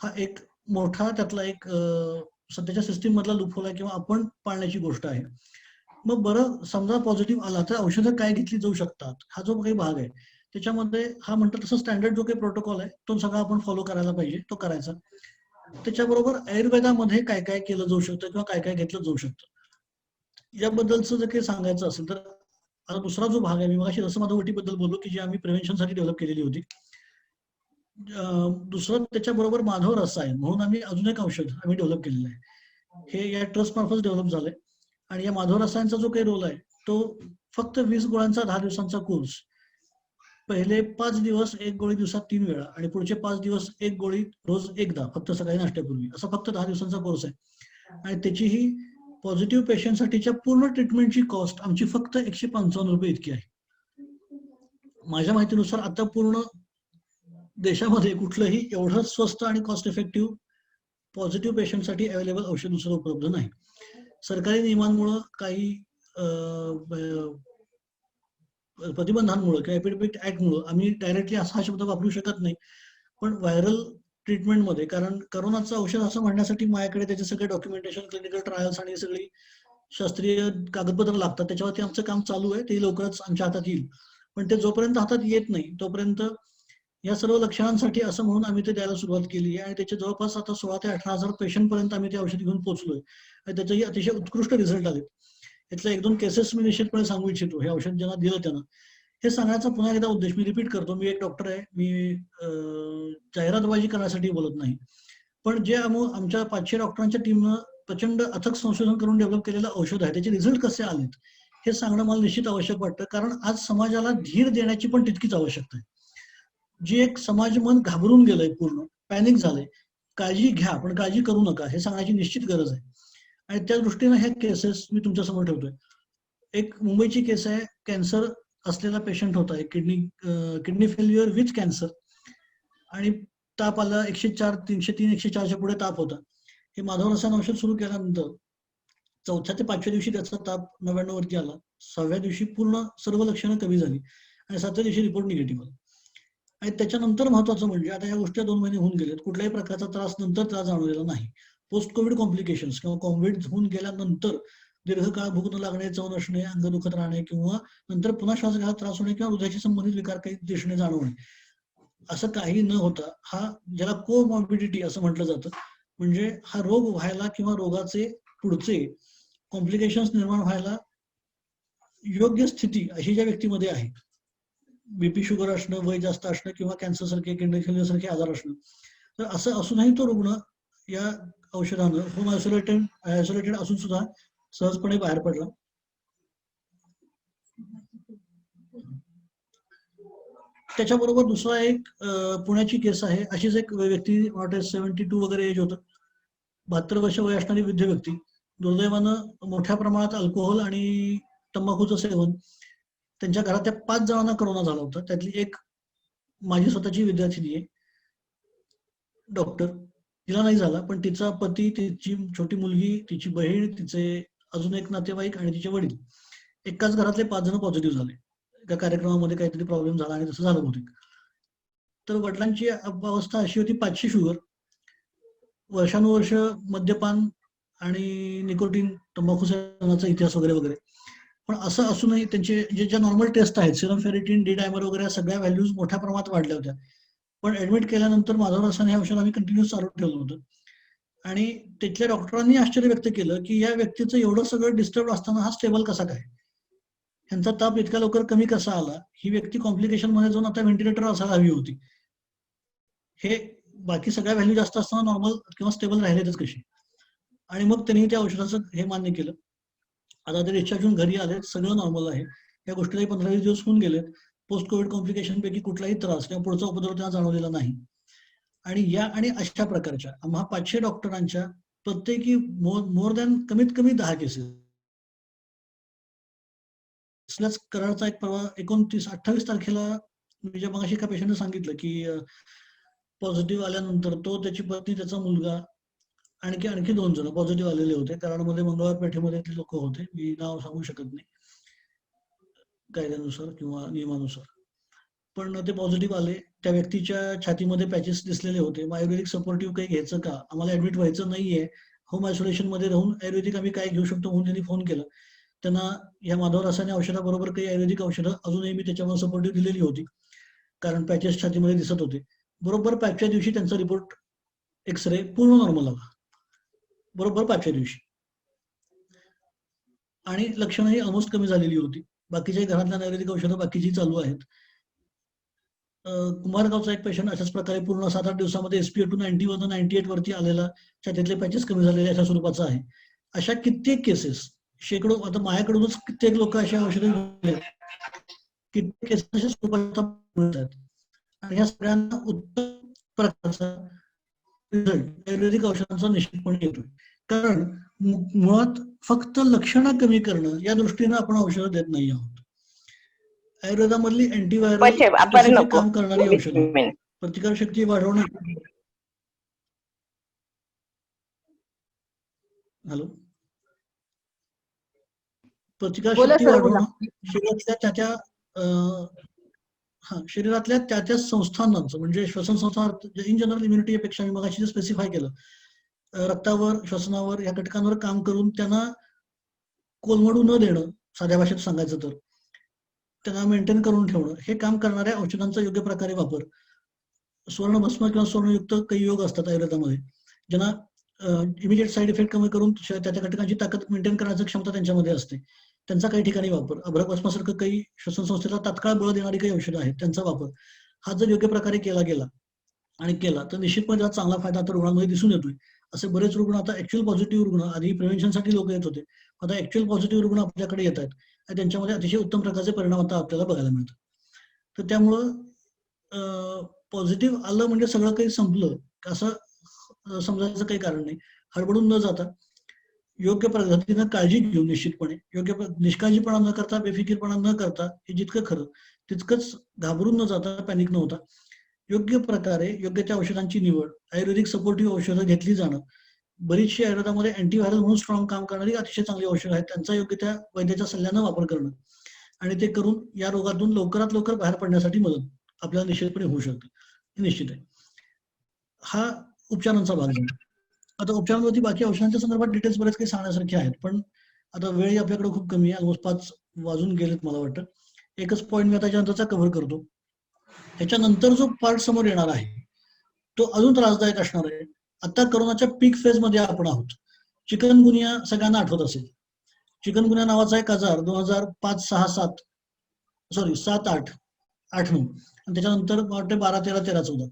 हा एक मोठा त्यातला एक सध्याच्या सिस्टीम मधला लूपहोल आहे किंवा आपण पाळण्याची गोष्ट आहे. मग बरं समजा पॉझिटिव्ह आला तर औषधं काय घेतली जाऊ शकतात, हा जो काही भाग आहे त्याच्यामध्ये हा म्हणतो तसं स्टँडर्ड जो काही प्रोटोकॉल आहे तो सगळा आपण फॉलो करायला पाहिजे, तो करायचा. त्याच्याबरोबर आयुर्वेदामध्ये काय काय केलं जाऊ शकतं किंवा काय काय घेतलं जाऊ शकतं याबद्दलचं जर काही सांगायचं असेल तर आता दुसरा जो भाग आहे, मी मगाशी रसमाधवटीबद्दल बोललो की जी आम्ही प्रिव्हेन्शनसाठी डेव्हलप केलेली होती. दुसरं त्याच्याबरोबर माधव रसायन म्हणून आम्ही अजून एक औषध आम्ही डेव्हलप केलेलं आहे. हे या ट्रस्ट मार्फत डेव्हलप झालंय आणि या माधव रसायनचा जो काही रोल आहे तो फक्त 20 गोळ्यांचा 10 दिवसांचा कोर्स. पहिले 5 दिवस 1 गोळी दिवसात 3 वेळा आणि पुढचे 5 दिवस 1 गोळी रोज एकदा, फक्त सकाळी नाश्त्यापूर्वी, असा फक्त 10 दिवसांचा कोर्स आहे. आणि त्याची ही पॉझिटिव्ह पेशंटसाठीच्या पूर्ण ट्रीटमेंटची कॉस्ट आमची फक्त 155 रुपये इतकी आहे. माझ्या माहितीनुसार आता पूर्ण देशामध्ये कुठलंही एवढं स्वस्त आणि कॉस्ट इफेक्टिव्ह पॉझिटिव्ह पेशंटसाठी अवेलेबल औषध दुसरं उपलब्ध नाही. सरकारी नियमांमुळे काही प्रतिबंधांमुळे किंवा एपिडेमिक ऍक्टमुळे आम्ही डायरेक्टली असा हा शब्द वापरू शकत नाही. पण व्हायरल ट्रीटमेंटमध्ये, कारण करोनाचं औषध असं म्हणण्यासाठी माझ्याकडे त्याचे सगळे डॉक्युमेंटेशन, क्लिनिकल ट्रायल्स आणि सगळी शास्त्रीय कागदपत्र लागतात, त्याच्यावरती आमचं काम चालू आहे, ते लवकरच आमच्या हातात येईल. पण ते जोपर्यंत हातात येत नाही तोपर्यंत या सर्व लक्षणांसाठी असं म्हणून आम्ही ते द्यायला सुरुवात केली आहे आणि त्याचे जवळपास आता 16 ते 18,000 पेशंट पर्यंत आम्ही ते औषध घेऊन पोहोचलोय आणि त्याचेही अतिशय उत्कृष्ट रिझल्ट आले. यातल्या 1-2 केसेस मी निश्चितपणे सांगू इच्छितो. हे औषध ज्यांना दिलं त्यांना. हे सांगण्याचा पुन्हा एकदा उद्देश मी रिपीट करतो, मी एक डॉक्टर आहे, मी जाहिरातबाजी करण्यासाठी बोलत नाही. पण जे आमच्या 500 डॉक्टरांच्या टीमनं प्रचंड अथक संशोधन करून डेव्हलप केलेलं औषध आहे, त्याचे रिझल्ट कसे आलेत हे सांगणं मला निश्चित आवश्यक वाटतं. कारण आज समाजाला धीर देण्याची पण तितकीच आवश्यकता आहे. जी एक समाज मन घाबरून गेलंय, पूर्ण पॅनिक झालंय. काळजी घ्या पण काळजी करू नका हे सांगण्याची निश्चित गरज आहे. आणि त्या दृष्टीनं हे केसेस मी तुमच्या समोर ठेवतोय. एक मुंबईची केस आहे, कॅन्सर असलेला पेशंट होता, एक किडनी फेल्युअर विथ कॅन्सर आणि ताप आला 104, 303, 104च्या पुढे ताप होता. हे माधव रसायन औषध सुरू केल्यानंतर 4थ्या ते 5व्या दिवशी त्याचा ताप 99 वरती आला. 6व्या दिवशी पूर्ण सर्व लक्षणं कमी झाली आणि 7व्या दिवशी रिपोर्ट निगेटिव्ह आला. आणि त्याच्यानंतर महत्वाचं म्हणजे आता या गोष्टी 2 महिने होऊन गेलेत, कुठल्याही प्रकारचा त्रास नंतर त्रास जाणवलेला नाही. पोस्ट कोविड कॉम्प्लिकेशन्स किंवा कोविड होऊन गेल्यानंतर दीर्घकाळ भूक न लागणे, चव नसणे, अंग दुखत राहणे किंवा नंतर पुन्हा श्वास घ्यायला त्रास होणे किंवा हृदयाशी संबंधित विकार काही दिसणे जाणवणे, असं काही न होता हा ज्याला कोमॉर्बिडिटी असं म्हटलं जातं, म्हणजे हा रोग व्हायला किंवा रोगाचे पुढचे कॉम्प्लिकेशन्स निर्माण व्हायला योग्य स्थिती अशी ज्या व्यक्तीमध्ये आहे, बीपी शुगर असणं, वय जास्त असणं किंवा कॅन्सर सारखे, किडनी फेल्युअर सारखे आजार असणं, तर असं असूनही तो रुग्ण या औषधानं होम आयसोलेटेड असून सुद्धा सहजपणे बाहेर पडला. त्याच्याबरोबर दुसरा एक पुण्याची केस आहे, अशीच एक व्यक्ती, 72 वगैरे एज होतं, 72 वर्ष वय असणारी वृद्ध व्यक्ती, दुर्दैवानं मोठ्या प्रमाणात अल्कोहोल आणि तंबाखूचं सेवन, त्यांच्या घरातल्या 5 जणांना करोना झाला होता. त्यातली एक माझी स्वतःची विद्यार्थिनी आहे, डॉक्टर, तिला नाही झाला, पण तिचा पती, तिची छोटी मुलगी, तिची बहीण, तिचे अजून एक नातेवाईक आणि तिचे वडील, एकाच घरातले 5 जण पॉझिटिव्ह झाले. एका कार्यक्रमामध्ये काहीतरी प्रॉब्लेम झाला आणि तसं झालं बहुतेक. तर वडिलांची अवस्था अशी होती, 500 शुगर, वर्षानुवर्ष मद्यपान आणि निकोटीन, तंबाखू सेवनाचा इतिहास वगैरे वगैरे. पण असं असूनही त्यांचे ज्या नॉर्मल टेस्ट आहेत, सिरम फेरिटीन, डी डायमर वगैरे सगळ्या व्हॅल्यूज मोठ्या प्रमाणात वाढल्या होत्या. पण ऍडमिट केल्यानंतर माधव रसायन हे औषध आम्ही कंटिन्यू चालू ठेवलं होतं आणि तिथल्या डॉक्टरांनी आश्चर्य व्यक्त केलं की या व्यक्तीचं एवढं सगळं डिस्टर्ब असताना हा स्टेबल कसा काय, ह्यांचा ताप इतक्या लवकर कमी कसा आला, ही व्यक्ती कॉम्प्लिकेशन मध्ये जाऊन आता व्हेंटिलेटर असायला हवी होती. हे बाकी सगळ्या व्हॅल्यू जास्त असताना नॉर्मल किंवा स्टेबल राहिलेतच कशी. आणि मग त्यांनी त्या औषधाचं हे मान्य केलं. आता ते डिस्चार्ज होऊन घरी आले, सगळं नॉर्मल आहे. या गोष्टीलाही 15-20 दिवस होऊन गेलेत. पोस्ट कोविड कॉम्प्लिकेशन पैकी कुठलाही त्रास किंवा पुढचा उपद्रव त्यांना जाणवलेला नाही. आणि या आणि अशा प्रकारच्या आम्हा 500 डॉक्टरांच्या प्रत्येकी मोर दॅन कमीत कमी 10 केसेस. कराडचा एक परवा 28 तारखेला मी ज्या मगाशी एका पेशंटने सांगितलं की पॉझिटिव्ह आल्यानंतर तो, त्याची पत्नी, त्याचा मुलगा, आणखी 2 जण पॉझिटिव्ह आलेले होते. कराडमध्ये मंगळवार पेठेमध्ये ते लोक होते, मी नाव सांगू शकत नाही कायद्यानुसार किंवा नियमानुसार, पण ते पॉझिटिव्ह आले. त्या व्यक्तीच्या छातीमध्ये पॅचेस दिसलेले होते. मग आयुर्वेदिक सपोर्टिव्ह काही घ्यायचं का, आम्हाला ऍडमिट व्हायचं नाहीये, होम आयसोलेशन मध्ये राहून आयुर्वेदिक आम्ही काय घेऊ शकतो म्हणून त्यांनी फोन केला. त्यांना या माधव रसायन औषधाबरोबर काही आयुर्वेदिक औषधं अजूनही मी त्याच्यावर सपोर्टिव्ह दिलेली होती, कारण पॅचेस छातीमध्ये दिसत होते. बरोबर 5व्या दिवशी त्यांचा रिपोर्ट एक्सरे पूर्ण नॉर्मल आला, बरोबर 5व्या दिवशी, आणि लक्षणंही ऑलमोस्ट कमी झालेली होती. बाकीच्या घरातल्या आयुर्वेदिक औषधं बाकीची चालू आहेत. कुमारगावचा एक पेशंट अशाच प्रकारे पूर्ण 7-8 दिवसामध्ये SpO2 90 वरून 98 वरती आलेला, छातीतले पॅचेस कमी झालेले अशा स्वरूपाचा आहे. अशा कित्येक केसेस, शेकडो, आता माझ्याकडूनच कित्येक लोक अशा औषधं घेतली, कित्येक केसेस अशा स्वरूपाच्या मिळतात. आणि या सगळ्यांना उत्तम प्रकारचा रिझल्ट आयुर्वेदिक औषधांचा निश्चितपणे येतोय. कारण मुळात फक्त लक्षणं कमी करणं या दृष्टीनं आपण औषधं देत नाही आहोत. आयुर्वेदामधली अँटीव्हायरल काम करणारी औषधं, प्रतिकारशक्ती वाढवण्यासाठी, प्रतिकारशक्ती वाढवणं, शरीरातल्या त्या संस्थांनाचं, म्हणजे श्वसन संस्था, इन जनरल इम्युनिटी पेक्षा मी मगाशी जे स्पेसिफाय केलं, रक्तावर, श्वसनावर, या घटकांवर काम करून त्यांना कोलमडू न देणं, साध्या भाषेत सांगायचं तर त्यांना मेंटेन करून ठेवणं, हे काम करणाऱ्या औषधांचा योग्य प्रकारे वापर, सुवर्णभस्म किंवा सुवर्णयुक्त काही योग असतात आयुर्वेदामध्ये, ज्यांना इमिडिएट साईड इफेक्ट कमी करून त्या घटकांची ताकद मेंटेन करण्याची क्षमता त्यांच्यामध्ये असते, त्यांचा काही ठिकाणी वापर, अभ्रकभस्मासारखं काही श्वसन संस्थेला तात्काळ बळ देणारी काही औषधं आहेत त्यांचा वापर, हा जर योग्य प्रकारे केला गेला आणि केला तर निश्चितपणे त्याचा चांगला फायदा आता रुग्णांमध्ये दिसून येतोय. असे बरेच रुग्ण आता ऍक्च्युअल पॉझिटिव्ह रुग्ण, आधी प्रिव्हेन्शनसाठी लोक येत होते, आता ऍक्च्युअल पॉझिटिव्ह रुग्ण आपल्याकडे येत आहेत आणि त्यांच्यामध्ये अतिशय उत्तम प्रकारचे परिणाम आता आपल्याला बघायला मिळतात. तर त्यामुळं पॉझिटिव्ह आलं म्हणजे सगळं काही संपलं असं समजायचं काही कारण नाही. हडबडून न जाता योग्य पद्धतीनं काळजी घेऊन निश्चितपणे निष्काळजीपणा न करता, बेफिकीरपणा न करता, हे जितकं खरं तितकंच घाबरून न जाता, पॅनिक न होता योग्य प्रकारे योग्य त्या औषधांची निवड, आयुर्वेदिक सपोर्टिव्ह औषधं घेतली जाणं. बरीचशी आयुर्वेदामध्ये अँटीव्हायरल म्हणून स्ट्रॉंग काम करणारी अतिशय चांगली औषधं आहेत, त्यांचा योग्य त्या वैद्याच्या सल्ल्यानं वापर करणं आणि ते करून या रोगातून लवकरात लवकर बाहेर पडण्यासाठी मदत आपल्याला निश्चितपणे होऊ शकते, हे निश्चित आहे. हा उपचारांचा भाग आहे. आता उपचारांवरती बाकी औषधांच्या संदर्भात डिटेल्स बरेच काही सांगण्यासारखे आहेत, पण आता वेळही आपल्याकडे खूप कमी आहे, ऑलमोस्ट 5 वाजून गेलेत मला वाटतं. एकच पॉईंट मी त्याच्यानंतरचा कव्हर करतो. त्याच्यानंतर जो पार्ट समोर येणार आहे तो अजून त्रासदायक असणार आहे. आता करोनाच्या पीक फेज मध्ये आपण आहोत. चिकनगुनिया सगळ्यांना आठवत असेल. चिकनगुनिया नावाचा एक आजार 7-8 आणि त्याच्यानंतर मला वाटतं 12-13-13-14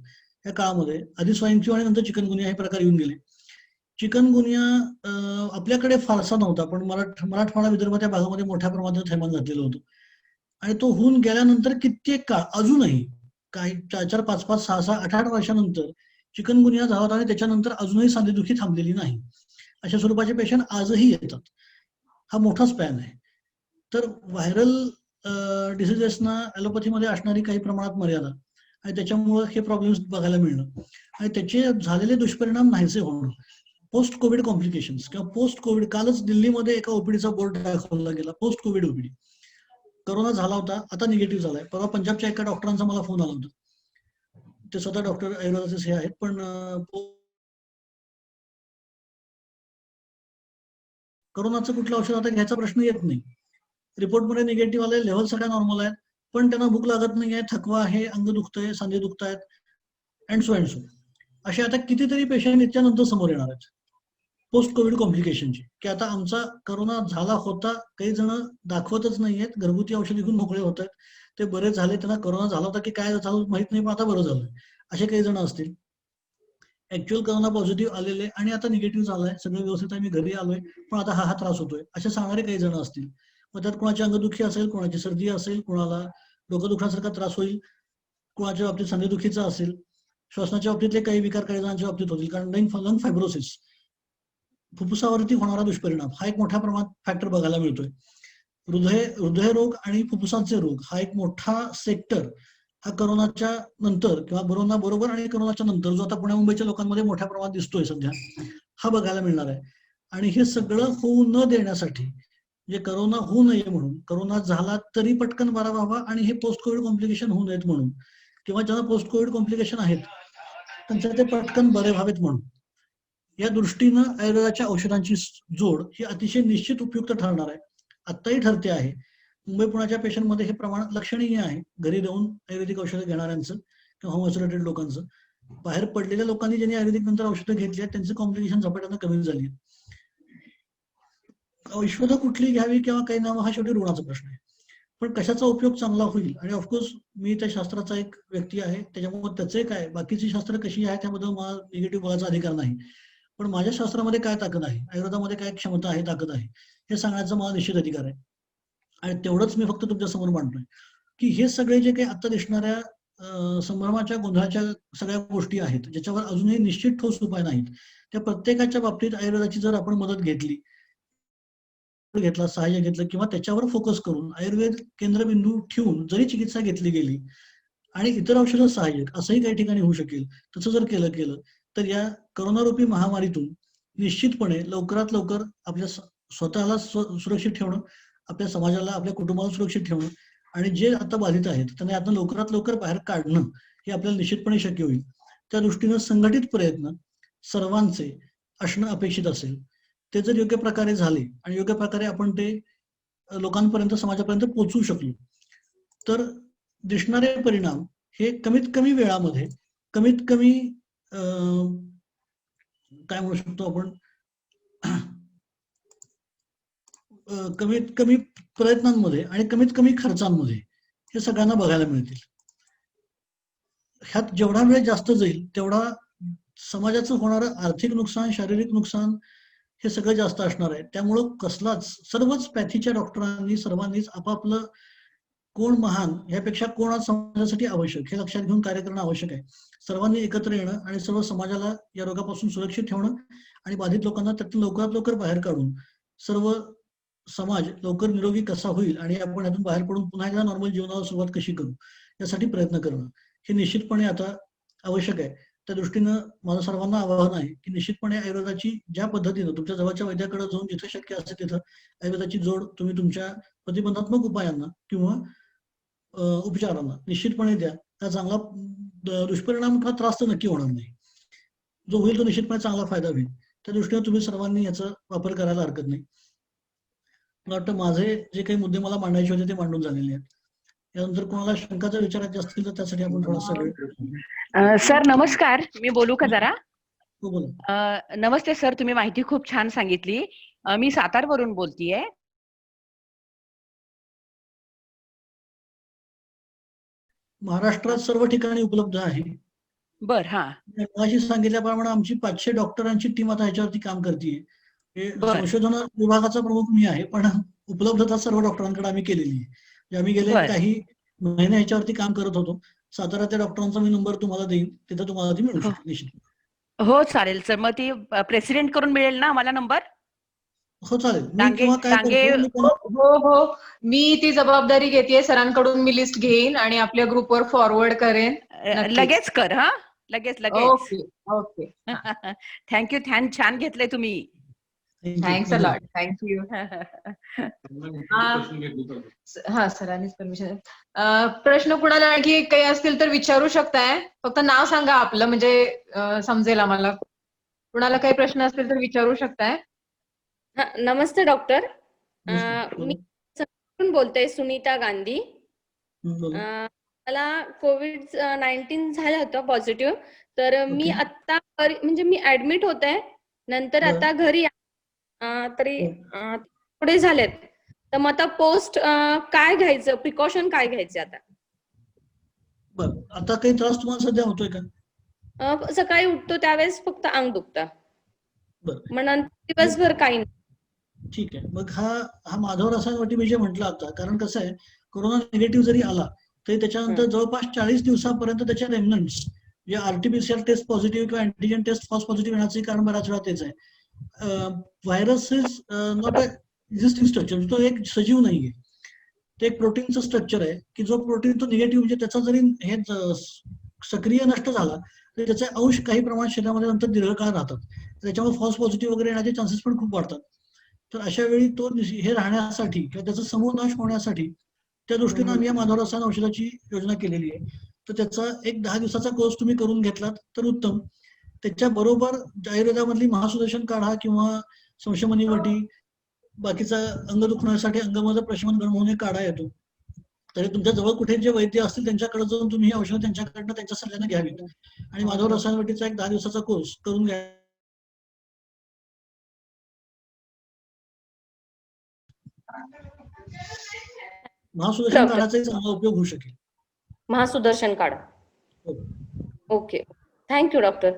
या काळामध्ये आधी स्वाईन फ्लू आणि नंतर चिकनगुनिया हे प्रकार येऊन गेले. चिकनगुनिया आपल्याकडे फारसा नव्हता, पण मराठवाडा विदर्भ त्या भागामध्ये मोठ्या प्रमाणात थैमान घातलेलं होतं आणि तो होऊन गेल्यानंतर कित्येक काळ अजूनही काही 4-4, 5-5, 6-6, 8-8 वर्षानंतर चिकनगुनिया झाला होता आणि त्याच्यानंतर अजूनही सांधेदुखी थांबलेली नाही. अशा स्वरूपाचे पेशंट आजही येतात. हा मोठा स्पॅन आहे. तर व्हायरल डिसिजेसना ॲलोपॅथीमध्ये असणारी काही प्रमाणात मर्यादा आणि त्याच्यामुळे हे प्रॉब्लेम्स बघायला मिळणं आणि त्याचे झालेले दुष्परिणाम नाहीसे होणं, पोस्ट कोविड कॉम्प्लिकेशन्स किंवा पोस्ट कोविड. कालच दिल्लीमध्ये एका ओपीडीचा बोर्ड दाखवला गेला, पोस्ट कोविड ओपीडी. करोना झाला होता, आता निगेटिव्ह झालाय. परवा पंजाबच्या एका डॉक्टरांचा मला फोन आला होता, ते स्वतः डॉक्टर आयुर्वेदाचे हे आहेत, पण करोनाचं कुठलं औषध आता घ्यायचा प्रश्न येत नाही. रिपोर्टमध्ये निगेटिव्ह आले, लेव्हल सगळ्या नॉर्मल आहेत, पण त्यांना भूक लागत नाहीये, थकवा आहे, अंग दुखतंय, सांधे दुखतायत अँड सो असे आता कितीतरी पेशंट इतक्यानंतर समोर येणार आहेत पोस्ट कोविड कॉम्प्लिकेशनची, की आता आमचा करोना झाला होता, काही जण दाखवतच नाहीयेत, घरगुती औषध घेऊन मोकळे होत आहेत, ते बरे झाले, त्यांना करोना झाला होता की काय झालं माहित नाही, पण आता बरं झालं, असे काही जण असतील. ऍक्च्युअल करोना पॉझिटिव्ह आलेले आणि आता निगेटिव्ह झालाय, सगळं व्यवस्थित आहे, मी घरी आलोय, पण आता हा त्रास होतोय, असे सांगणारे काही जण असतील. मग त्यात कोणाची अंगदुखी असेल, कोणाची सर्दी असेल, कोणाला डोकं दुखण्यासारखा त्रास होईल, कोणाच्या बाबतीत सांधेदुखीचा असेल, श्वसनाच्या बाबतीतले काही विकार काही जणांच्या बाबतीत होतील, कारण लंग फायब्रोसिस, फुफ्फुसावरती होणारा दुष्परिणाम हा एक मोठ्या प्रमाणात फॅक्टर बघायला मिळतोय. हृदयरोग आणि फुफ्फुसांचे रोग हा एक मोठा सेक्टर हा करोनाच्या नंतर किंवा कोरोना बरोबर आणि करोनाच्या नंतर जो आता पुण्या मुंबईच्या लोकांमध्ये मोठ्या प्रमाणात दिसतोय सध्या, हा बघायला मिळणार आहे. आणि हे सगळं होऊ न देण्यासाठी, जे करोना होऊ नये म्हणून, करोना झाला तरी पटकन बरा व्हावा आणि हे पोस्ट कोविड कॉम्प्लिकेशन होऊ नयेत म्हणून, किंवा ज्यांना पोस्ट कोविड कॉम्प्लिकेशन आहेत त्यांच्या ते पटकन बरे व्हावेत म्हणून, या दृष्टीनं आयुर्वेदाच्या औषधांची जोड ही अतिशय निश्चित उपयुक्त ठरणार आहे. आत्ताही ठरते आहे. मुंबई पुण्याच्या पेशंटमध्ये हे प्रमाण लक्षणीय आहे, घरी देऊन आयुर्वेदिक औषधं घेणाऱ्यांचं किंवा होम आयसोलेटेड लोकांचं. बाहेर पडलेल्या लोकांनी ज्यांनी आयुर्वेदिक नंतर औषधं घेतली आहेत त्यांची कॉम्प्लिकेशन झपाट्यानं कमी झाली. औषधं कुठली घ्यावी किंवा काही नावं हा शेवटी रुग्णाचा प्रश्न आहे, पण कशाचा उपयोग चांगला होईल. आणि ऑफकोर्स मी त्या शास्त्राचा एक व्यक्ती आहे, त्याच्यामुळे त्याचे काय बाकीची शास्त्र कशी आहे त्याबद्दल मला निगेटिव्ह बोलायचा अधिकार नाही, पण माझ्या शास्त्रामध्ये काय ताकद आहे, आयुर्वेदामध्ये काय क्षमता आहे, ताकद आहे, हे सांगण्याचा मला निश्चित अधिकार आहे. आणि तेवढंच मी फक्त तुमच्या समोर मांडतोय की हे सगळे जे काही आता दिसणाऱ्या संभ्रमाच्या गोंधळाच्या सगळ्या गोष्टी आहेत, ज्याच्यावर अजूनही निश्चित ठोस उपाय नाहीत, त्या प्रत्येकाच्या बाबतीत आयुर्वेदाची जर आपण मदत घेतली, घेतला, सहाय्य घेतलं किंवा त्याच्यावर फोकस करून आयुर्वेद केंद्रबिंदू ठेवून जरी चिकित्सा घेतली गेली आणि इतर औषधं सहाय्यक असंही काही ठिकाणी होऊ शकेल, तसं जर केलं तर या करोनारूपी महामारीतून निश्चितपणे लवकरात लवकर आपल्या स्वतःला सुरक्षित ठेवणं, आपल्या समाजाला, आपल्या कुटुंबाला सुरक्षित ठेवणं आणि जे आता बाधित आहेत त्यांना यातनं लवकरात लवकर बाहेर काढणं हे आपल्याला निश्चितपणे शक्य होईल. त्या दृष्टीनं संघटित प्रयत्न सर्वांचे असणं अपेक्षित असेल. ते जर योग्य प्रकारे झाले आणि योग्य प्रकारे आपण ते लोकांपर्यंत समाजापर्यंत पोहोचवू शकलो तर दिसणारे परिणाम हे कमीत कमी वेळामध्ये कमीत कमी काय म्हणू शकतो आपण कमीत कमी प्रयत्नांमध्ये आणि कमीत कमी खर्चांमध्ये हे सगळ्यांना बघायला मिळतील. ह्यात जेवढा वेळ जास्त जाईल तेवढा समाजाचं होणारं आर्थिक नुकसान, शारीरिक नुकसान हे सगळं जास्त असणार आहे. त्यामुळं सर्वच पॅथीच्या डॉक्टरांनी सर्वांनीच आपापलं कोण महान ह्यापेक्षा कोण आज समाजासाठी आवश्यक हे लक्षात घेऊन कार्य करणं आवश्यक आहे. सर्वांनी एकत्र येणं आणि सर्व समाजाला या रोगापासून सुरक्षित ठेवणं आणि बाधित लोकांना त्यातून लवकरात लवकर बाहेर काढून सर्व समाज लवकर निरोगी कसा होईल आणि आपण यातून बाहेर पडून पुन्हा एकदा नॉर्मल जीवनाला सुरुवात कशी करू यासाठी प्रयत्न करणं हे निश्चितपणे आता आवश्यक आहे. त्या दृष्टीनं माझं सर्वांना आवाहन आहे की निश्चितपणे आयुर्वेदाची ज्या पद्धतीनं तुमच्या जवळच्या वैद्याकडे जाऊन जिथे शक्य असते तिथं आयुर्वेदाची जोड तुम्ही तुमच्या प्रतिबंधात्मक उपायांना किंवा उपचारांना निश्चितपणे द्या. त्या चांगला दुष्परिणाम किंवा त्रास तर नक्की होणार नाही. जो होईल तो निश्चितपणे चांगला फायदा होईल. त्या दृष्टीने तुम्ही सर्वांनी याचा वापर करायला हरकत नाही. मला वाटतं माझे जे काही मुद्दे मला मांडायचे होते ते मांडून झालेले आहेत. यानंतर कोणाला शंकाचा विचारायचे असतील तर त्यासाठी आपण थोडासा वेळ. सर नमस्कार, मी बोलू का जरा? हो बोला. नमस्ते सर, तुम्ही माहिती खूप छान सांगितली. मी सातारवरून बोलतीये. महाराष्ट्रात सर्व ठिकाणी उपलब्ध आहे. बर. हा, मगाशी सांगितल्याप्रमाणे आमची 500 डॉक्टरांची टीम आता ह्याच्यावरती काम करते. संशोधन विभागाचा प्रमुख मी आहे, पण उपलब्धता सर्व डॉक्टरांकडे आम्ही केलेली आहे. आम्ही गेले काही महिने ह्याच्यावरती काम करत होतो. साताऱ्याच्या डॉक्टरांचा मी नंबर तुम्हाला देईन, तिथे तुम्हाला ती मिळू शकते निश्चित. हो चालेल सर. मग ती प्रेसिडेंट करून मिळेल ना मला नंबर? हो चालेल. मी किंवा काय करतो, हो हो, मी ती जबाबदारी घेते. सरांकडून मी लिस्ट घेईन आणि आपल्या ग्रुपवर फॉरवर्ड करेन. लगेच कर. हा, लगेच लगेच. Okay okay. थँक्यू. छान घेतलंय तुम्ही. Thanks a lot. थँक्यू. हा, सरांनीच परमिशन. प्रश्न कुणाला आणखी काही असतील तर विचारू शकताय. फक्त नाव सांगा आपलं, म्हणजे समजेल आम्हाला. कुणाला काही प्रश्न असतील तर विचारू शकताय. नमस्ते डॉक्टर. मी बोलते सुनीता गांधी. मला COVID-19 झालं होतं पॉझिटिव्ह. तर मी आता म्हणजे मी ऍडमिट होते. नंतर आता घरी तरी पुढे झालेत. तर मग आता पोस्ट काय घ्यायचं, प्रिकॉशन काय घ्यायचे आता? बरं, आता काही त्रास तुम्हाला सध्या होतोय का? सकाळी उठतो त्यावेळेस फक्त अंग दुखतं. मग नंतर दिवसभर काही नाही. ठीक आहे. मग हा माधव रसायनवाटी मी जे म्हटलं आता, कारण कसं आहे, कोरोना निगेटिव्ह जरी आला तरी त्याच्यानंतर जवळपास 40 दिवसापर्यंत त्याचे रेमनंट्स जे आरटीपीसीआर टेस्ट पॉझिटिव्ह किंवा अँटीजन टेस्ट फॉल्स पॉझिटिव्ह येण्याचे कारण बऱ्याच वेळा तेच आहे. Virus is not a existing structure. तो एक सजीव नाहीये. ते एक प्रोटीनचं स्ट्रक्चर आहे की जो प्रोटीन तो निगेटिव्ह म्हणजे त्याचा जरी हे सक्रिय नष्ट झाला तरी त्याचे अंश काही प्रमाणात शरीरामध्ये नंतर दीर्घकाळ राहतात. त्याच्यामुळे फॉल्स पॉझिटिव्ह वगैरे येण्याचे चान्सेस पण खूप वाढतात. तर अशा वेळी तो हे राहण्यासाठी किंवा त्याचा समूळ नाश होण्यासाठी त्या दृष्टीनं आम्ही या माधव रसायन औषधाची योजना केलेली आहे. तर त्याचा एक 10 दिवसाचा कोर्स तुम्ही करून घेतलात तर उत्तम. त्याच्याबरोबर आयुर्वेदामधली महासुदर्शन काढा किंवा संशमनी वटी, बाकीचा अंग दुखण्यासाठी अंगमद प्रशमन गण म्हणून काढा येतो. तरी तुमच्या जवळ कुठे जे वैद्य असतील त्यांच्याकडे जाऊन तुम्ही ही औषधं त्यांच्याकडनं त्यांच्या सल्ल्याने घ्यावीत आणि माधव रसायन वटीचा एक 10 दिवसाचा कोर्स करून घ्या. महासुदर्शन काढाचा चांगला उपयोग होऊ शकेल. महासुदर्शन काढ. Okay. Thank you doctor.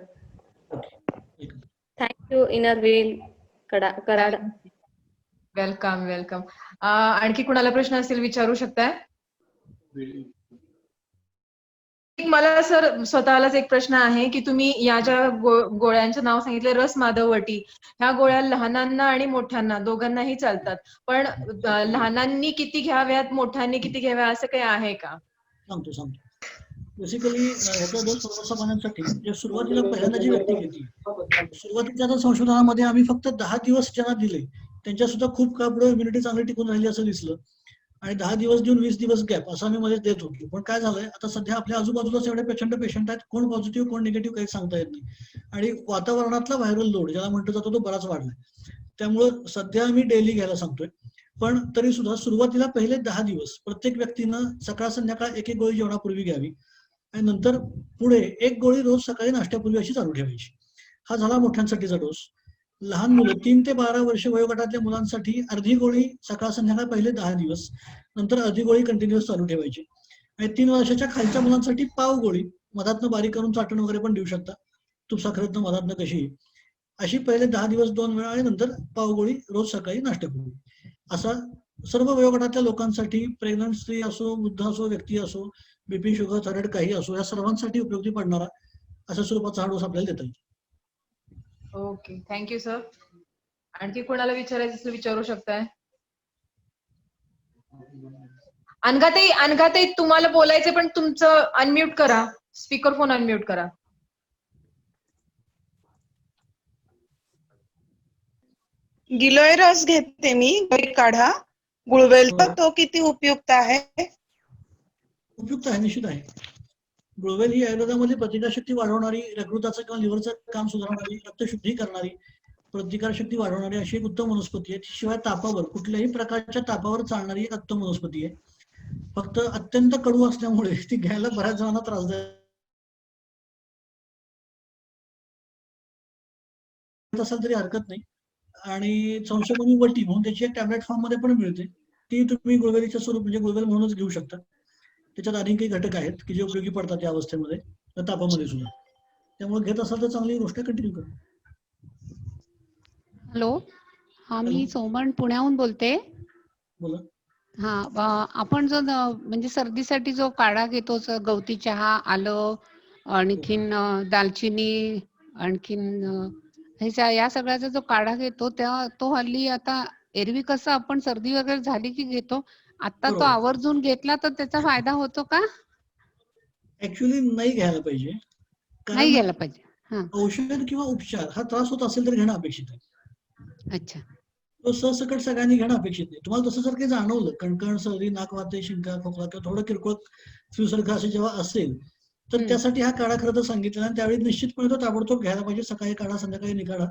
Thank you inner wheel Karad. Welcome welcome. आणखी कुणाला प्रश्न असतील विचारू शकताय. मला सर स्वतःलाच एक प्रश्न आहे की तुम्ही या ज्या गोळ्यांचं नाव सांगितलं, रस माधववटी, ह्या गोळ्या लहानांना आणि मोठ्यांना दोघांनाही चालतात. पण लहानांनी किती घ्याव्यात, मोठ्यांनी किती घ्याव्या असं काही आहे का? सांगतो. बेसिकली ह्याचा डोस सर्वसामान्यांसाठी जे सुरुवातीला पहिल्यांदा जी व्यक्ती घेतली, सुरुवातीच्या संशोधनामध्ये आम्ही फक्त 10 दिवस ज्यांना दिले त्यांच्या सुद्धा खूप काळ पुढे इम्युनिटी चांगली टिकून राहिली असं दिसलं आणि 10 दिवस देऊन 20 दिवस गॅप असं आम्ही मध्ये देत होतो. पण काय झालंय, आता सध्या आपल्या आजूबाजूलाच एवढे प्रचंड पेशंट आहेत, कोण पॉझिटिव्ह कोण निगेटिव्ह काही सांगता येत नाही आणि वातावरणातला व्हायरल लोड ज्याला म्हटलं जातो तो बराच वाढलाय. त्यामुळं सध्या आम्ही डेली घ्यायला सांगतोय. पण तरी सुद्धा सुरुवातीला पहिले 10 दिवस प्रत्येक व्यक्तीनं सकाळ संध्याकाळ एक एक गोळी जेवणापूर्वी घ्यावी आणि नंतर पुढे एक गोळी रोज सकाळी नाश्त्यापूर्वी अशी चालू ठेवायची. हा झाला मोठ्यांसाठीचा डोस. लहान मुलं 3 ते 12 वर्ष वयोगटातल्या मुलांसाठी अर्धी गोळी सकाळ संध्याकाळ पहिले 10 दिवस, नंतर अर्धी गोळी कंटिन्युअस चालू ठेवायची. आणि 3 वर्षाच्या खालच्या मुलांसाठी पाव गोळी मधातनं बारीक करून चाटण वगैरे पण देऊ शकता, तूप साखरेतनं मधातनं कशी, अशी पहिले 10 दिवस 2 वेळा आणि नंतर पाव गोळी रोज सकाळी नाश्त्यापूर्वी. असा सर्व वयोगटातल्या लोकांसाठी, प्रेग्नंट स्त्री असो, वृद्ध असो, व्यक्ती असो, बीपी, शुगर, थायरॉइड काही असो, या सर्वांसाठी उपयोगी पडणारा अशा स्वरूपाचा हा डोस आपल्याला देता येईल. Okay, thank you sir. आणखी कोणाला विचारायचं असेल विचारू शकताय. अनघाताई तुम्हाला बोलायचं पण तुमचं अनम्यूट करा, स्पीकर फोन अनम्यूट करा. गिलोय रस घेते मी, घरी काढा गुळवेलचा, तो किती उपयुक्त आहे? उपयुक्त आहे, निश्चित आहे. गुळवेल ही आयुर्वेदामध्ये प्रतिकारशक्ती वाढवणारी, यकृताचं किंवा लिव्हरचं काम सुधारणारी, रक्तशुद्धी करणारी, प्रतिकारशक्ती वाढवणारी अशी एक उत्तम वनस्पती आहे. शिवाय तापावर, कुठल्याही प्रकारच्या तापावर चालणारी एक उत्तम वनस्पती आहे. फक्त अत्यंत कडू असल्यामुळे ती घ्यायला बऱ्याच जणांना त्रासदायक असेल तरी हरकत नाही. आणि संशोधनी वटी म्हणून त्याची एक टॅबलेट फॉर्म मध्ये पण मिळते, ती तुम्ही गुळवेलीच्या स्वरूप म्हणजे गुळवेल म्हणूनच घेऊ शकता. त्याच्यात आणखी काही घटक आहेत की जे उपयोगी पडतात या अवस्थेमध्ये, तापामध्ये सुद्धा. त्यामुळे घेत असाल तर चांगली गोष्ट कंटिन्यू करा. हॅलो, हा मी सोमन पुण्याहून बोलते. बोला. हा, आपण जो म्हणजे सर्दीसाठी जो काढा घेतो, गवती चहा, आलं, आणखीन दालचिनी, आणखीन ह्याच्या या सगळ्याचा जो काढा घेतो, तो हल्ली आता एरवी कसं आपण सर्दी वगैरे झाली की घेतो, आता तो बरोबर. आवर्जून घेतला तर त्याचा फायदा होतो का? ऍक्च्युली नाही घ्यायला पाहिजे, नाही कारण घ्यायला पाहिजे. हा, औषध किंवा उपचार हा त्रास होत असेल तर घेणं अपेक्षित आहे. अच्छा. तो सहसकट सगळ्यांनी घेणं अपेक्षित नाही. तुम्हाला तसं जर काही जाणवलं, कणकण, सर्दी, नाक वाटे, शिंका, खोकला किंवा थोडं किरकोळ फ्लू सारखं असं जेव्हा असेल, तर त्यासाठी हा काढा खरं तर सांगितलेला आणि त्यावेळी निश्चितपणे तो ताबडतोब घ्यायला पाहिजे. सकाळी काढा, संध्याकाळी निकाढा.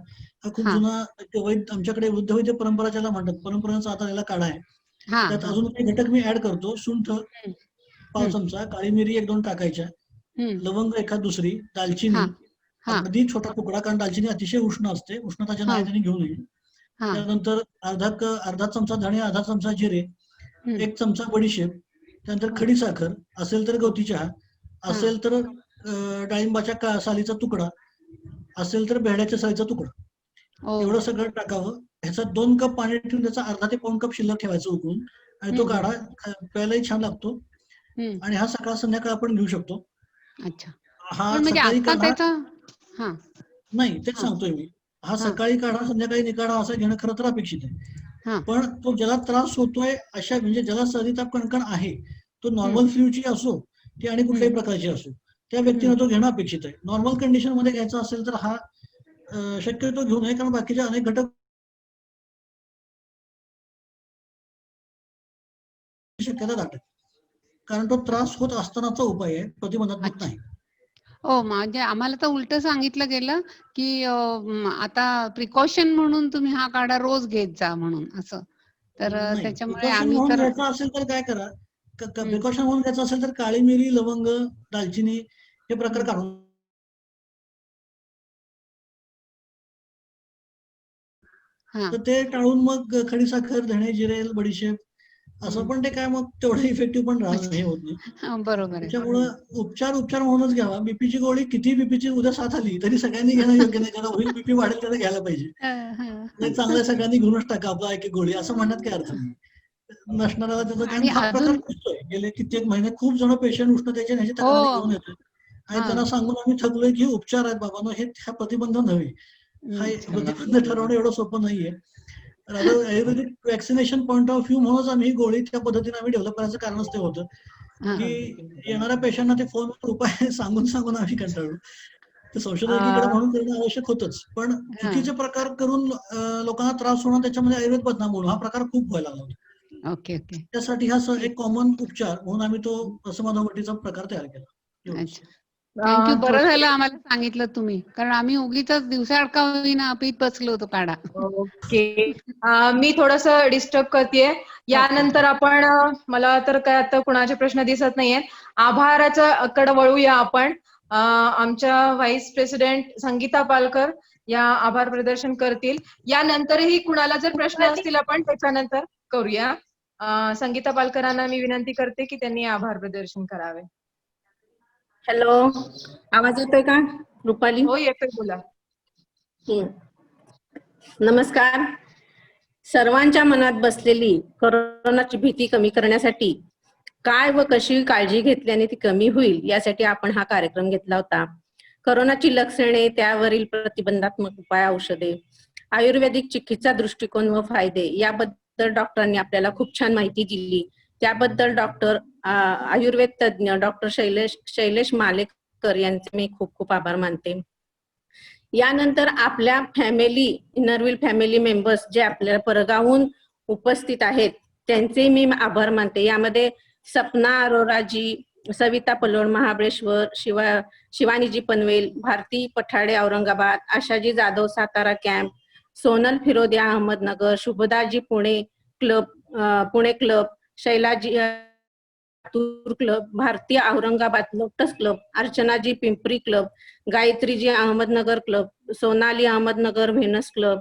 हा खूप जुना आमच्याकडे वृद्ध वैद्य परंपरा ज्याला म्हणतात, परंपरेचा आता याला काढा आहे. त्यात अजून काही घटक मी ऍड करतो. सुंठ 5 चमचा, काळी मिरी 1-2 टाकायच्या, लवंग एखाद दुसरी, दालचिनी अगदी छोटा तुकडा, कारण दालचिनी अतिशय उष्ण असते, उष्णताच्या नाही त्यांनी घेऊ नये. त्यानंतर अर्धा चमचा धणे, अर्धा चमचा जिरे, 1 चमचा बडीशेप, त्यानंतर खडी साखर, असेल तर गवती चहा, असेल तर डाळिंबाच्या सालीचा तुकडा, असेल तर भेड्याच्या सालीचा तुकडा, एवढं सगळं टाकावं. ह्याचा 2 कप पाणी ठेवून त्याचा अर्धा ते पाऊण कप शिल्लक ठेवायचं उकळून, आणि तो काढा प्यायलाही छान लागतो. आणि हा सकाळ संध्याकाळ आपण घेऊ शकतो. अच्छा. हा म्हणजे सकाळी आता काढा त्याचा नाही, तेच सांगतोय मी. हा सकाळी काढा, संध्याकाळी निकाढा असं घेणं खरं तर अपेक्षित आहे. पण तो ज्याला त्रास होतोय, अशा म्हणजे ज्याला सर्दी ताप कणकण आहे, तो नॉर्मल फ्लूची असो ती आणि कुठल्याही प्रकारची असो, त्या व्यक्तीने तो घेणं अपेक्षित आहे. नॉर्मल कंडिशन मध्ये घ्यायचा असेल तर हा शक्यतो घेऊ नये, कारण बाकीचे अनेक घटक शक्यता दाटत, कारण तो त्रास होत असतानाचा उपाय आहे, प्रतिबंधात्मक नाही. हो, म्हणजे आम्हाला तर उलट सांगितलं गेलं की आता प्रिकॉशन म्हणून तुम्ही हा काढा रोज घेत जा म्हणून, असं. तर त्याच्यामुळे प्रिकॉशन आम्ही म्हणून तर घ्यायचं असेल तर काय करा, प्रिकॉशन म्हणून घ्यायचं असेल तर काळी मिरी, लवंग, दालचिनी हे प्रकार काढून तर ते टाळून मग खडी साखर, धणे, जिरे, बडीशेप असं, पण ते काय मग तेवढं इफेक्टिव्ह पण हे होत नाही. बरोबर आहे. त्याच्यामुळं उपचार म्हणूनच घ्यावा. बीपीची गोळी किती बीपीची उद्या 7 आली तरी सगळ्यांनी घेणं योग्य नाही, कारण होईल बीपी वाढेल त्याला घ्यायला पाहिजे. नाही, चांगल्या सगळ्यांनी घेऊनच टाका आपला एक गोळी, असं म्हणण्यात काय अर्थ नाही. नसणाऱ्याला त्याचा, कारण हा प्रकार दिसतोय गेले कित्येक महिने खूप जण पेशंट उष्णतेच्या ह्याची तक्रारी घेऊन येतो आणि त्यांना सांगून आम्ही थकलोय की उपचार आहेत बाबांनो, हे प्रतिबंध नव्हे. हा प्रतिबंध ठरवणं एवढं सोपं नाहीये. आयुर्वेदिक वॅक्सिनेशन पॉईंट ऑफ व्ह्यू म्हणूनच आम्ही ही गोळी त्या पद्धतीने आम्ही डेव्हलप करायचं कारणच ते होतं की येणाऱ्या पेशंटना ते फोनवर उपाय सांगून आम्ही कंटाळलो. ते संशोधकीकडे म्हणून करणं आवश्यक होतच, पण चुकीचे प्रकार करून लोकांना त्रास होणं, त्याच्यामध्ये आयुर्वेद बदनाम होणं हा प्रकार खूप व्हायला लागला होता. Okay okay. त्यासाठी हा एक कॉमन उपचार म्हणून आम्ही तो असमाधावटीचा प्रकार तयार केला. थँक्यू. बरं थोडं- झालं आम्हाला सांगितलं तुम्ही, कारण आम्ही उगीच दिवसाआड का होईना पीत बसलो होतो काढा. ओके. मी थोडस डिस्टर्ब करतेय. यानंतर आपण मला तर काय आता कुणाचे प्रश्न दिसत नाहीये. आभाराच्या कडे वळूया आपण. आमच्या व्हाईस प्रेसिडेंट संगीता पालकर या आभार प्रदर्शन करतील. यानंतरही कुणाला जर प्रश्न असतील आपण त्याच्यानंतर करूया. संगीता पालकरांना मी विनंती करते की त्यांनी आभार प्रदर्शन करावे. हॅलो, आवाज येतोय का रुपाली? हो, येतोय, बोला. हं. नमस्कार. सर्वांच्या मनात बसलेली कोरोनाची भीती कमी करण्यासाठी काय व कशी काळजी घेतल्याने ती कमी होईल यासाठी आपण हा कार्यक्रम घेतला होता. कोरोनाची लक्षणे, त्यावरील प्रतिबंधात्मक उपाय, औषधे, आयुर्वेदिक चिकित्सा दृष्टिकोन व फायदे याबद्दल डॉक्टरांनी आपल्याला खूप छान माहिती दिली. त्याबद्दल आयुर्वेद तज्ञ डॉक्टर शैलेश मालेकर यांचे मी खूप खूप आभार मानते. यानंतर आपल्या इनरव्हील फॅमिली मेंबर्स जे आपल्या परगावून उपस्थित आहेत त्यांचे मी आभार मानते. यामध्ये Sapna Arora ji, Savita Palod Mahabaleshwar, Shivani ji Panvel, Bharti Pathade Aurangabad, Asha ji Jadhav Satara camp, Sonal Firodia Ahmednagar, Shubhada ji Pune club, Shaila ji club, Bhartiya Aurangabad Lotus club, Archana ji Pimpri club, Gayatri ji Ahmednagar club, Sonali Ahmednagar Venus club,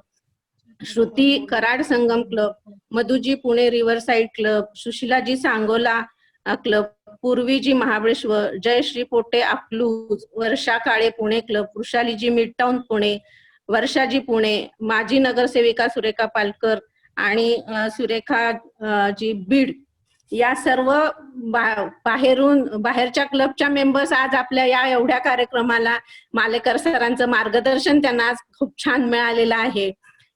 Shruti Karad Sangam club, Madhu ji Pune Riverside club, Sushila ji Sangola club, Purvi ji Mahabaleshwar, Jayashree Pote Akluj, Varsha Kale Pune club, Vrushali ji Midtown Pune, Varsha ji Pune, माजी नगरसेविका सुरेखा पालकर आणि सुरेखा जी बीड, या सर्व बाहेरच्या क्लबच्या मेंबर्स आज आपल्या या एवढ्या कार्यक्रमाला मालेकर सरांचं मार्गदर्शन त्यांना आज खूप छान मिळालेलं आहे.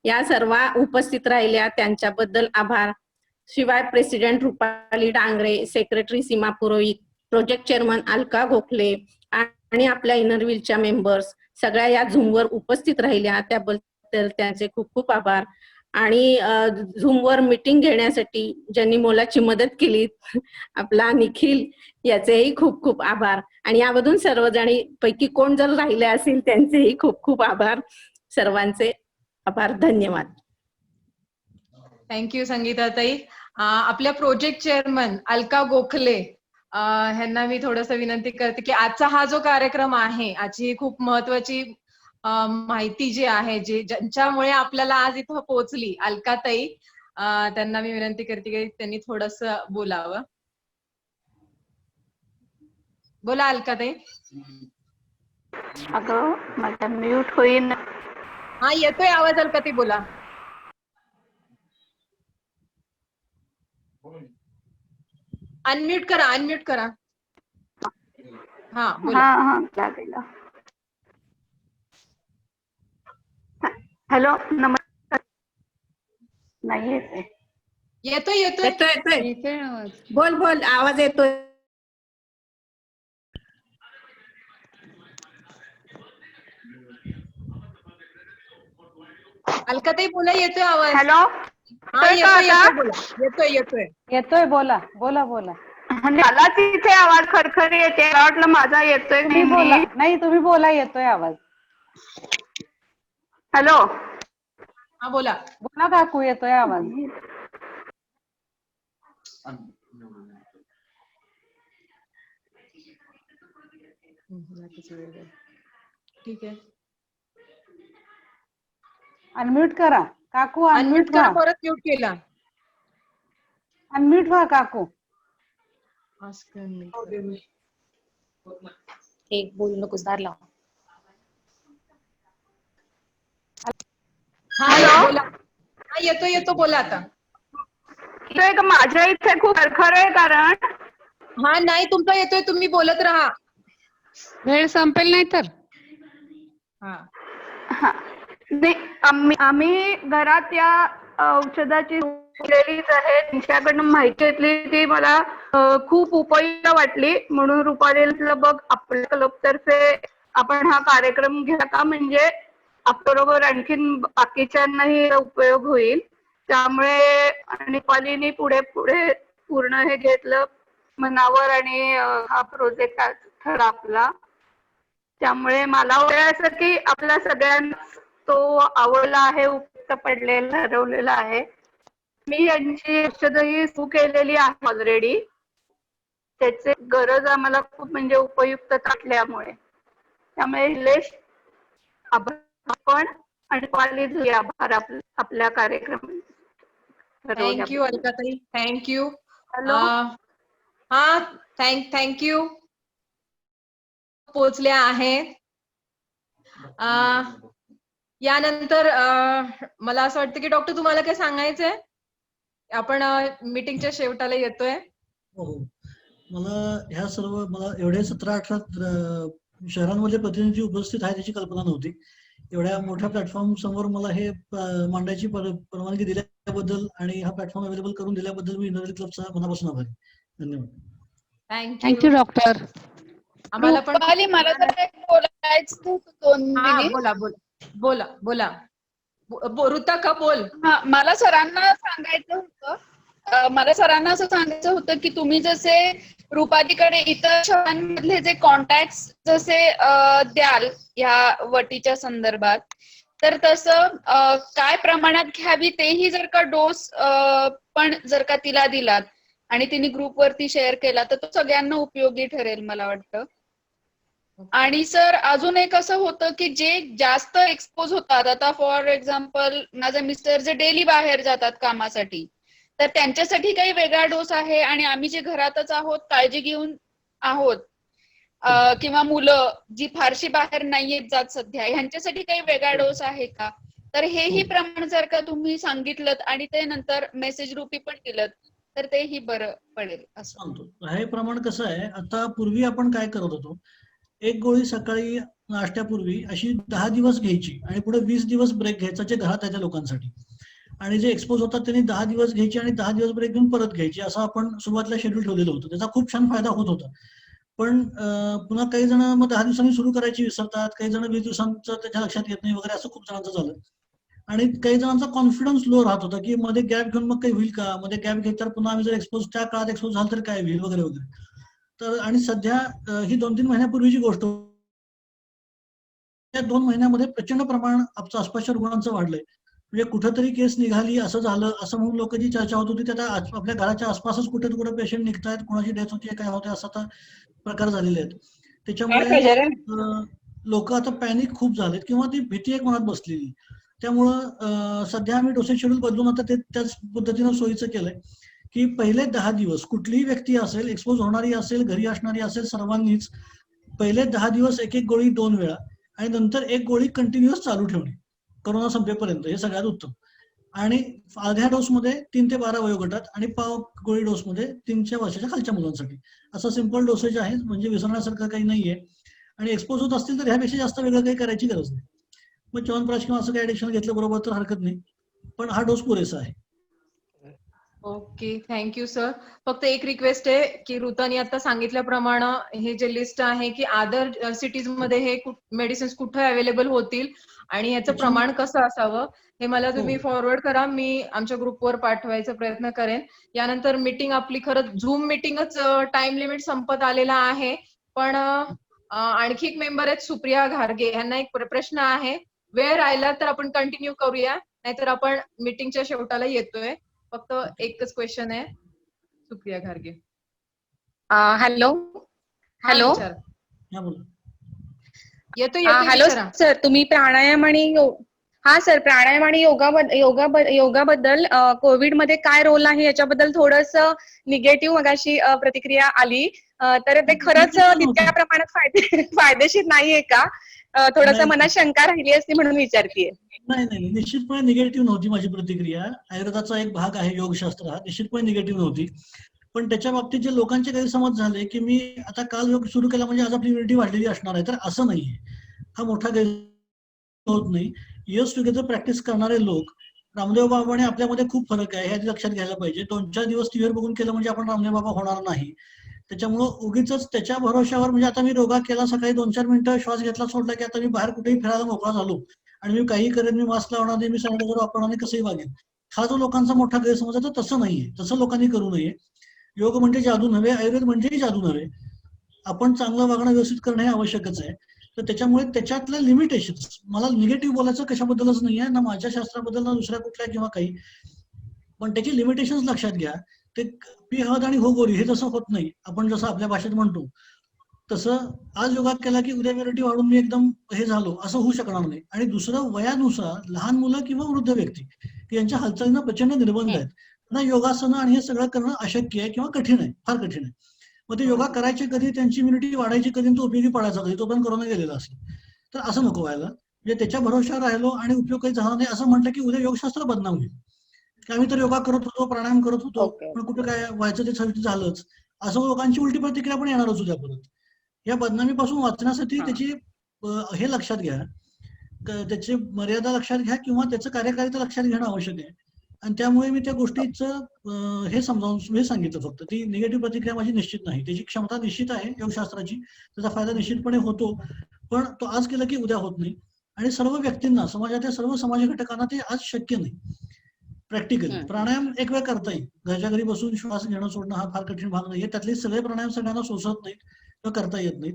या सर्व उपस्थित राहिल्या त्यांच्याबद्दल आभार. शिवाय प्रेसिडेंट रुपाली डांगरे, सेक्रेटरी सीमा पुरोहित, प्रोजेक्ट चेअरमन अलका गोखले आणि आपल्या इनरव्हीलच्या मेंबर्स सगळ्या या झूमवर उपस्थित राहिल्या त्याबद्दल त्यांचे खूप खूप आभार. आणि झूमवर मीटिंग घेण्यासाठी ज्यांनी मोलाची मदत केली आपला निखिल, याचेही खूप खूप आभार. आणि यामधून सर्वजणी पैकी कोण जर राहिले असतील त्यांचेही खूप खूप आभार. सर्वांचे आभार. धन्यवाद. थँक्यू संगीताताई. आपल्या प्रोजेक्ट चेअरमन अलका गोखले ह्यांना मी थोडस विनंती करते की आजचा हा जो कार्यक्रम आहे, आजची खूप महत्वाची माहिती जी आहे, ज्यांच्यामुळे आपल्याला आज इथं पोहोचली अलकाताई, त्यांना मी विनंती करते की त्यांनी थोडस बोलावं. बोला अलकाताई. अगं माझा म्यूट होईन. हा, येतोय आवाज अलकाताई, बोला. अनम्यूट करा. हा, बोला. हा लागेल. हॅलो, नमस्कार. नाही येते. येतोय. येतोय आवाज. बोल आवाज येतोय. अलकाताई बोला, येतोय आवाज. हॅलो, हा, येतोय, बोला. मला तिथे आवाज खरखरी येते. मला वाटलं माझा येतोय तुम्ही बोला. नाही, तुम्ही बोला, येतोय आवाज. हॅलो, हा, बोला. काकू, येतोय आवाज. ठीक आहे. अनम्यूट करा काकू. अनम्यूट करा. परत म्यूट केला. अनम्यूट व्हा काकू. एक बोलू नकोस, दार लाव. हा, बोला. हा, येतो, बोला आता. का माझ्या इथे खूप खरखर आहे कारण. हा, नाही, तुमचा येतोय, तुम्ही बोलत राहा. वेळ संपेल नाही तर. हा, आम्ही घरात या औषधाची आहे, त्यांच्याकडनं माहिती घेतली, ती मला खूप उपयुक्त वाटली. म्हणून रुपालीला बघ, आपल्या क्लब तर्फे आपण हा कार्यक्रम घ्या का, म्हणजे आपल्याबरोबर आणखीन बाकीच्यांनाही उपयोग होईल. त्यामुळे रुपालीने पुढे पूर्ण हे घेतलं मनावर आणि हा प्रोजेक्ट ठरवला. त्यामुळे मला वाटतं असं की आपल्या सगळ्यांना तो आवडला आहे, उपयुक्त पडलेला ठरवलेला आहे. मी यांची औषधही सुरू केलेली आहे ऑलरेडी. त्याची गरज आम्हाला खूप म्हणजे उपयुक्त असल्यामुळे. त्यामुळे निलेश आपण आणि कॉलेज आभार आपल्या कार्यक्रम थँक्यू अलकाताई, थँक्यू. हॅलो. हा थँक्यू पोचल्या आहेत. यानंतर मला असं वाटतं की डॉक्टर तुम्हाला काय सांगायचंय? आपण मीटिंगच्या शेवटाला येतोय. हो, मला ह्या सर्व एवढे 17-18 शहरांमधले प्रतिनिधी उपस्थित आहे त्याची कल्पना नव्हती. एवढ्या मोठ्या प्लॅटफॉर्म समोर मला हे मांडायची परवानगी दिल्याबद्दल आणि हा प्लॅटफॉर्म अवेलेबल करून दिल्याबद्दल मी इंद्रनील क्लबचा मनापासून आभारी. धन्यवाद. Thank you doctor. आम्हाला पण रुपाली, मला जर काही बोलायचं होतं 2 मिनिट. बोला. ऋता का बोल. मला सरांना असं सांगायचं होतं की तुम्ही जसे रुपालीकडे इतर शहरांमधले जे कॉन्टॅक्ट जसे द्याल या वटीच्या संदर्भात, तर तसं काय प्रमाणात घ्यावी तेही जर का डोस पण जर का तिला दिलात आणि तिने ग्रुपवरती शेअर केला तर तो सगळ्यांना उपयोगी ठरेल मला वाटतं. आणि सर अजून एक असं होतं की जे जास्त एक्सपोज होतात, आता फॉर एक्झाम्पल माझे मिस्टर जे डेली बाहेर जातात कामासाठी, तर त्यांच्यासाठी काही वेगळा डोस आहे आणि आम्ही जे घरातच आहोत काळजी घेऊन आहोत किंवा मुलं जी फारशी बाहेर नाहीयेत जात सध्या, ह्यांच्यासाठी काही वेगळा डोस आहे का? तर हेही प्रमाण जर का तुम्ही सांगितलं आणि ते नंतर मेसेज रूपी पण दिलं तर तेही बरं पडेल असं सांगतो. हे प्रमाण कसं आहे, आता पूर्वी आपण काय करत होतो, एक गोळी सकाळी नाश्त्यापूर्वी अशी 10 दिवस घ्यायची आणि पुढे 20 दिवस ब्रेक घ्यायचा जे घरात आहे त्या लोकांसाठी, आणि जे एक्सपोज होतात त्यांनी 10 दिवस घ्यायची आणि 10 दिवस ब्रेक घेऊन परत घ्यायची, असं आपण सुरुवातीला शेड्यूल ठेवलेलं होतं. त्याचा खूप छान फायदा होत होता. पण पुन्हा काही जण मग 10 दिवसांनी सुरू करायची विसरतात, काही जण 20 दिवसांचं त्याच्या लक्षात येत नाही वगैरे, असं खूप जणांचं झालं. आणि काही जणांचा कॉन्फिडन्स लो राहत होता की मध्ये गॅप घेऊन मग काही होईल का, मध्ये गॅप घेत तर पुन्हा आम्ही जर एक्सपोज त्या काळात एक्सपोज झालं तर काय होईल वगैरे वगैरे. तर आणि सध्या ही 2-3 महिन्यापूर्वीची गोष्ट, त्या 2 महिन्यामध्ये प्रचंड प्रमाण आसपासच्या रुग्णांचं वाढलंय. म्हणजे कुठंतरी केस निघाली, असं झालं असं म्हणून लोक जी चर्चा होत होती त्या आपल्या घराच्या आसपासच कुठे कुठे पेशंट निघतायत, कोणाची डेथ होतीये, काय होते, असं आता प्रकार झालेले आहेत. त्याच्यामुळे लोक आता पॅनिक खूप झालेत किंवा ती भीती एक मनात बसलेली. त्यामुळं सध्या आम्ही डोसेज शेड्यूल बदलून आता ते त्याच पद्धतीनं सोयीचं केलंय की पहिले 10 दिवस कुठलीही व्यक्ती असेल, एक्सपोज होणारी असेल, घरी असणारी असेल, सर्वांनीच पहिले 10 दिवस एक गोळी 2 वेळा आणि नंतर एक गोळी कंटिन्युअस चालू ठेवणे कोरोना संपेपर्यंत, हे सगळ्यात उत्तम. आणि अर्ध्या डोसमध्ये 3 ते 12 वयोगटात आणि पाव गोळी डोसमध्ये 3 वर्षाच्या खालच्या मुलांसाठी, असं सिंपल डोसेज आहे. म्हणजे विसरण्यासारखं काही नाहीये. आणि एक्सपोज होत असतील तर ह्यापेक्षा जास्त वेगळं काही करायची गरज नाही. मग च्यवनप्राश किंवा असं काही ऍडिक्शन घेतलं बरोबर तर हरकत नाही, पण हा डोस पुरेसा आहे. Okay, thank you sir. फक्त एक रिक्वेस्ट आहे की ऋतानी आता सांगितल्याप्रमाणे हे जे लिस्ट आहे की अदर सिटीज मध्ये हे मेडिसिन्स कुठे अवेलेबल होतील आणि याचं प्रमाण कसं असावं हे मला तुम्ही फॉरवर्ड करा. मी आमच्या ग्रुपवर पाठवायचा प्रयत्न करेन. यानंतर मीटिंग आपली खरंच झूम मीटिंगच टाइम लिमिट संपत आलेला आहे, पण आणखी एक मेंबर आहेत सुप्रिया घारगे, यांना एक प्रश्न आहे. वेळ राहिला तर आपण कंटिन्यू करूया, नाहीतर आपण मीटिंगच्या शेवटाला येतोय. फक्त एकच क्वेश्चन आहे. सुप्रिया घारगे. हॅलो हॅलो हॅलो सर, तुम्ही प्राणायाम आणि प्राणायाम आणि योगाबद्दल कोविड मध्ये काय रोल आहे याच्याबद्दल थोडस निगेटिव्ह मगाशी प्रतिक्रिया आली, तर ते खरंच तितक्या प्रमाणात फायदेशीर नाहीये का? थोडस मनात शंका राहिली असती म्हणून विचारतीये. नाही, निश्चितपणे निगेटिव्ह नव्हती माझी प्रतिक्रिया. आयुर्वेदाचा एक भाग आहे योगशास्त्र, हा निश्चितपणे निगेटिव्ह नव्हती. पण त्याच्या बाबतीत जे लोकांचे गैरसमज झाले की मी आता काल योग सुरू केला म्हणजे आज आपली इम्युनिटी वाढलेली असणार आहे, तर असं नाहीये. हा मोठा गैरसमज होत नाही. इयर्स टुगेदर प्रॅक्टिस करणारे लोक, रामदेव बाबा आणि आपल्यामध्ये खूप फरक आहे, हे लक्षात घ्यायला पाहिजे. 2-4 दिवस टीव्हीवर बघून केलं म्हणजे आपण रामदेव बाबा होणार नाही. त्याच्यामुळं उगीच त्याच्या भरोश्यावर, म्हणजे आता मी योगा केला, सकाळी 2-4 मिनिटं श्वास घेतला सोडला की आता मी बाहेर कुठेही फिरायला मोकळा झालो आणि मी काही करेन, मी मास्क लावणार नाही, मी सॅनिटायझर वापरणार नाही, कसंही वागेल, हा जो लोकांचा मोठा गैरसमज आहे तो तसं नाहीये. तसं लोकांनी करू नये. योग म्हणजे जादू नव्हे, आयुर्वेद म्हणजेही जादू नव्हे. आपण चांगलं वागणं व्यवस्थित करणं हे आवश्यकच आहे. तर त्याच्यामुळे त्याच्यातल्या लिमिटेशन्स, मला निगेटिव्ह बोलायचं कशाबद्दलच नाही आहे, ना माझ्या शास्त्राबद्दल ना दुसऱ्या कुठल्या किंवा काही, पण त्याची लिमिटेशन्स लक्षात घ्या. ते पी हळद आणि हो गोरी हे जसं होत नाही, आपण जसं आपल्या भाषेत म्हणतो तसं आज योगा केला की उद्या इम्युनिटी वाढून मी एकदम हे झालो असं होऊ शकणार नाही. आणि दुसरं, वयानुसार लहान मुलं किंवा वृद्ध व्यक्ती यांच्या हालचालींना प्रचंड निर्बंध आहेत, ना योगासनं आणि हे सगळं करणं अशक्य आहे किंवा कठीण आहे, फार कठीण आहे. मग ते योगा करायचे कधी, त्यांची इम्युनिटी वाढायची कधी, तो उपयोगी पडायचा कधी, तो पण करोना गेलेला असेल. तर असं नको व्हायला. म्हणजे त्याच्या भरोश्यावर राहिलो आणि उपयोग काही झाला नाही असं म्हटलं की उद्या योगशास्त्र बदनाम होईल की आम्ही तर योगा करत होतो, प्राणायाम करत होतो, पण कुठे काय व्हायचं ते झालंच, असं लोकांची उलटी प्रतिक्रिया पण येणारच उद्या परत. या बदनामीपासून वाचण्यासाठी त्याची हे लक्षात घ्या, त्याची मर्यादा लक्षात घ्या किंवा त्याचं कार्यकारिता लक्षात घेणं आवश्यक आहे. आणि त्यामुळे मी त्या गोष्टीचं हे समजावून हे सांगितलं फक्त. ती निगेटिव्ह प्रतिक्रिया माझी निश्चित नाही, त्याची क्षमता निश्चित आहे योगशास्त्राची, त्याचा फायदा निश्चितपणे होतो, पण तो आज केला की उद्या होत नाही. आणि सर्व व्यक्तींना, समाजाच्या सर्व समाज घटकांना ते आज शक्य नाही प्रॅक्टिकली. प्राणायाम एक वेळ करता येईल, घरच्या घरी बसून श्वास घेणं सोडणं हा फार कठीण भाग नाहीये. त्यातले सगळे प्राणायाम सगळ्यांना सोसत नाहीत किंवा करता येत नाहीत,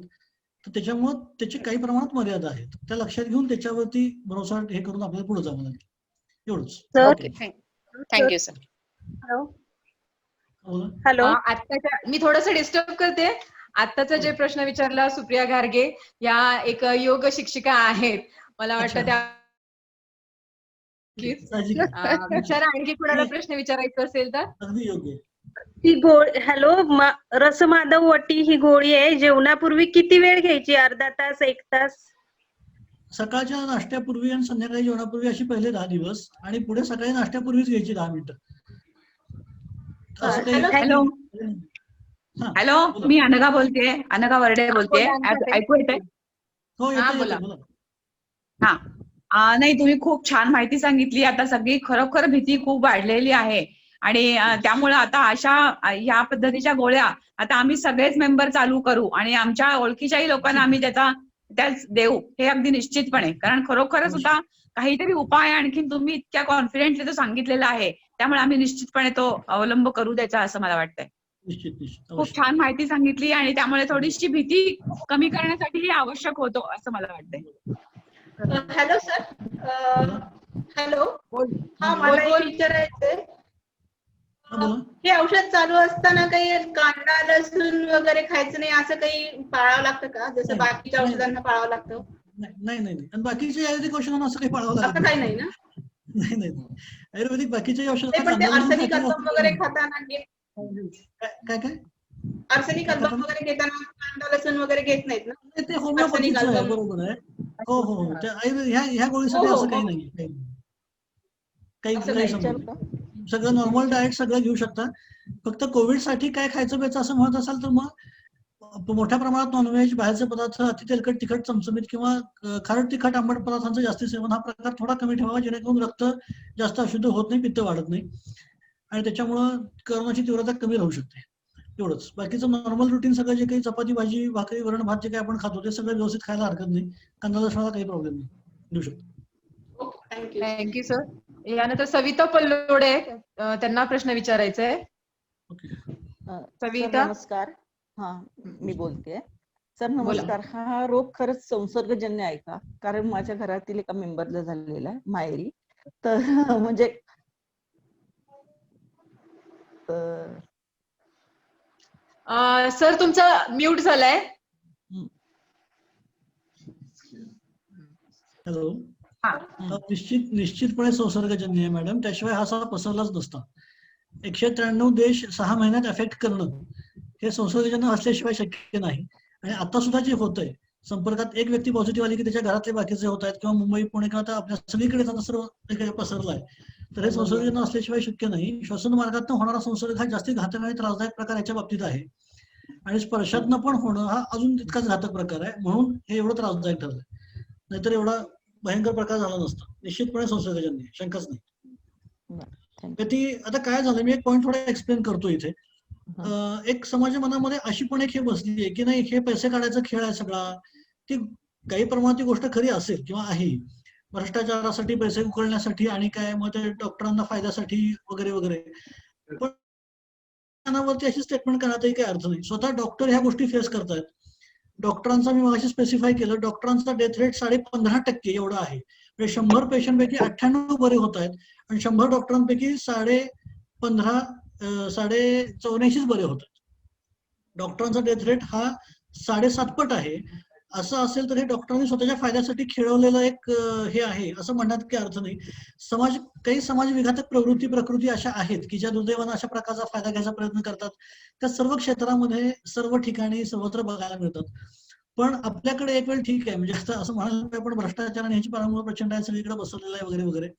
तर त्याच्यामुळे त्याची काही प्रमाणात मर्यादा आहेत, त्या लक्षात घेऊन त्याच्यावरती भरोसा हे करून आपल्याला पुढे जावं लागेल, एवढंच. Thank you sir. हॅलो, आत्ताच्या मी थोडंसं डिस्टर्ब करते. आत्ताचा जे प्रश्न विचारला सुप्रिया घारगे या एक योग शिक्षिका आहेत, मला वाटतं त्या विचारा. आणखी कुणाला प्रश्न विचारायचा असेल तर. अगदी योग्य. ही गोळी, हॅलो, रसमाधव वटी ही गोळी आहे, जेवणापूर्वी किती वेळ घ्यायची? अर्धा तास, 1 तास? सकाळच्या नाश्त्यापूर्वी आणि संध्याकाळी जेवणापूर्वी अशी पहिले 10 दिवस, आणि पुढे सकाळी नाश्त्यापूर्वीच घ्यायची 10 मिनिटं. हॅलो हॅलो, मी अनघा बोलते, अनघा वर्डे बोलते. ऐकू येते? हो, येते. हा, नाही, तुम्ही खूप छान माहिती सांगितली. आता सगळी खरोखर भीती खूप वाढलेली आहे, आणि त्यामुळे आता अशा या पद्धतीच्या गोळ्या आता आम्ही सगळेच मेंबर चालू करू, आणि आमच्या ओळखीच्याही लोकांना आम्ही त्याच देऊ, हे अगदी निश्चितपणे. कारण खरोखरच आता काहीतरी उपाय आणखीन तुम्ही इतक्या कॉन्फिडेंटली तो सांगितलेला आहे, त्यामुळे आम्ही निश्चितपणे तो अवलंब करू द्यायचा असं मला वाटतंय. खूप छान माहिती सांगितली, आणि त्यामुळे थोडीशी भीती कमी करण्यासाठी हे आवश्यक होतं असं मला वाटतंय. हॅलो सर, हॅलो, हा, मला एक विचारायचंय, हे औषध चालू असताना काही कांदा लसूण वगैरे खायचं नाही असं काही पाळावं लागतं का, जसं बाकीच्या औषधांना पाळावं लागतं? नाही, आणि बाकीच्या आयुर्वेदिक औषधांना असं काही पाळावं लागतं असं काही नाही ना? नाही, आयुर्वेदिक बाकीच्या पण ते आर्सेनिक अल्बम वगैरे खाताना काय आर्सेनिक अल्बम वगैरे घेताना कांदा लसूण वगैरे घेत नाहीत ना? ते होमिओपॅथीचं आहे, बरोबर आहे. हो, ह्या गोळीसाठी असं काही नाही, काही समजलं. सगळं नॉर्मल डाएट सगळं घेऊ शकता. फक्त कोविड साठी काय खायचं प्यायचं असं म्हणत असाल तर मग मोठ्या प्रमाणात नॉनव्हेज, बाहेरचे पदार्थ, अति तेलकट, तिखट, चमचमीत किंवा खारट तिखट आंबट पदार्थांचं जास्ती सेवन हा प्रकार थोडा कमी ठेवावा, जेणेकरून रक्त जास्त अशुद्ध होत नाही, पित्त वाढत नाही, आणि त्याच्यामुळं करोनाची तीव्रता कमी राहू शकते. एवढंच. बाकीचं नॉर्मल रुटीन सगळं जे काही चपाती, भाजी, भाकरी, वरण, भात जे काही आपण खातो ते सगळं व्यवस्थित खायला हरकत नाही. कांदा लसणाला काही प्रॉब्लेम नाही, देऊ शकतो. Thank you sir. यानंतर सविता पल्लोडे, त्यांना प्रश्न विचारायचा आहे. सविता, नमस्कार. हा, मी बोलते. सर नमस्कार. हा रोग खरंच संसर्गजन्य आहे का? कारण माझ्या घरातील एका मेंबरला झालेला आहे माहेरी, तर म्हणजे सर तुमचा म्यूट झालाय. हॅलो, निश्चितपणे संसर्गजन्य आहे मॅडम, त्याशिवाय हा असा पसरलाच नसता. 193 देश 6 महिन्यात अफेक्ट करणं हे संसर्गजन्य असल्याशिवाय शक्य नाही. आणि आता सुद्धा जे होतंय, संपर्कात एक व्यक्ती पॉझिटिव्ह आली की त्याच्या घरातले बाकीचे होत आहेत, किंवा मुंबई, पुणे किंवा आता आपल्या सगळीकडे आता सर्व पसरलाय, तर हे संसर्गजन्य असल्याशिवाय शक्य नाही. श्वसन मार्गातून होणारा संसर्ग हा जास्ती घातक आणि त्रासदायक प्रकार याच्या बाबतीत आहे, आणि स्पर्शातनं पण होणं हा अजून तितकाच घातक प्रकार आहे, म्हणून हे एवढं त्रासदायक ठरलंय. नाहीतर एवढा भयंकर प्रकार झाला नसता. निश्चितपणे संसर्गजन्य, शंकाच नाही. ती आता काय झालं, मी एक पॉईंट थोडा एक्सप्लेन करतो इथे. एक समाज मनामध्ये अशी पण एक हे बसली आहे की नाही, हे पैसे काढायचा खेळ आहे सगळा. ती काही प्रमाणात ती गोष्ट खरी असेल किंवा आहे, भ्रष्टाचारासाठी, पैसे उकळण्यासाठी, आणि काय मग ते डॉक्टरांना फायद्यासाठी वगैरे वगैरे. पण अशी स्टेटमेंट करण्यातही काही अर्थ नाही. स्वतः डॉक्टर ह्या गोष्टी फेस करतायत. डॉक्टरांचा मी मगाशी स्पेसिफाय केलं, डॉक्टरांचा डेथ रेट 15.5% एवढा आहे. म्हणजे 100 पेशंटपैकी 98 बरे होत आहेत आणि 100 डॉक्टरांपैकी 84.5 बरे होत आहेत. डॉक्टरांचा डेथ रेट हा 7.5 पट आहे. असं असेल तर हे डॉक्टरांनी स्वतःच्या फायद्यासाठी खेळवलेलं एक हे आहे असं म्हणण्यात काही अर्थ नाही. काही समाजविघातक प्रकृती अशा आहेत की ज्या दुर्दैवानं अशा प्रकारचा फायदा घ्यायचा प्रयत्न करतात. त्या सर्व क्षेत्रामध्ये सर्व ठिकाणी सर्वत्र बघायला मिळतात. पण आपल्याकडे एक वेळ ठीक आहे, म्हणजे आता असं म्हणायला पण भ्रष्टाचार आणि ह्याची पारामुळे प्रचंड आहे, सगळीकडे बसवलेला आहे वगैरे वगैरे.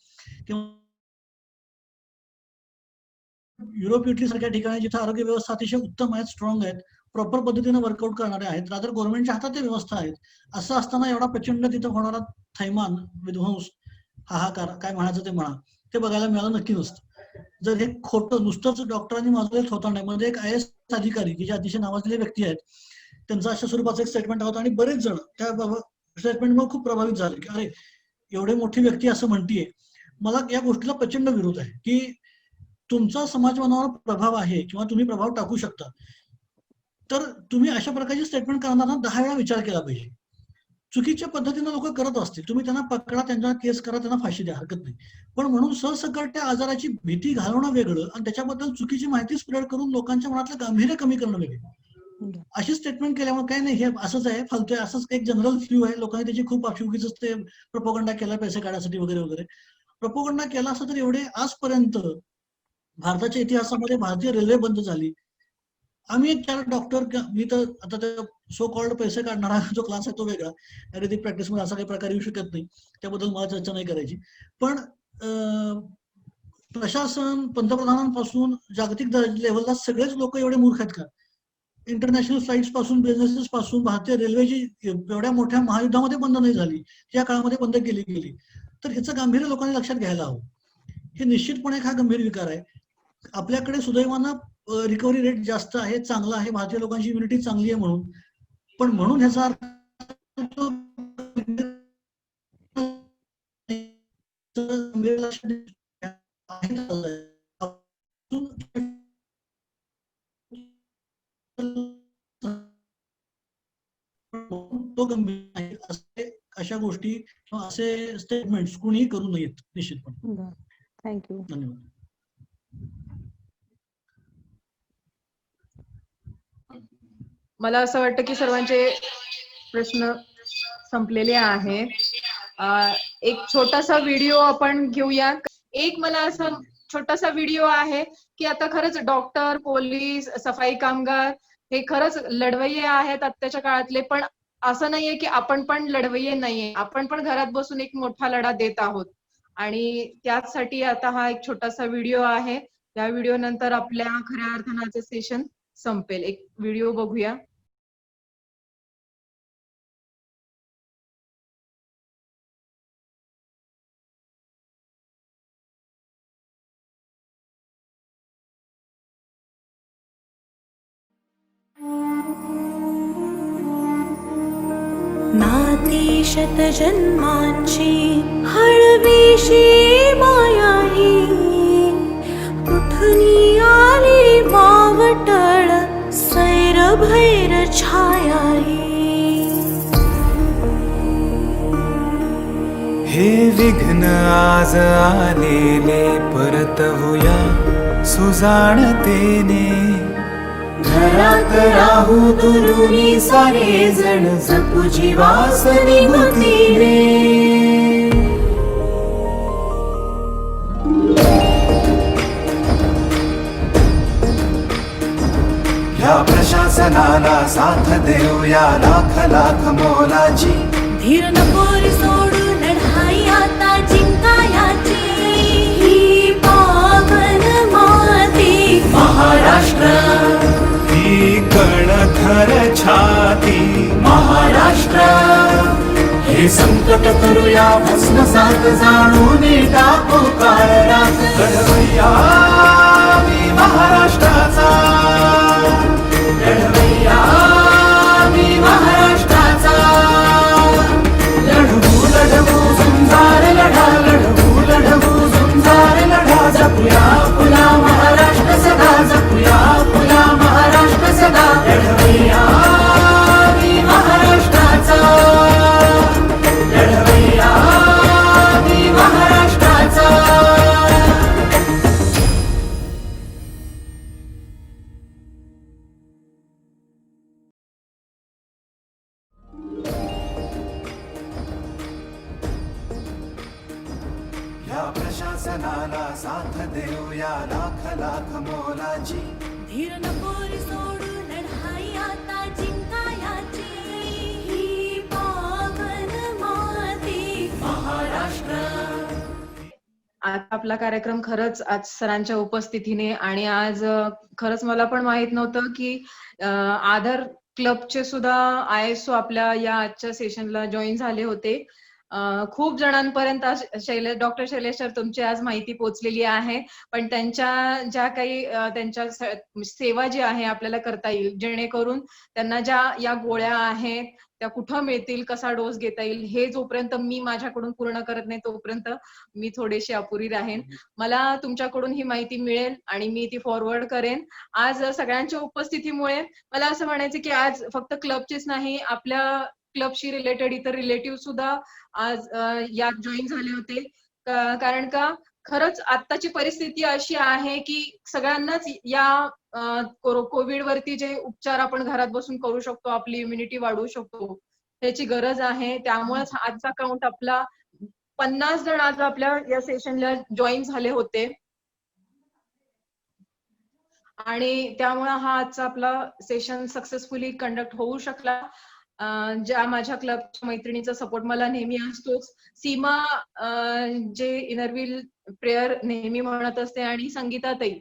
युरोप, इटली सारख्या ठिकाणी जिथे आरोग्य व्यवस्था अतिशय उत्तम आहेत, स्ट्रॉंग आहेत, प्रॉपर पद्धतीने वर्कआउट करणारे आहेत, रादर गव्हर्नमेंटच्या हातात ते व्यवस्था आहेत. असं असताना एवढा प्रचंड तिथं होणारा थैमान, विध्वंस, हाहाकार, काय म्हणायचं ते म्हणा, ते बघायला मिळालं नक्की नसतं. जर हे खोटं नुसतंच डॉक्टरांनी माजलेलं होता नाही, म्हणजे एक IAS अधिकारी की जे अतिशय नावाजलेले व्यक्ती आहेत, त्यांचं अशा स्वरूपाचं एक स्टेटमेंट होतं आणि बरेच जण त्या स्टेटमेंटमुळे खूप प्रभावित झाले की अरे एवढे मोठी व्यक्ती असं म्हणतीये. मला या गोष्टीला प्रचंड विरोध आहे की तुमचा समाजमानावर प्रभाव आहे किंवा तुम्ही प्रभाव टाकू शकता, तर तुम्ही अशा प्रकारचे स्टेटमेंट करताना 10 वेळा विचार केला पाहिजे. चुकीच्या पद्धतीने लोक करत असतील, तुम्ही त्यांना पकडा, त्यांच्यावर केस करा, त्यांना फाशी द्या, हरकत नाही. पण म्हणून सहसकट त्या आजाराची भीती घालवणं वेगळं आणि त्याच्याबद्दल चुकीची माहिती स्प्रेड करून लोकांच्या मनातलं गांभीर्य कमी करणं वेगळं. अशी स्टेटमेंट केल्यामुळे काय नाही, हे असंच आहे, फालतू आहे, असंच एक जनरल फ्ल्यू आहे, लोकांनी त्याची खूप अशुकीच ते प्रोपोगंडा केला पैसे काढण्यासाठी वगैरे वगैरे. प्रोपोगंडा केला असं तर एवढे आजपर्यंत भारताच्या इतिहासामध्ये भारतीय रेल्वे बंद झाली. आम्ही एक 4 डॉक्टर, मी तर आता ते सो कॉल्ड पैसे काढणारा जो क्लास आहे तो वेगळा, आयुर्वेदिक प्रॅक्टिस मध्ये असा काही प्रकार येऊ शकत नाही, त्याबद्दल मला चर्चा नाही करायची. पण प्रशासन, पंतप्रधानांपासून जागतिक लेवलला सगळेच लोक एवढे मूर्ख आहेत का? इंटरनॅशनल फ्लाईट्स पासून, बिझनेसेस पासून, भारतीय रेल्वेची एवढ्या मोठ्या महायुद्धामध्ये बंद नाही झाली, त्या काळामध्ये बंद केली गेली. तर ह्याचं गांभीर्य लोकांनी लक्षात घ्यायला हवं. हे निश्चितपणे हा गंभीर विकार आहे. आपल्याकडे सुदैवानं रिकव्हरी रेट जास्त आहे, चांगला आहे, भारतीय लोकांची इम्युनिटी चांगली आहे म्हणून. पण म्हणून ह्याचा अर्थ तो गंभीर आहे. अशा गोष्टी किंवा असे स्टेटमेंट्स कुणीही करू नयेत निश्चितपणे. थँक्यू. धन्यवाद. मला असं वाटतं की सर्वांचे प्रश्न संपलेले आहेत. एक छोटासा व्हिडिओ आपण घेऊया. एक मला असं छोटासा व्हिडिओ आहे की आता खरंच डॉक्टर, पोलीस, सफाई कामगार हे खरंच लढवय्ये आहेत आत्ताच्या काळातले, पण असं नाहीये की आपण पण लढवय्ये नाहीये. आपण पण घरात बसून एक मोठा लढा देत आहोत आणि त्याचसाठी आता हा एक छोटासा व्हिडिओ आहे. त्या व्हिडिओ नंतर आपल्या खऱ्या अर्थानं सेशन संपेल. एक व्हिडिओ बघूया. नाती शतजन्मांची हळवीशी मायाही, कुठून आली वावटळ सैर भैर छायाही. हे विघ्न आज आलेले परतवूया सुजाणतेने, घरात राहू दुरुनी सारे जण जपू जीवास निगुतीने. ह्या प्रशासनाला साथ देऊया लाख लाख मोलाची. धीर नको रे सोडू लढाई आता जिंकायाची. ही पावन माती महाराष्ट्र, ही कणथर छाती महाराष्ट्र. हे संकट करूया भस्मसात जाणून टाकू काळरात. लढवय्या मी महाराष्ट्राचा, लढवय्या मी महाराष्ट्राचा. लढवू लढवू झुंजार लढा, लढवू लढवू झुंजार लढा. जपूया फुला महाराष्ट्र सदा, जपूया फुला महाराष्ट्र सदा. लढवय्या मी महाराष्ट्र. साथ देऊया लाख लाख मोलाची. धीर नको रे सोडू लढाई आता जिंकायाची. ही पावन माती महाराष्ट्र. आज आपला कार्यक्रम खरंच आज सरांच्या उपस्थितीने आणि आज खरंच मला पण माहित नव्हतं की आधार क्लबचे सुद्धा ISO आपल्या या आजच्या सेशनला जॉईन झाले होते. खूप जणांपर्यंत डॉक्टर शैलेश सर तुमची आज माहिती पोहोचलेली आहे, पण त्यांच्या ज्या काही त्यांच्या सेवा जी आहे आपल्याला करता येईल जेणेकरून त्यांना ज्या या गोळ्या आहेत त्या कुठं मिळतील, कसा डोस घेता येईल, हे जोपर्यंत मी माझ्याकडून पूर्ण करत नाही तोपर्यंत मी थोडीशी अपुरी राहीन. मला तुमच्याकडून ही माहिती मिळेल आणि मी ती फॉरवर्ड करेन. आज सगळ्यांच्या उपस्थितीमुळे मला असं म्हणायचं की आज फक्त क्लबचीच नाही, आपल्या क्लबशी रिलेटेड इतर रिलेटिव्ह सुद्धा आज यात जॉईन झाले होते. कारण का खरंच आत्ताची परिस्थिती अशी आहे की सगळ्यांनाच या कोविड वरती जे उपचार आपण घरात बसून करू शकतो, आपली इम्युनिटी वाढवू शकतो, त्याची गरज आहे. त्यामुळेच आजचा काउंट आपला 50 जण आज आपल्या या सेशनला जॉईन झाले होते आणि त्यामुळे हा आजचा आपला सेशन सक्सेसफुली कंडक्ट होऊ शकला. ज्या माझ्या क्लबच्या मैत्रिणीचा सपोर्ट मला नेहमी असतोच. सीमा जे इनरव्हील प्रेयर नेहमी म्हणत असते आणि संगीताताई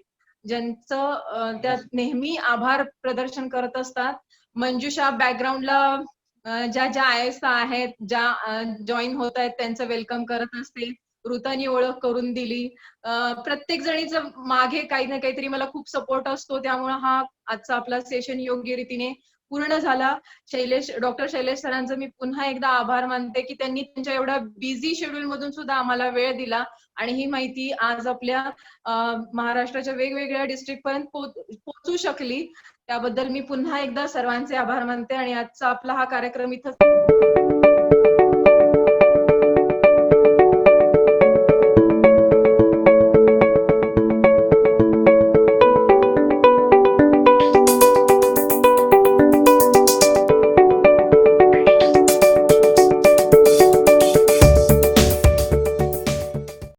ज्यांचं त्या नेहमी आभार प्रदर्शन करत असतात. मंजुषा बॅकग्राऊंडला ज्या ISO आहेत, ज्या जॉईन होत आहेत त्यांचं वेलकम करत असते. ऋतानी ओळख करून दिली. प्रत्येक जणीचं मागे काही ना काहीतरी मला खूप सपोर्ट असतो. त्यामुळे हा आजचा आपला सेशन योग्य रीतीने पूर्ण झाला. डॉक्टर शैलेश सरांचं मी पुन्हा एकदा आभार मानते की त्यांनी त्यांच्या एवढ्या बिझी शेड्यूल मधून सुद्धा आम्हाला वेळ दिला आणि ही माहिती आज आपल्या महाराष्ट्राच्या वेगवेगळ्या डिस्ट्रिक्ट पर्यंत पोहोचू शकली. त्याबद्दल मी पुन्हा एकदा सर्वांचे आभार मानते आणि आजचा आपला हा कार्यक्रम इथं